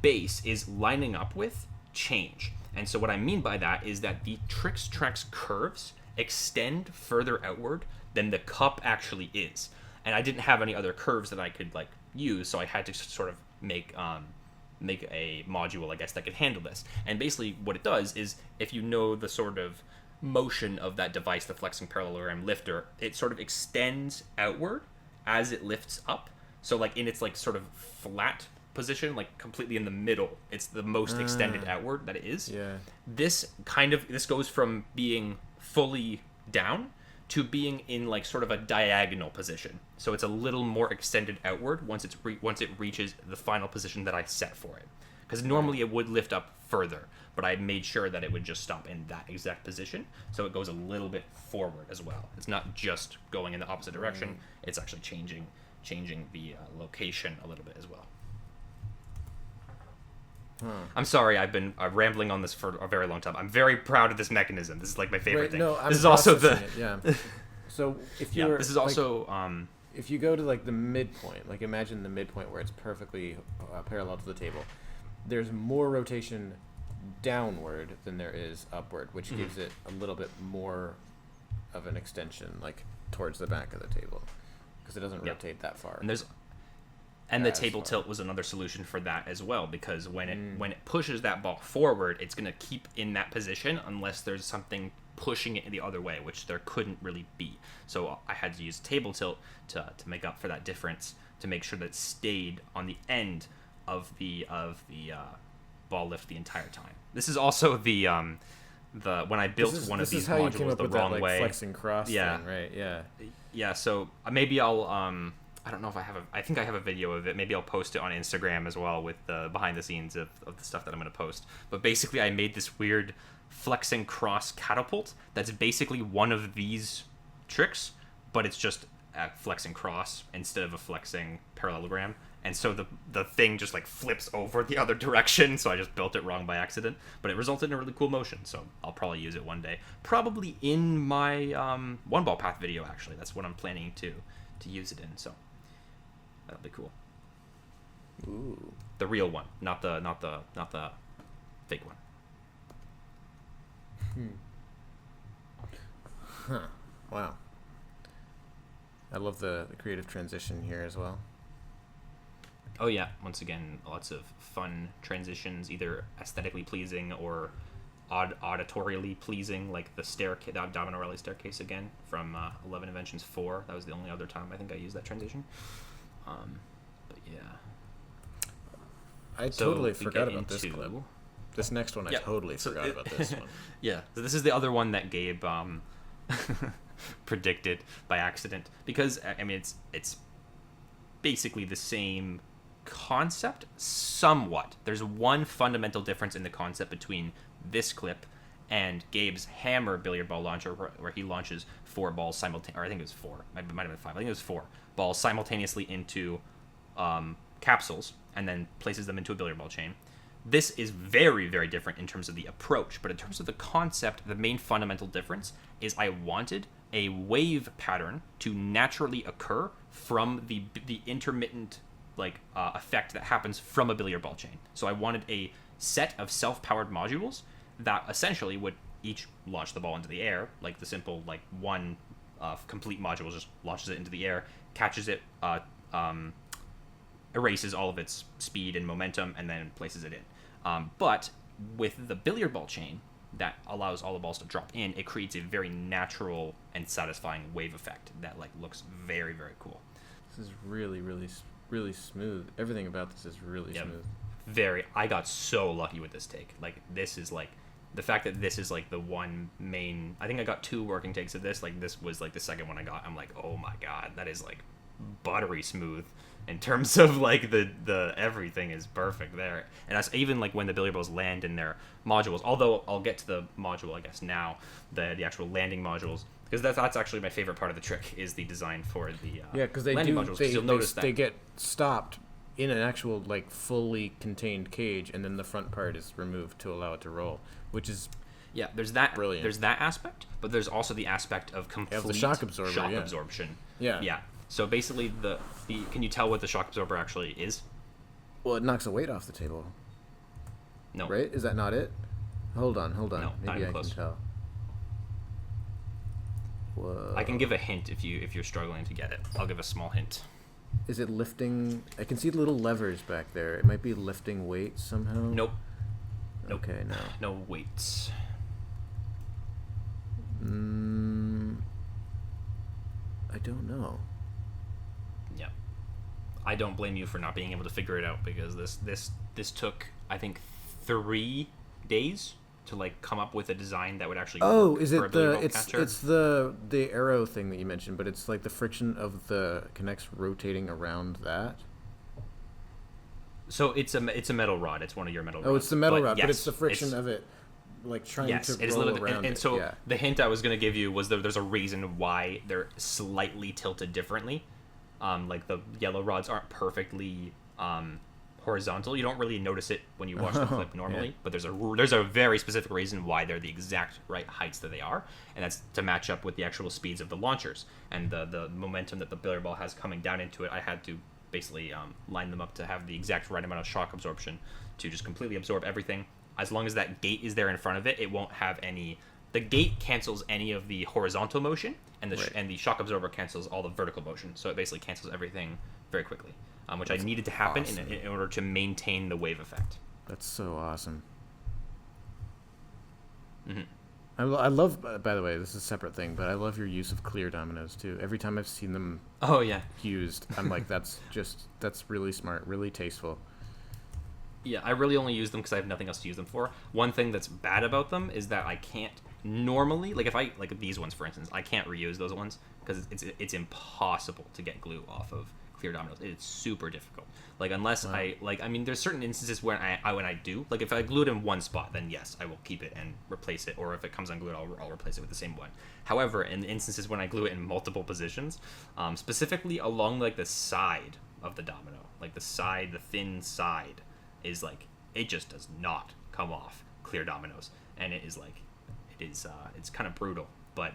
base is lining up with change. And so what I mean by that is that the trick's curves extend further outward than the cup actually is. And I didn't have any other curves that I could use, so I had to sort of make a module, I guess, that could handle this. And basically what it does is, if you know the sort of motion of that device, the flexing parallelogram lifter, it sort of extends outward as it lifts up. So in its sort of flat position, completely in the middle, it's the most extended outward that it is. Yeah. This goes from being fully down to being in sort of a diagonal position. So it's a little more extended outward once it reaches the final position that I set for it. Because normally it would lift up further, but I made sure that it would just stop in that exact position. So it goes a little bit forward as well. It's not just going in the opposite direction. It's actually changing the location a little bit as well. I'm sorry, I've been rambling on this for a very long time. I'm very proud of this mechanism. This is my favorite thing. No, this is also So if you're this is also if you go to the midpoint, imagine the midpoint where it's perfectly parallel to the table. There's more rotation downward than there is upward, which gives it a little bit more of an extension, towards the back of the table, because it doesn't rotate that far. And the table tilt was another solution for that as well, because when it pushes that ball forward, it's going to keep in that position unless there's something pushing it in the other way, which there couldn't really be. So I had to use table tilt to make up for that difference, to make sure that it stayed on the end of the ball lift the entire time. This is also the when I built one of these modules the wrong way. Flexing cross thing, right? Yeah. Yeah. So maybe I'll I don't know if I think I have a video of it. Maybe I'll post it on Instagram as well, with the behind the scenes of the stuff that I'm going to post. But basically, I made this weird flexing cross catapult that's basically one of these tricks, but it's just a flexing cross instead of a flexing parallelogram. And so the thing just flips over the other direction, so I just built it wrong by accident. But it resulted in a really cool motion, so I'll probably use it one day. Probably in my one ball path video, actually. That's what I'm planning to use it in, so that'll be cool. Ooh. The real one, not the fake one. Huh. Wow. I love the creative transition here as well. Oh yeah, once again, lots of fun transitions, either aesthetically pleasing or auditorially pleasing, like the staircase, the Domino Rally staircase again from 11 Inventions 4. That was the only other time I think I used that transition. But yeah. I totally forgot about this clip. This next one, I totally forgot about this one. Yeah, so this is the other one that Gabe predicted by accident, because I mean it's basically the same concept somewhat. There's one fundamental difference in the concept between this clip and Gabe's hammer billiard ball launcher, where he launches 4 balls simultaneously, or I think it was 4, it might have been 5, I think it was 4 balls simultaneously into capsules, and then places them into a billiard ball chain. This is very, very different in terms of the approach, but in terms of the concept, the main fundamental difference is I wanted a wave pattern to naturally occur from the intermittent effect that happens from a billiard ball chain. So I wanted a set of self-powered modules that essentially would each launch the ball into the air, like the simple one complete module just launches it into the air, catches it, erases all of its speed and momentum, and then places it in. But with the billiard ball chain that allows all the balls to drop in, it creates a very natural and satisfying wave effect that looks very, very cool. This is really, really, really smooth. Everything about this is really smooth. Very. I got so lucky with this take. This is the fact that this is the one main. I think I got 2 working takes of this. This was the second one I got. I'm like, oh my god, that is buttery smooth. In terms of the everything is perfect there, and that's even when the billiard balls land in their modules. Although I'll get to the module, I guess now, the actual landing modules, because that's actually my favorite part of the trick is the design for the because they landing do modules. You'll notice that they get stopped in an actual fully contained cage, and then the front part is removed to allow it to roll, which is there's that brilliant. There's that aspect, but there's also the aspect of complete the shock absorber, absorption. Yeah. So basically, the can you tell what the shock absorber actually is? Well, it knocks the weight off the table. No. Right? Is that not it? Hold on. No, Maybe I close. can tell. Whoa. I can give a hint if you're struggling to get it. I'll give a small hint. Is it lifting? I can see little levers back there. It might be lifting weights somehow. Nope. Okay, no. No weights. I don't know. Yeah. I don't blame you for not being able to figure it out, because this took, I think, 3 days to come up with a design that would actually work is for it a it's the arrow thing that you mentioned, but it's the friction of the connects rotating around that? So it's a metal rod. It's one of your metal rods. Oh, it's the metal rod, yes, but it's the friction of it trying to it is roll around and so yeah. The hint I was going to give you was that there's a reason why they're slightly tilted differently. The yellow rods aren't perfectly horizontal. You don't really notice it when you watch the clip normally, but there's a very specific reason why they're the exact right heights that they are, and that's to match up with the actual speeds of the launchers and the momentum that the billiard ball has coming down into it. I had to basically line them up to have the exact right amount of shock absorption to just completely absorb everything. As long as that gate is there in front of it, it won't have any. The gate cancels any of the horizontal motion, and the shock absorber cancels all the vertical motion. So it basically cancels everything very quickly, which I needed to happen in order to maintain the wave effect. That's so awesome. Mm-hmm. I love, by the way, this is a separate thing, but I love your use of clear dominoes too. Every time I've seen them used, I'm like, that's really smart, really tasteful. Yeah, I really only use them because I have nothing else to use them for. One thing that's bad about them is that I can't normally, if I, these ones, for instance, I can't reuse those ones because it's impossible to get glue off of clear dominoes. It's super difficult. Unless wow. There's certain instances when I do, if I glue it in one spot, then yes, I will keep it and replace it. Or if it comes unglued, I'll replace it with the same one. However, in instances when I glue it in multiple positions, specifically along the side of the domino, the thin side, is it just does not come off clear dominoes, and it's kind of brutal, but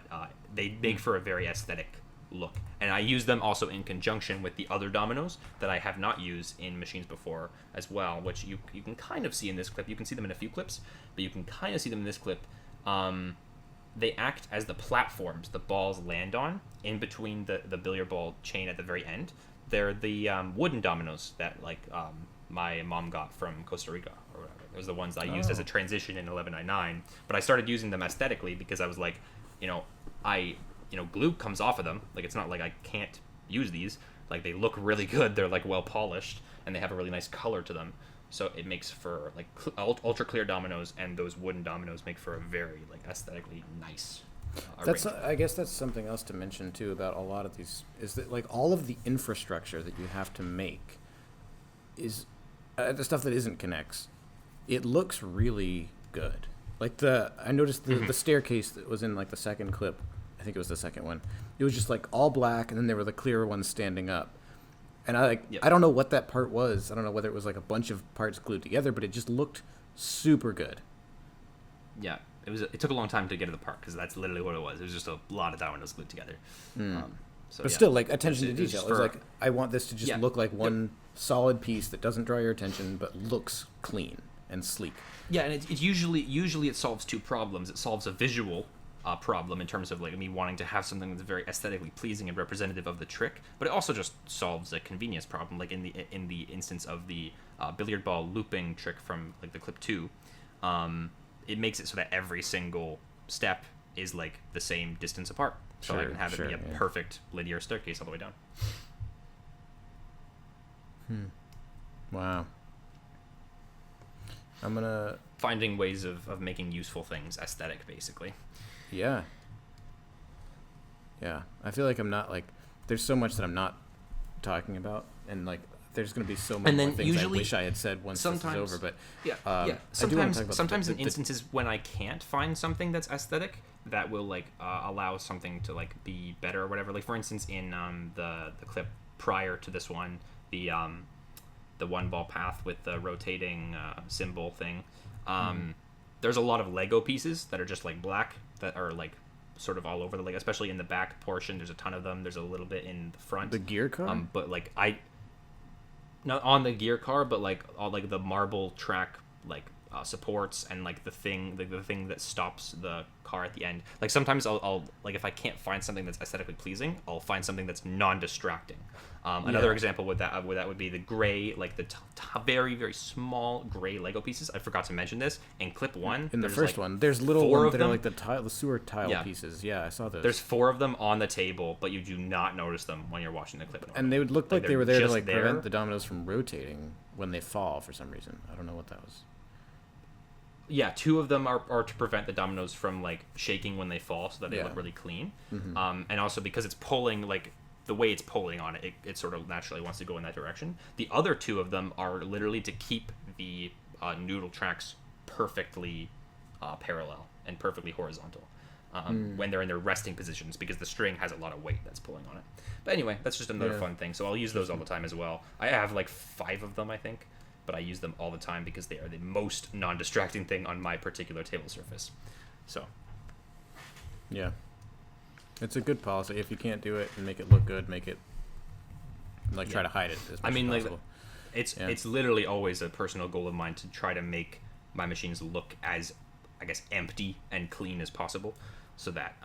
they make for a very aesthetic look. And I use them also in conjunction with the other dominoes that I have not used in machines before as well, which you can kind of see in this clip. You can see them in a few clips, but you can kind of see them in this clip. They act as the platforms the balls land on in between the billiard ball chain at the very end. They're the wooden dominoes that my mom got from Costa Rica or whatever. Those are the ones I used as a transition in 1199. But I started using them aesthetically because I was glue comes off of them. It's not like I can't use these. They look really good. They're well polished and they have a really nice color to them. So it makes for ultra clear dominoes, and those wooden dominoes make for a very aesthetically nice. I guess that's something else to mention too about a lot of these is that all of the infrastructure that you have to make is the stuff that isn't connects. It looks really good. Like I noticed the staircase that was in like the second clip. I think it was the second one. It was just like all black, and then there were the clear ones standing up. And I don't know what that part was. I don't know whether it was like a bunch of parts glued together, but it just looked super good. Yeah, it took a long time to get to the part because that's literally what it was. It was just a lot of dominoes glued together. But still, like, attention to detail. It was like, I want this to just Yeah. look like one solid piece that doesn't draw your attention, but looks clean and sleek. Yeah, and it usually it solves two problems. It solves a visual problem in terms of like me wanting to have something that's very aesthetically pleasing and representative of the trick, but it also just solves a convenience problem. Like in the instance of the billiard ball looping trick from like the clip 2, it makes it so that every single step is like the same distance apart, so I can have it be a perfect linear staircase all the way down. Wow. I'm gonna finding ways of making useful things aesthetic, basically. Yeah. I feel like I'm not like. There's so much that I'm not talking about, and like there's gonna be so many more things I wish I had said once this is over. But Sometimes in instances when I can't find something that's aesthetic, that will like allow something to like be better or whatever. Like for instance, in the clip prior to this one, the one ball path with the rotating symbol thing. There's a lot of Lego pieces that are just like black that are like sort of all over the leg, especially in the back portion. There's a ton of them. There's a little bit in the front. The gear car? But like not on the gear car, but like all like the marble track like supports and like the thing that stops the car at the end. Like sometimes I'll like if I can't find something that's aesthetically pleasing, I'll find something that's non-distracting. Another example with that would be the gray, like the very very small gray Lego pieces. I forgot to mention this in clip 1. In the first one, there's little ones that are like the sewer tile pieces. Yeah, I saw those. There's 4 of them on the table, but you do not notice them when you're watching the clip. And they would look like they were there to like prevent the dominoes from rotating when they fall for some reason. I don't know what that was. Yeah, 2 of them are to prevent the dominoes from like shaking when they fall, so that they look really clean. And also because it's pulling, like the way it's pulling on it, it sort of naturally wants to go in that direction. The other 2 of them are literally to keep the noodle tracks perfectly parallel and perfectly horizontal when they're in their resting positions, because the string has a lot of weight that's pulling on it. But anyway, that's just another fun thing. So I'll use those all the time as well. I have like 5 of them, I think. But I use them all the time because they are the most non-distracting thing on my particular table surface. So, yeah, it's a good policy. If you can't do it and make it look good, make it like try to hide it as much as possible. It's literally always a personal goal of mine to try to make my machines look as, I guess, empty and clean as possible, so that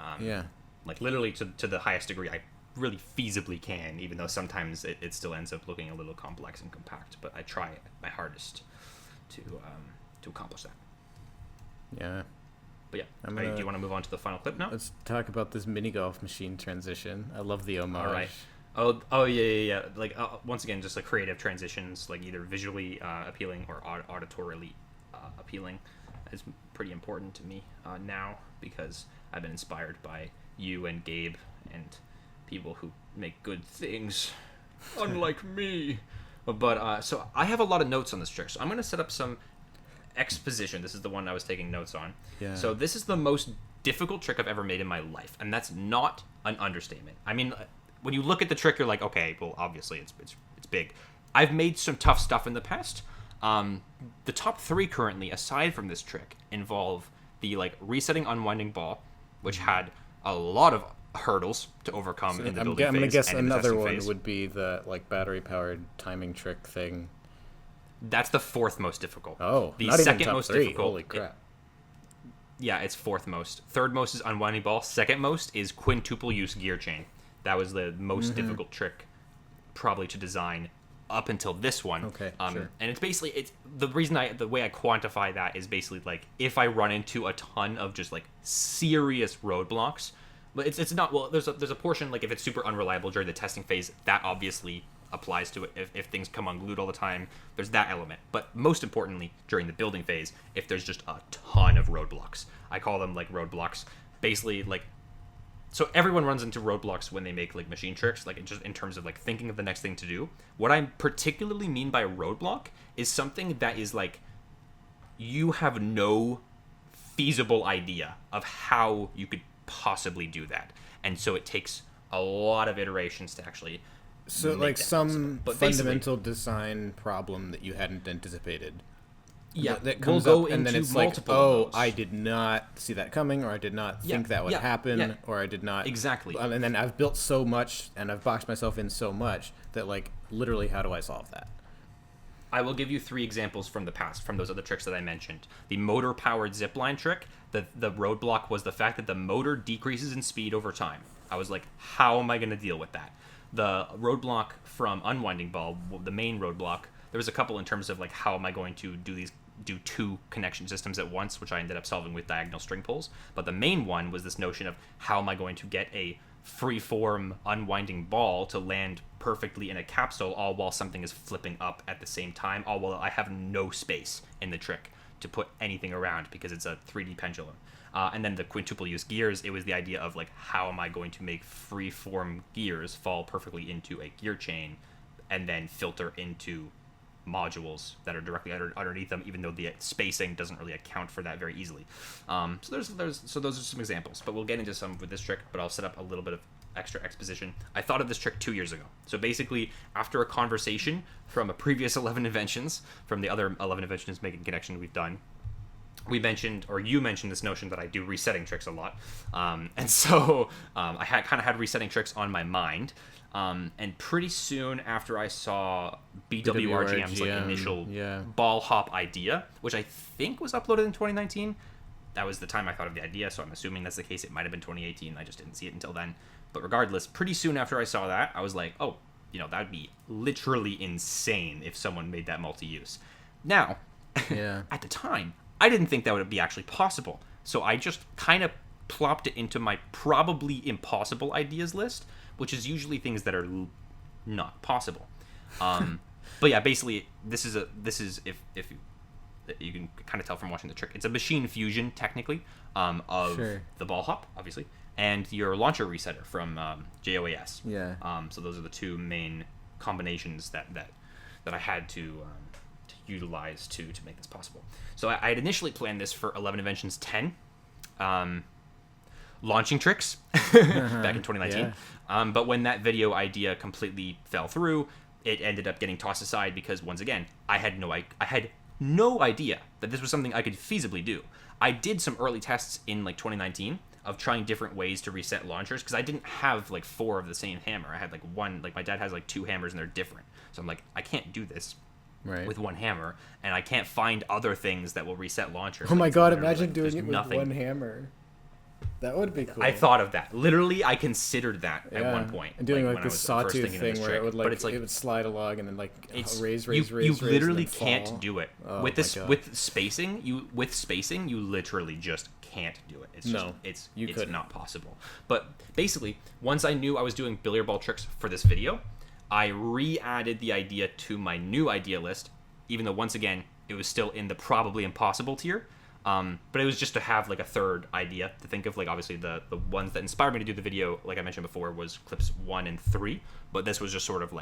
like literally to the highest degree I really feasibly can, even though sometimes it still ends up looking a little complex and compact, but I try my hardest to accomplish that. Yeah. But yeah, do you want to move on to the final clip now? Let's talk about this mini golf machine transition. I love the homage. All right. Oh yeah. Like once again, just like creative transitions, like either visually appealing or auditorily appealing, is pretty important to me now, because I've been inspired by you and Gabe and people who make good things, unlike me. But so I have a lot of notes on this trick, so I'm going to set up some exposition. This is the one I was taking notes on. Yeah. So this is the most difficult trick I've ever made in my life, and that's not an understatement. I mean, when you look at the trick, you're like, okay, well, obviously it's big. I've made some tough stuff in the past. The top 3 currently, aside from this trick, involve the like resetting unwinding ball, which had a lot of hurdles to overcome in the building phase. I'm gonna guess another one would be the like battery powered timing trick thing. That's the 4th most difficult. Oh, the not second even top most 3. difficult. Holy crap! It's 4th most. 3rd most is unwinding ball. 2nd most is quintuple use gear chain. That was the most difficult trick, probably to design up until this one. Okay, sure. And it's basically the way I quantify that is basically like if I run into a ton of just like serious roadblocks. But it's not, well, there's a portion, like if it's super unreliable during the testing phase, that obviously applies to it. If things come unglued all the time, there's that element. But most importantly, during the building phase, if there's just a ton of roadblocks. I call them like roadblocks. Basically, like, so everyone runs into roadblocks when they make like machine tricks, like just in terms of like thinking of the next thing to do. What I particularly mean by roadblock is something that is like, you have no feasible idea of how you could possibly do that. And so it takes a lot of iterations to actually So, make that some possible. But fundamental design problem that you hadn't anticipated. Yeah, that comes we'll go up, and then into it's like, multiple oh, of those. I did not see that coming, or I did not think that would happen, or I did not... Exactly. And then I've built so much, and I've boxed myself in so much, that, literally, how do I solve that? I will give you 3 examples from the past, from those other tricks that I mentioned. The motor-powered zipline trick, the roadblock was the fact that the motor decreases in speed over time. I was like, how am I going to deal with that? The roadblock from Unwinding Ball, the main roadblock, there was a couple in terms of, how am I going to do 2 connection systems at once, which I ended up solving with diagonal string pulls. But the main one was this notion of how am I going to get a free-form unwinding ball to land perfectly in a capsule, all while something is flipping up at the same time, all while I have no space in the trick to put anything around because it's a 3D pendulum. And then the quintuple use gears, it was the idea of how am I going to make free-form gears fall perfectly into a gear chain and then filter into modules that are directly underneath them, even though the spacing doesn't really account for that very easily. So those are some examples, but we'll get into some with this trick, but I'll set up a little bit of extra exposition. I thought of this trick 2 years ago. So basically, after a conversation from a previous 11 Inventions, from the other 11 Inventions making connection we've done, we mentioned, or you mentioned, this notion that I do resetting tricks a lot. And so I had resetting tricks on my mind. And pretty soon after I saw BWRGM's initial ball hop idea, which I think was uploaded in 2019, that was the time I thought of the idea, so I'm assuming that's the case. It might have been 2018. I just didn't see it until then. But regardless, pretty soon after I saw that, I was like, oh, that would be literally insane if someone made that multi-use. Now, at the time, I didn't think that would be actually possible. So I just kind of plopped it into my probably impossible ideas list, which is usually things that are not possible. But yeah, basically, this is if you can kind of tell from watching the trick, it's a machine fusion technically of the ball hop, obviously, and your launcher resetter from JOAS. Yeah. So those are the 2 main combinations that I had to utilize to make this possible. So I had initially planned this for 11 Inventions 10. Launching tricks back in 2019. Yeah. But when that video idea completely fell through, it ended up getting tossed aside because, once again, I had no idea that this was something I could feasibly do. I did some early tests in 2019 of trying different ways to reset launchers because I didn't have 4 of the same hammer. I had one, my dad has 2 hammers and they're different. So I'm like, I can't do this with one hammer, and I can't find other things that will reset launchers. Oh my god, imagine doing it with one hammer. That would be cool. I thought of that. Literally, I considered that at one point. And doing this sawtooth thing where it would it would slide along and then raise. You literally can't fall. do it. Oh, with spacing, you literally just can't do it. It's it's not possible. But basically, once I knew I was doing billiard ball tricks for this video, I re-added the idea to my new idea list, even though once again it was still in the probably impossible tier. But it was just to have a third idea to think of. Obviously the ones that inspired me to do the video, like I mentioned before, was clips 1 and 3. But this was just sort of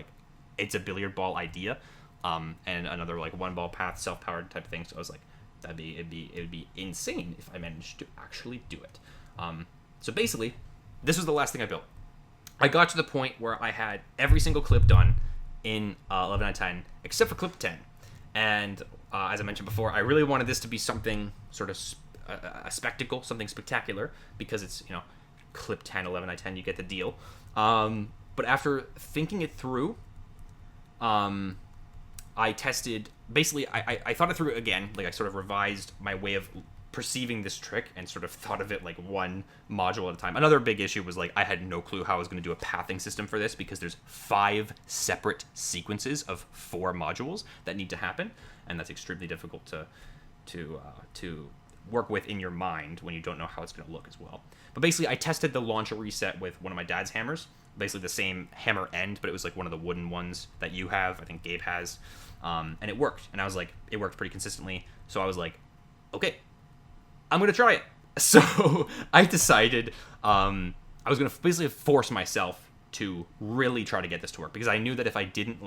it's a billiard ball idea, and another one ball path, self-powered type of thing. So I was like, it would be insane if I managed to actually do it. So basically, this was the last thing I built. I got to the point where I had every single clip done in 11 out of 10, except for clip 10, and as I mentioned before, I really wanted this to be something sort of a spectacle, something spectacular, because it's, clip 10, 11 out of 10, you get the deal. But after thinking it through, I tested, basically, I thought it through again, I sort of revised my way of perceiving this trick and sort of thought of it one module at a time. Another big issue was I had no clue how I was going to do a pathing system for this because there's 5 separate sequences of 4 modules that need to happen, and that's extremely difficult to work with in your mind when you don't know how it's going to look as well. But basically, I tested the launcher reset with one of my dad's hammers, basically the same hammer end, but it was one of the wooden ones that you have, I think Gabe has, and it worked. And I was it worked pretty consistently, so I was like, okay, I'm going to try it. So I decided I was going to basically force myself to really try to get this to work, because I knew that if I didn't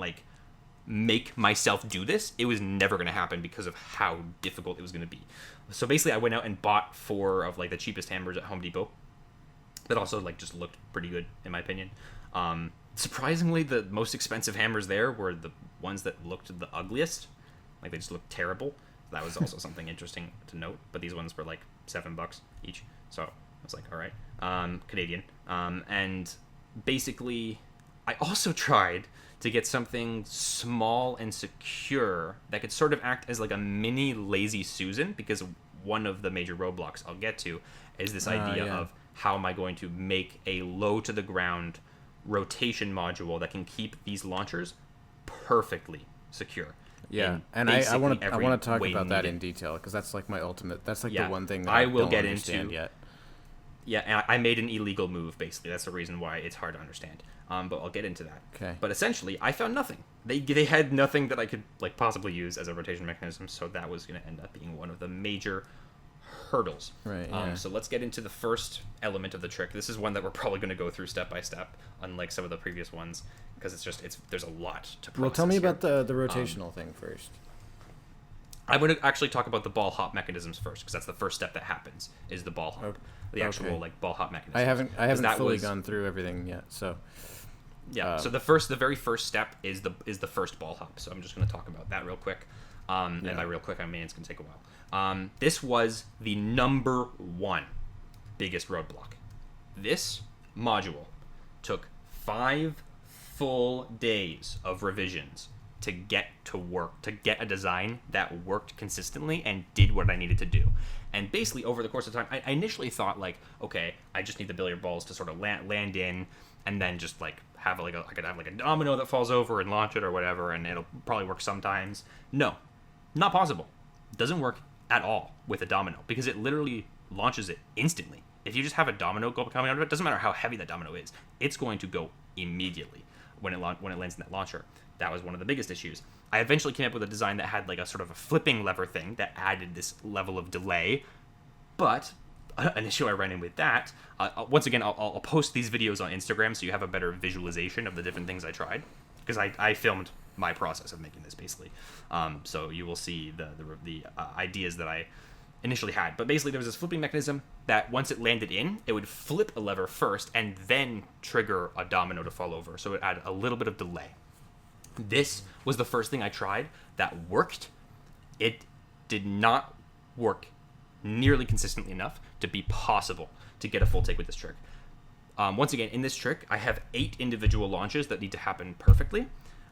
make myself do this, it was never going to happen because of how difficult it was going to be. So basically, I went out and bought 4 of like the cheapest hammers at Home Depot that also like just looked pretty good in my opinion. Surprisingly, the most expensive hammers there were the ones that looked the ugliest. Like they just looked terrible. That was also something interesting to note. But these ones were like $7 each. So I was like, all right, Canadian. And basically, I also tried to get something small and secure that could sort of act as like a mini Lazy Susan, because one of the major roadblocks I'll get to is this idea of how am I going to make a low to the ground rotation module that can keep these launchers perfectly secure. Yeah, and I want to talk about that in detail, because that's like my ultimate. That's like the one thing that I will get into yet. Yeah, and I made an illegal move, basically. That's the reason why it's hard to understand. But I'll get into that. Okay. But essentially, I found nothing. They had nothing that I could like possibly use as a rotation mechanism, so that was going to end up being one of the major hurdles. Right. Yeah. So let's get into the first element of the trick. This is one that we're probably going to go through step by step, unlike some of the previous ones, because there's a lot to process. Well, tell me about the rotational thing first. I'm going to actually talk about the ball hop mechanisms first, because that's the first step that happens, is the ball hop. The actual like ball hop mechanism. I haven't fully gone through everything yet, so yeah. So the very first step is the first ball hop. So I'm just going to talk about that real quick. And by real quick, I mean it's going to take a while. This was the number 1 biggest roadblock. This module took 5 full days of revisions to get to work, to get a design that worked consistently and did what I needed to do. And basically, over the course of time, I initially thought, like, okay, I just need the billiard balls to sort of land in, and then just, like, have, like, I could have, like, a domino that falls over and launch it or whatever, and it'll probably work sometimes. No, not possible. It doesn't work at all with a domino, because it literally launches it instantly. If you just have a domino coming out of it, doesn't matter how heavy that domino is, it's going to go immediately when it lands in that launcher. That was one of the biggest issues. I eventually came up with a design that had like a sort of a flipping lever thing that added this level of delay. But an issue I ran in with that, once again, I'll post these videos on Instagram so you have a better visualization of the different things I tried. Because I filmed my process of making this, basically. So you will see the ideas that I initially had. But basically, there was this flipping mechanism that once it landed in, it would flip a lever first and then trigger a domino to fall over. So it added a little bit of delay. This was the first thing I tried that worked. It did not work nearly consistently enough to be possible to get a full take with this trick. Once again, in this trick, I have 8 individual launches that need to happen perfectly.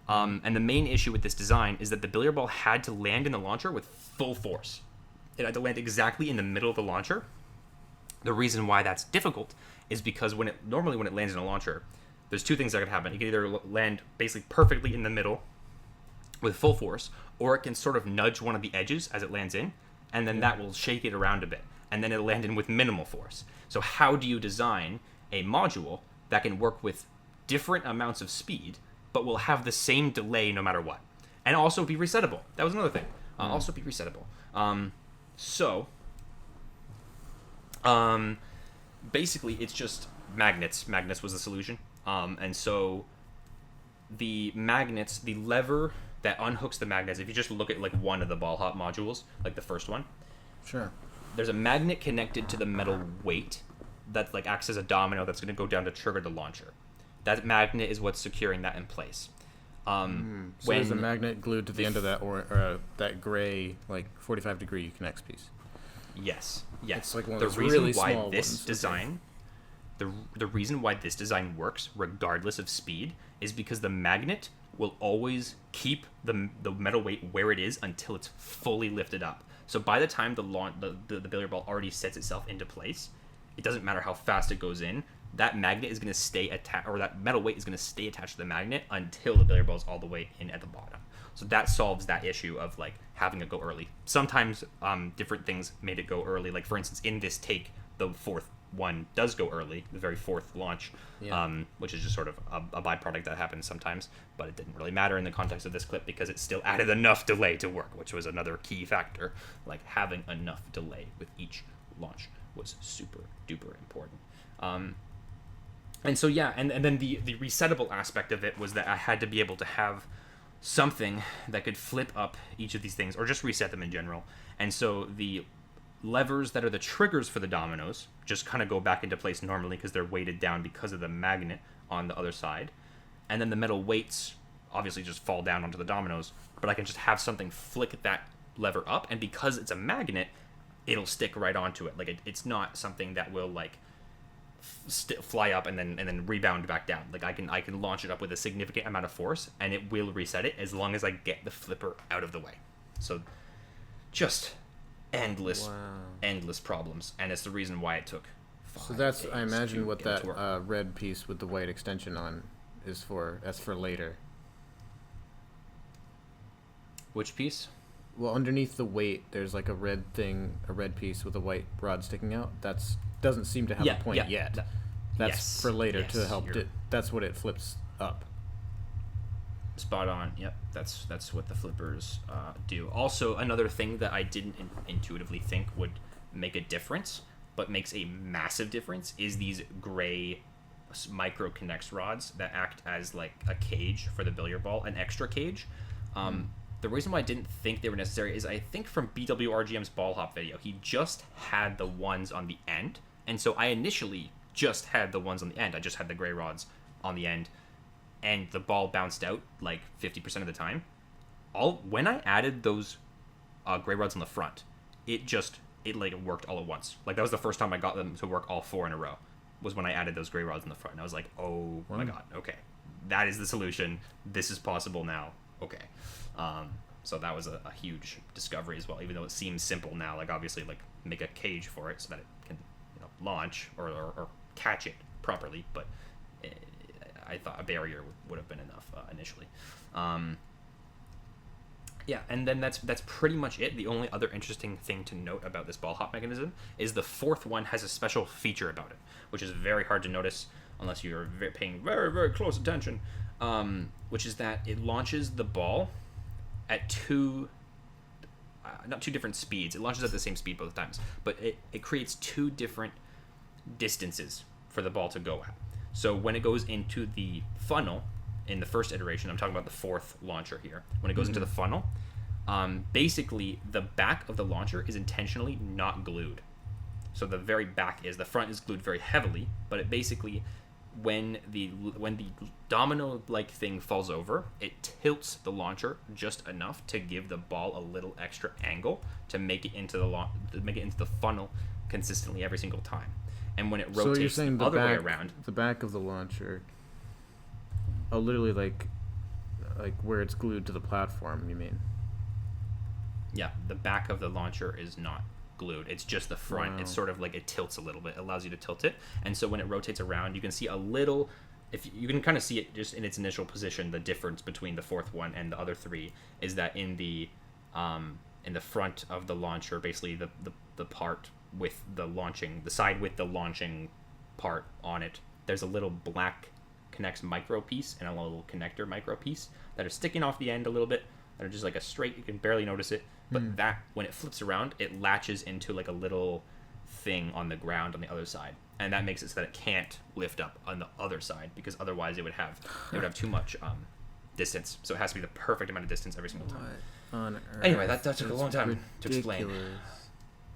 And the main issue with this design is that the billiard ball had to land in the launcher with full force. It had to land exactly in the middle of the launcher. The reason why that's difficult is because normally when it lands in a launcher, there's 2 things that could happen. It can either land basically perfectly in the middle with full force, or it can sort of nudge one of the edges as it lands in, and then that will shake it around a bit, and then it'll land in with minimal force. So how do you design a module that can work with different amounts of speed, but will have the same delay no matter what? And also be resettable. That was another thing. Also be resettable. Basically, it's just magnets. Magnets was the solution. And so the magnets, the lever that unhooks the magnets, if you just look at like one of the ball hop modules, like the first one, sure, there's a magnet connected to the metal weight that like acts as a domino that's going to go down to trigger the launcher. That magnet is what's securing that in place. So there's a magnet glued to the end of that or that gray like 45-degree connects piece. Yes. It's like one of the those reason really why small this ones. design, the reason why this design works regardless of speed is because the magnet will always keep the metal weight where it is until it's fully lifted up. So by the time the billiard ball already sets itself into place, it doesn't matter how fast it goes in. That magnet is going to stay attached, or that metal weight is going to stay attached to the magnet until the billiard ball is all the way in at the bottom. So that solves that issue of like having it go early. Sometimes different things made it go early. Like for instance, in this take, the 4th one does go early, the very 4th launch, which is just sort of a byproduct that happens sometimes. But it didn't really matter in the context of this clip because it still added enough delay to work, which was another key factor. Like having enough delay with each launch was super duper important. And so and then the resettable aspect of it was that I had to be able to have something that could flip up each of these things or just reset them in general. And so the levers that are the triggers for the dominoes just kind of go back into place normally because they're weighted down because of the magnet on the other side. And then the metal weights obviously just fall down onto the dominoes, but I can just have something flick that lever up, and because it's a magnet, it'll stick right onto it. Like it's not something that will like fly up and then rebound back down. Like I can launch it up with a significant amount of force and it will reset it as long as I get the flipper out of the way. So just endless problems, and it's the reason why it took 5 So that's, days I imagine, to what get it to that work. red piece with the white extension on is for. That's for later. Which piece? Well, underneath the weight, there's like a red piece with a white rod sticking out. That's doesn't seem to have a point yet. That's yes, for later yes, to help it. That's what it flips up. Spot on. Yep, that's what the flippers do. Also, another thing that I didn't intuitively think would make a difference, but makes a massive difference, is these gray micro connects rods that act as like a cage for the billiard ball, an extra cage. The reason why I didn't think they were necessary is I think from BWRGM's ball hop video, he just had the ones on the end, and so I initially just had the ones on the end. I just had the gray rods on the end, and the ball bounced out like 50% of the time. When I added those gray rods on the front, it like worked all at once. Like that was the first time I got them to work all 4 in a row, was when I added those gray rods in the front. And I was like, oh my god, okay, that is the solution. This is possible now. Okay. So that was a huge discovery as well, even though it seems simple now. Like obviously, like make a cage for it so that it can launch or catch it properly, but I thought a barrier would have been enough initially. Yeah, and then that's pretty much it. The only other interesting thing to note about this ball hop mechanism is the fourth one has a special feature about it, which is very hard to notice unless you're paying very, very close attention, which is that it launches the ball at not two different speeds. It launches at the same speed both times, but it creates 2 different distances for the ball to go at. So when it goes into the funnel in the first iteration, I'm talking about the 4th launcher here. When it goes into the funnel, basically the back of the launcher is intentionally not glued. So the very back is, the front is glued very heavily, but it basically, when the domino-like thing falls over, it tilts the launcher just enough to give the ball a little extra angle to make it into the funnel consistently every single time. And when it rotates so you're saying the other way around, the back of the launcher, literally like where it's glued to the platform, you mean? Yeah, the back of the launcher is not glued. It's just the front. Wow. It's sort of like it tilts a little bit. It allows you to tilt it. And so when it rotates around, you can see a little, if you can kind of see it just in its initial position, the difference between the 4th one and the other 3 is that in the front of the launcher, basically the part with the launching, the side with the launching part on it, there's a little black connects micro piece and a little connector micro piece that are sticking off the end a little bit, that are just like a straight, you can barely notice it, but that when it flips around, it latches into like a little thing on the ground on the other side, and that makes it so that it can't lift up on the other side, because otherwise it would have too much distance. So it has to be the perfect amount of distance every single time. What on earth? Anyway, that took a long time to explain.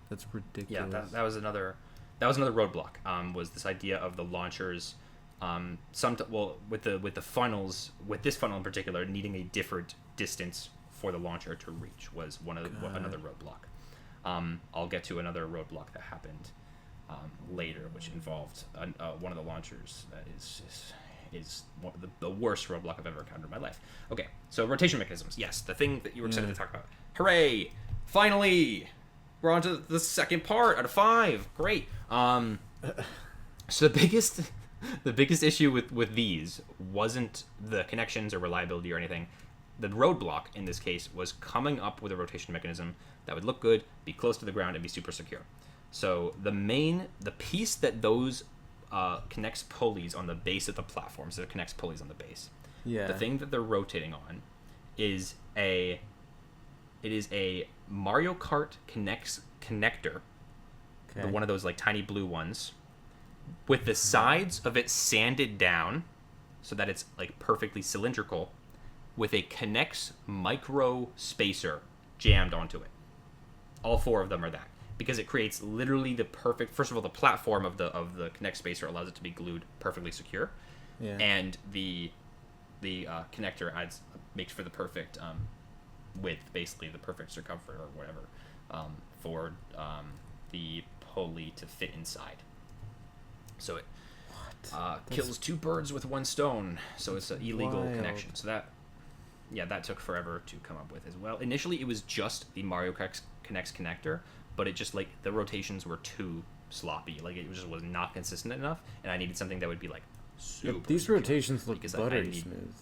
That's ridiculous. Yeah, that was another roadblock. Was this idea of the launchers, with the funnels, with this funnel in particular, needing a different distance for the launcher to reach was another roadblock. I'll get to another roadblock that happened later, which involved one of the launchers that is one of the worst roadblock I've ever encountered in my life. Okay, so rotation mechanisms. Yes, the thing that you were excited to talk about. Hooray! Finally! We're on to the second part out of 5. Great. So the biggest issue with these wasn't the connections or reliability or anything. The roadblock in this case was coming up with a rotation mechanism that would look good, be close to the ground, and be super secure. So the piece that those connects pulleys on the base of the platform, so it connects pulleys on the base. Yeah. The thing that they're rotating on is a Mario Kart connector, one of those like tiny blue ones, with the sides of it sanded down so that it's like perfectly cylindrical, with a K'NEX micro spacer jammed onto it. All 4 of them are that, because it creates literally the perfect. First of all, the platform of the K'NEX spacer allows it to be glued perfectly secure, and the connector makes for the perfect width, basically the perfect circumference or whatever, for the pulley to fit inside. So it kills 2 birds with 1 stone. So it's an illegal connection. So that took forever to come up with as well. Initially, it was just the Mario Kart Connects connector, but it just like the rotations were too sloppy. Like it just was not consistent enough, and I needed something that would be like super. These rotations look buttery smooth.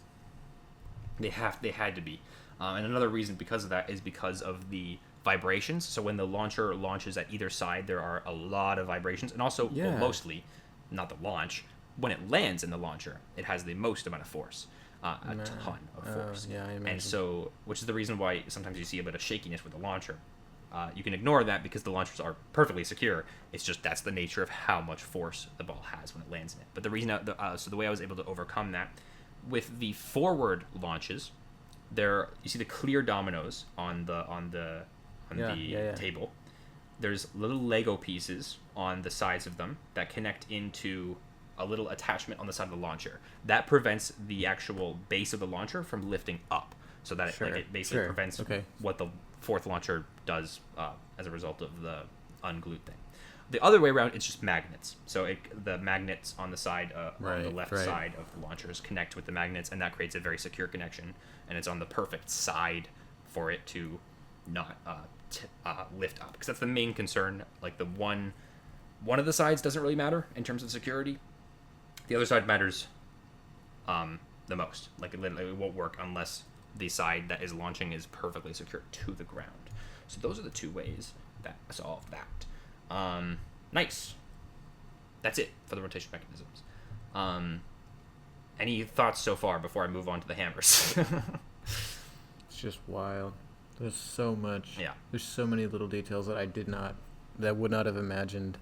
They had to be, and another reason because of that is because of the vibrations. So when the launcher launches at either side, there are a lot of vibrations, and also well, mostly, not the launch. When it lands in the launcher, it has the most amount of force. A ton of force. I imagine. And so, which is the reason why sometimes you see a bit of shakiness with the launcher. You can ignore that because the launchers are perfectly secure. It's just that's the nature of how much force the ball has when it lands in it. But the reason, so the way I was able to overcome that, with the forward launches, you see the clear dominoes on the table. There's little Lego pieces on the sides of them that connect into a little attachment on the side of the launcher that prevents the actual base of the launcher from lifting up, so that it basically prevents what the 4th launcher does as a result of the unglued thing. The other way around, it's just magnets. So the magnets on the side, on the left side of the launchers connect with the magnets, and that creates a very secure connection. And it's on the perfect side for it to not lift up, because that's the main concern. Like the one of the sides doesn't really matter in terms of security. The other side matters the most. Like it won't work unless the side that is launching is perfectly secure to the ground. So those are the 2 ways that solve that. Nice. That's it for the rotation mechanisms. Any thoughts so far before I move on to the hammers? It's just wild. There's so much. Yeah. There's so many little details that that would not have imagined.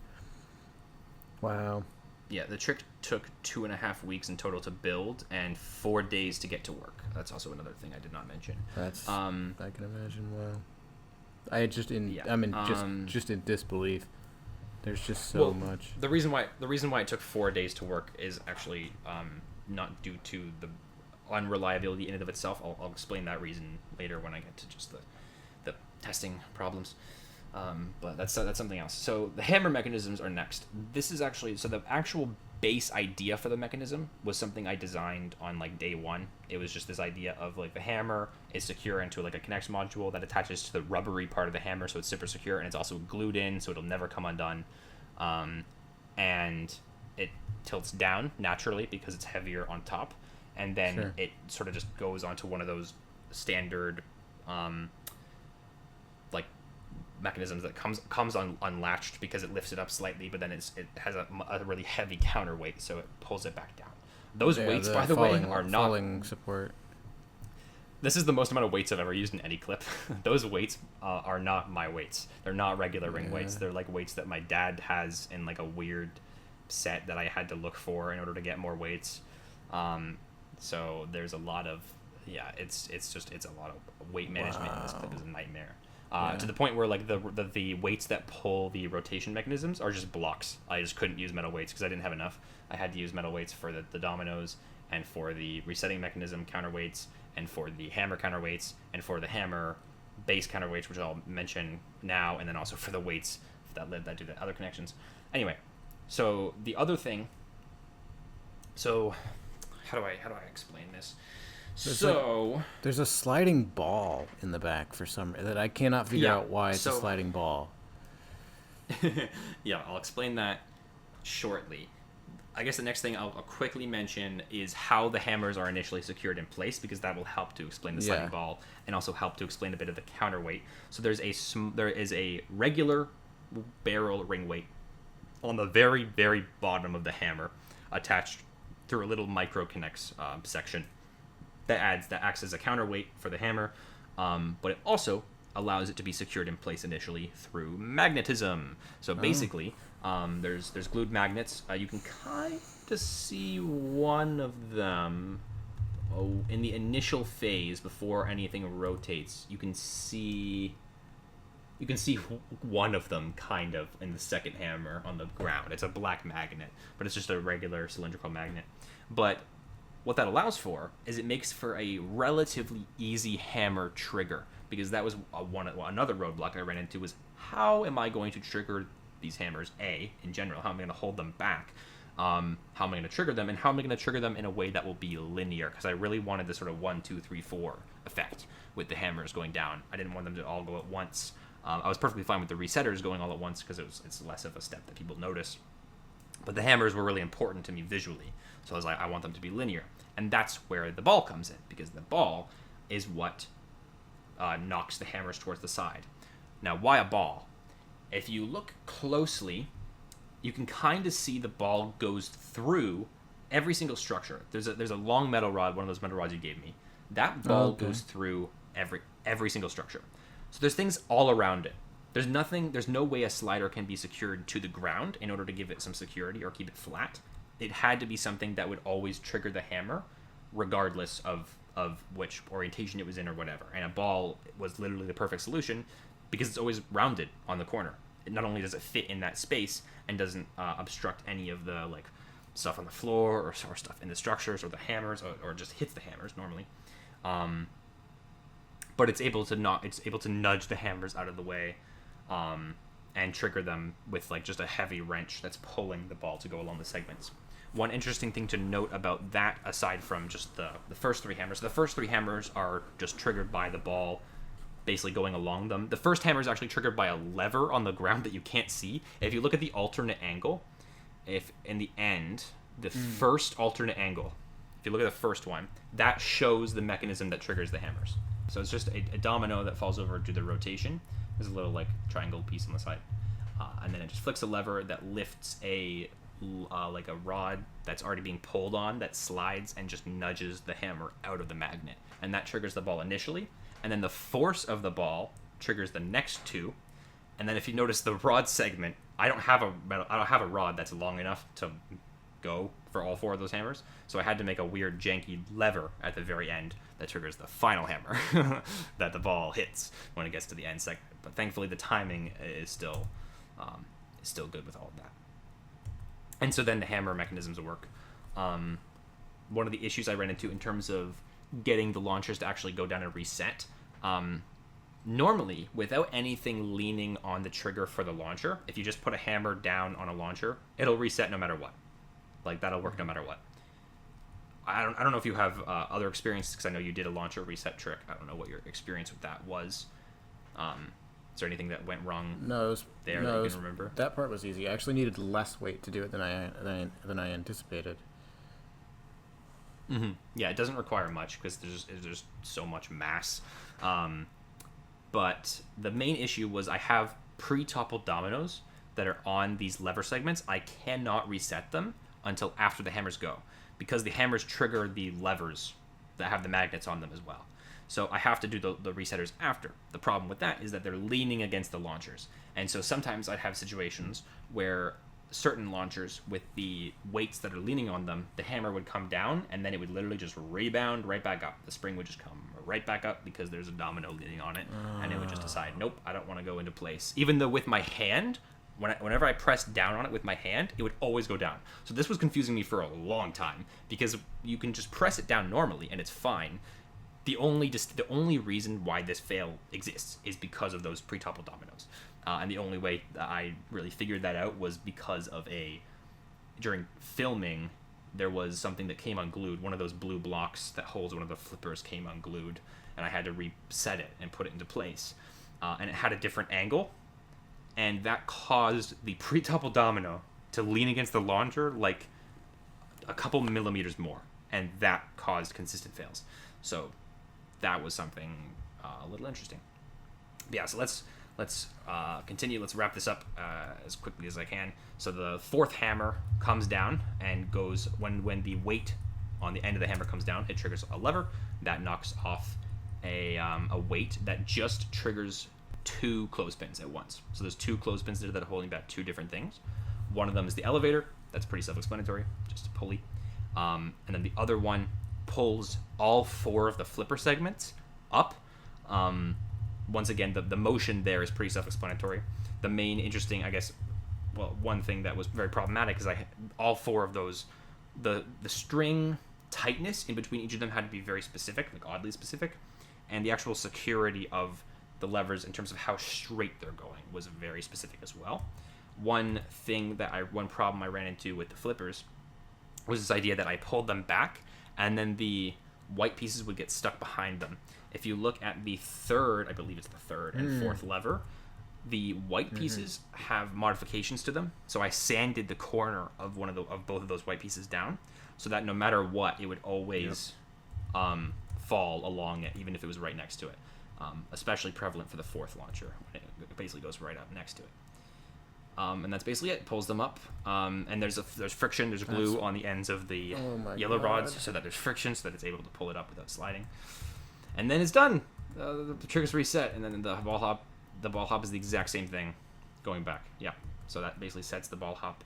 Wow. Yeah, the trick took 2.5 weeks in total to build and 4 days to get to work. That's also another thing I did not mention. That's I can imagine. Wow. Just in disbelief. There's just so much. The reason why it took 4 days to work is actually not due to the unreliability in and of itself. I'll explain that reason later when I get to just the testing problems. But that's something else. So the hammer mechanisms are next. This is actually, so the actual base idea for the mechanism was something I designed on like day 1. It was just this idea of like the hammer is secure into like a K'NEX module that attaches to the rubbery part of the hammer, so it's super secure, and it's also glued in, so it'll never come undone. And it tilts down naturally because it's heavier on top, and then it sort of just goes onto one of those standard like mechanisms that comes unlatched because it lifts it up slightly, but then it has a really heavy counterweight, so it pulls it back down. Those weights, by the way, are not falling support. This is the most amount of weights I've ever used in any clip. Those weights are not my weights. They're not regular ring weights. They're like weights that my dad has in like a weird set that I had to look for in order to get more weights. So there's a lot of it's a lot of weight management in this clip is a nightmare. To the point where like the weights that pull the rotation mechanisms are just blocks. I just couldn't use metal weights because I didn't have enough. I had to use metal weights for the dominoes and for the resetting mechanism counterweights and for the hammer counterweights and for the hammer base counterweights, which I'll mention now, and then also for the weights that do the other connections. Anyway, so the other thing. So how do I explain this? There's a sliding ball in the back for some that I cannot figure out why it's a sliding ball. Yeah, I'll explain that shortly. I guess the next thing I'll quickly mention is how the hammers are initially secured in place, because that will help to explain the sliding ball and also help to explain a bit of the counterweight. So there is a regular barrel ring weight on the very, very bottom of the hammer attached through a little micro K'NEX section that acts as a counterweight for the hammer, but it also allows it to be secured in place initially through magnetism. So basically, there's glued magnets. You can kind of see one of them in the initial phase before anything rotates, you can see one of them kind of in the second hammer on the ground. It's a black magnet, but it's just a regular cylindrical magnet. But what that allows for is it makes for a relatively easy hammer trigger, because that was another roadblock I ran into, was how am I going to trigger these hammers, in general? How am I going to hold them back? How am I going to trigger them? And how am I going to trigger them in a way that will be linear? Because I really wanted this sort of 1, 2, 3, 4 effect with the hammers going down. I didn't want them to all go at once. I was perfectly fine with the resetters going all at once because it's less of a step that people notice. But the hammers were really important to me visually. So I was like, I want them to be linear. And that's where the ball comes in, because the ball is what knocks the hammers towards the side. Now, why a ball? If you look closely, you can kind of see the ball goes through every single structure. There's a long metal rod, one of those metal rods you gave me. That ball goes through every single structure. So there's things all around it. There's no way a slider can be secured to the ground in order to give it some security or keep it flat. It had to be something that would always trigger the hammer, regardless of which orientation it was in or whatever. And a ball was literally the perfect solution because it's always rounded on the corner. Not only does it fit in that space and doesn't obstruct any of the like stuff on the floor or stuff in the structures or the hammers or just hits the hammers normally. But it's able to nudge the hammers out of the way and trigger them with like just a heavy wrench that's pulling the ball to go along the segments. One interesting thing to note about that, aside from just the first 3 hammers, the first 3 hammers are just triggered by the ball basically going along them. The first hammer is actually triggered by a lever on the ground that you can't see. If you look at the alternate angle, if in the end, the first alternate angle, if you look at the first one, that shows the mechanism that triggers the hammers. So it's just a domino that falls over to the rotation. There's a little like triangle piece on the side. And then it just flicks a lever that lifts like a rod that's already being pulled on that slides and just nudges the hammer out of the magnet. And that triggers the ball initially. And then the force of the ball triggers the next 2. And then if you notice the rod segment, I don't have a rod that's long enough to go for all 4 of those hammers. So I had to make a weird janky lever at the very end that triggers the final hammer that the ball hits when it gets to the end segment. But thankfully the timing is still good with all of that. And so then the hammer mechanisms work. One of the issues I ran into in terms of getting the launchers to actually go down and reset, normally without anything leaning on the trigger for the launcher, if you just put a hammer down on a launcher, it'll reset no matter what. Like that'll work no matter what. I don't know if you have other experiences, because I know you did a launcher reset trick. I don't know what your experience with that was. Is there anything that went wrong that you can remember? That part was easy. I actually needed less weight to do it than I anticipated. Mm-hmm. Yeah, it doesn't require much because there's so much mass. But the main issue was I have pre-toppled dominoes that are on these lever segments. I cannot reset them until after the hammers go, because the hammers trigger the levers that have the magnets on them as well. So I have to do the resetters after. The problem with that is that they're leaning against the launchers. And so sometimes I'd have situations where certain launchers, with the weights that are leaning on them, the hammer would come down and then it would literally just rebound right back up. The spring would just come right back up because there's a domino leaning on it. And it would just decide, nope, I don't want to go into place. Even though with my hand, whenever I pressed down on it with my hand, it would always go down. So this was confusing me for a long time, because you can just press it down normally and it's fine. The only reason why this fail exists is because of those pre-toppled dominoes. And the only way that I really figured that out was because of during filming, there was something that came unglued. One of those blue blocks that holds one of the flippers came unglued, and I had to reset it and put it into place. And it had a different angle, and that caused the pre-toppled domino to lean against the launcher like a couple millimeters more, and that caused consistent fails. So that was something a little interesting. But yeah, so let's continue. Let's wrap this up as quickly as I can. So the 4th hammer comes down and goes, when the weight on the end of the hammer comes down, it triggers a lever that knocks off a weight that just triggers 2 clothespins at once. So there's 2 clothespins there that are holding back 2 different things. One of them is the elevator. That's pretty self-explanatory, just a pulley. And then the other one pulls all 4 of the flipper segments up. Once again, the motion there is pretty self-explanatory. The main interesting, I guess, well, one thing that was very problematic is all 4 of those, the string tightness in between each of them had to be very specific, like oddly specific, and the actual security of the levers in terms of how straight they're going was very specific as well. One problem I ran into with the flippers was this idea that I pulled them back and then the white pieces would get stuck behind them. If you look at the third, I believe it's the third and fourth lever, the white pieces have modifications to them. So I sanded the corner of both of those white pieces down, so that no matter what, it would always fall along it, even if it was right next to it. Especially prevalent for the fourth launcher. It basically goes right up next to it. And that's basically it. It pulls them up. And there's friction, there's glue on the ends of the yellow rods, so that there's friction, so that it's able to pull it up without sliding. And then it's done. The trigger's reset, and then the ball hop is the exact same thing going back. Yeah. So that basically sets the ball hop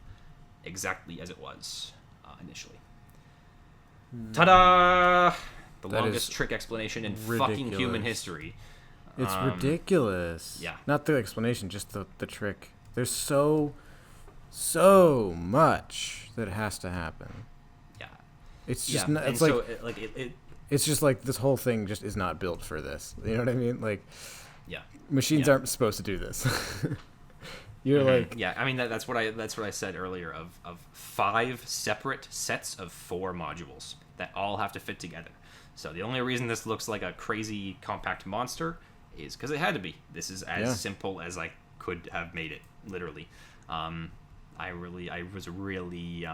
exactly as it was initially. Ta-da! The longest trick explanation in fucking human history. It's ridiculous. Yeah. Not the explanation, just the trick. There's so much that has to happen. Yeah. It's just not, it's so like it's just like this whole thing just is not built for this. You know what I mean? Like, yeah, machines aren't supposed to do this. You're like, yeah. I mean that's what I said earlier of 5 separate sets of 4 modules that all have to fit together. So the only reason this looks like a crazy compact monster is because it had to be. This is as simple as I could have made it, literally. I was really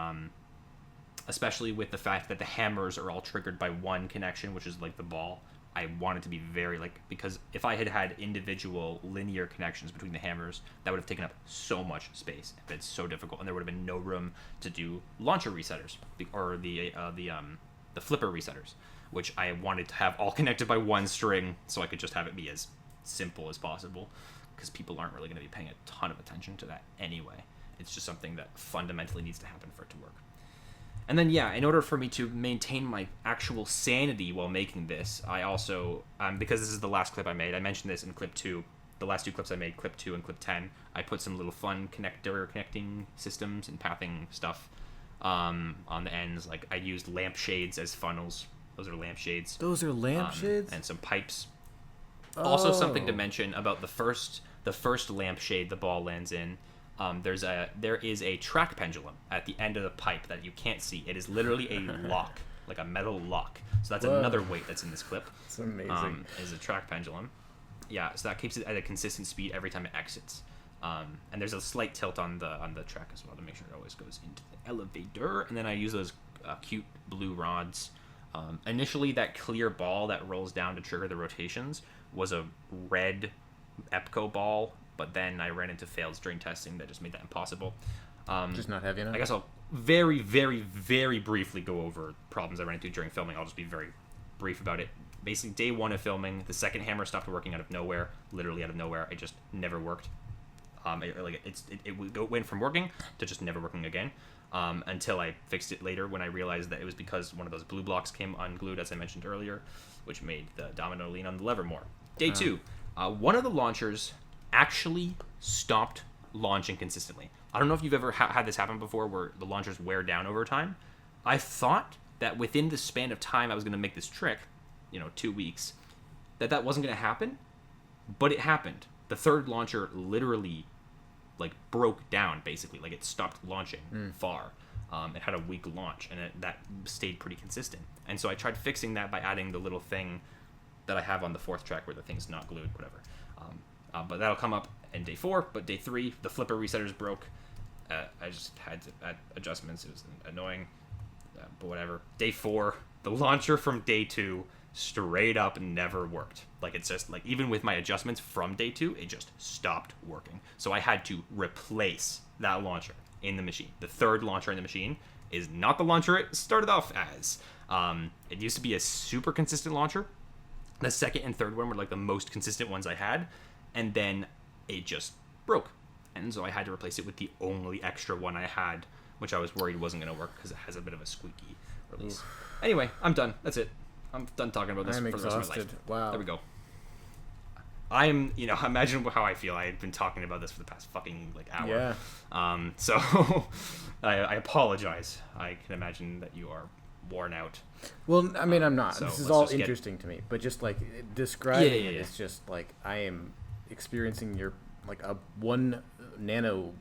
especially with the fact that the hammers are all triggered by one connection, which is like the ball. I wanted to be very because if I had individual linear connections between the hammers, that would have taken up so much space. It's so difficult, and there would have been no room to do launcher resetters or the flipper resetters, which I wanted to have all connected by one string, so I could just have it be as simple as possible, because people aren't really going to be paying a ton of attention to that anyway. It's just something that fundamentally needs to happen for it to work. And then, in order for me to maintain my actual sanity while making this, I also, because this is the last clip I made, I mentioned this in clip 2, the last 2 clips I made, clip 2 and clip 10, I put some little fun connecting systems and pathing stuff on the ends. Like, I used lampshades as funnels. Those are lampshades. Those are lampshades? And some pipes. Oh. Also, something to mention about the first lampshade the ball lands in. There is a track pendulum at the end of the pipe that you can't see. It is literally a lock, like a metal lock. So that's another weight that's in this clip. It's amazing. Is a track pendulum. Yeah, so that keeps it at a consistent speed every time it exits. And there's a slight tilt on the track as well to make sure it always goes into the elevator. And then I use those cute blue rods. Initially, that clear ball that rolls down to trigger the rotations was a red Epco ball, but then I ran into failed string testing that just made that impossible. Just not heavy enough? I guess I'll very, very, very briefly go over problems I ran into during filming. I'll just be very brief about it. Basically, day 1 of filming, the second hammer stopped working out of nowhere, literally out of nowhere. It just never worked. It went from working to just never working again. Until I fixed it later when I realized that it was because one of those blue blocks came unglued, as I mentioned earlier, which made the domino lean on the lever more. Day 2, one of the launchers actually stopped launching consistently. I don't know if you've ever had this happen before where the launchers wear down over time. I thought that within the span of time I was going to make this trick, 2 weeks, that wasn't going to happen, but it happened. The third launcher literally broke down, basically. It stopped launching far. It had a weak launch, and that stayed pretty consistent. And so I tried fixing that by adding the little thing that I have on the 4th track where the thing's not glued, whatever. But that'll come up in day 4. But day 3, the flipper resetters broke. I just had to add adjustments. It was annoying, but whatever. Day 4, the launcher from day 2 straight up never worked. It's just even with my adjustments from day 2, it just stopped working. So I had to replace that launcher in the machine. The third launcher in the machine is not the launcher it started off as. It used to be a super consistent launcher. The second and third one were the most consistent ones I had, and then it just broke. And so I had to replace it with the only extra one I had, which I was worried wasn't going to work because it has a bit of a squeaky release. Anyway, I'm done. That's it. I'm done talking about this I'm for the rest of my life. exhausted. Wow. There we go. I'm, imagine how I feel. I've been talking about this for the past fucking hour. Yeah. So I apologize. I can imagine that you are worn out. Well, I mean, I'm not. So this is let's all just interesting to me, but just describing Yeah. it is just I am experiencing your a 1 nano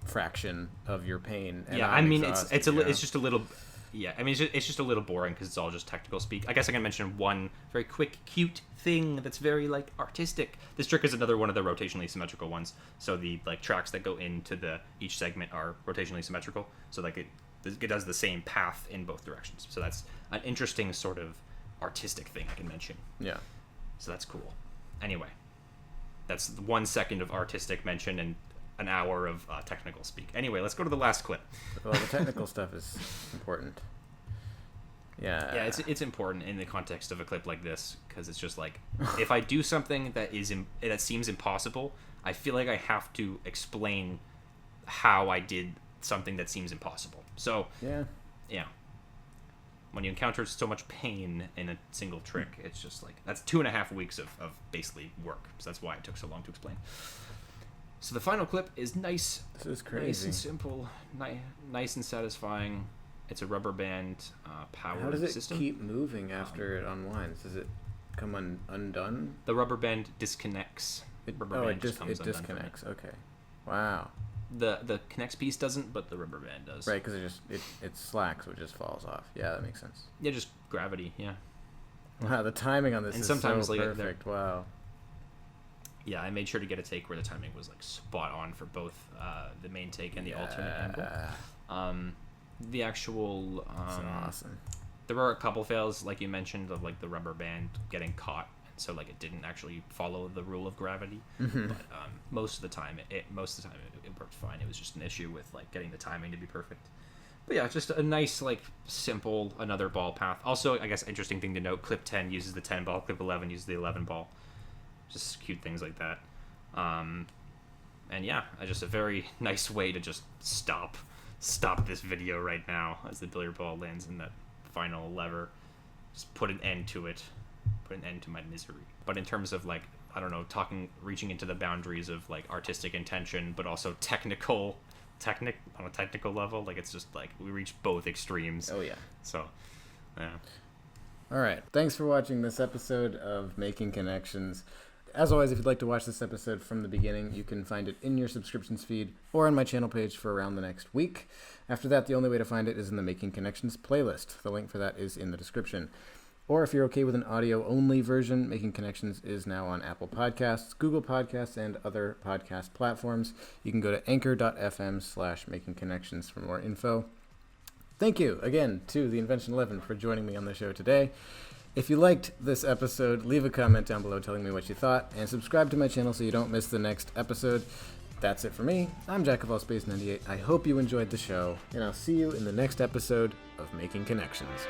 fraction of your pain. And Yeah, I'm I mean, exhausted, it's just a little. Yeah, I mean, it's just a little boring because it's all just technical speak. I guess I can mention one very quick, cute thing that's very artistic. This trick is another one of the rotationally symmetrical ones. So the tracks that go into each segment are rotationally symmetrical. So it does the same path in both directions. So that's an interesting sort of artistic thing I can mention. Yeah. So that's cool. Anyway, that's 1 second of artistic mention and an hour of technical speak. Anyway, let's go to the last clip. Well, the technical stuff is important. Yeah. Yeah, it's important in the context of a clip like this because it's just if I do something that seems impossible, I feel like I have to explain how I did something that seems impossible. So yeah, when you encounter so much pain in a single trick, it's just that's 2.5 weeks of basically work. So that's why it took so long to explain. So the final clip is nice. This is crazy. Nice and simple, nice and satisfying. It's a rubber band powered system. How does it keep moving after it unwinds? Does it come undone? The rubber band disconnects. It disconnects. Okay. Wow. The connects piece doesn't, but the rubber band does. Right, because it slacks, so it just falls off. Yeah, that makes sense. Yeah, just gravity. Yeah. Wow, the timing on this and is sometimes, so perfect. Wow. Yeah, I made sure to get a take where the timing was spot on for both the main take and the alternate angle. The actual that's awesome. There were a couple fails, like you mentioned, of the rubber band getting caught, so it didn't actually follow the rule of gravity. Mm-hmm. But most of the time it worked fine. It was just an issue with getting the timing to be perfect. But yeah, just a nice simple another ball path. Also, I guess interesting thing to note: clip 10 uses the 10 ball, clip 11 uses the 11 ball. Just cute things like that. And yeah, just a very nice way to just stop this video right now as the billiard ball lands in that final lever. Just put an end to it. Put an end to my misery. But in terms of I don't know, reaching into the boundaries of artistic intention, but also on a technical level, it's just we reach both extremes. Oh yeah. So, yeah. All right. Thanks for watching this episode of Making Connections. As always, if you'd like to watch this episode from the beginning, you can find it in your subscriptions feed or on my channel page for around the next week. After that, the only way to find it is in the Making Connections playlist. The link for that is in the description. Or if you're okay with an audio-only version, Making Connections is now on Apple Podcasts, Google Podcasts, and other podcast platforms. You can go to anchor.fm/makingconnections for more info. Thank you again to the Invention 11 for joining me on the show today. If you liked this episode, leave a comment down below telling me what you thought, and subscribe to my channel so you don't miss the next episode. That's it for me. I'm Jack of All Space 98. I hope you enjoyed the show, and I'll see you in the next episode of Making Connections.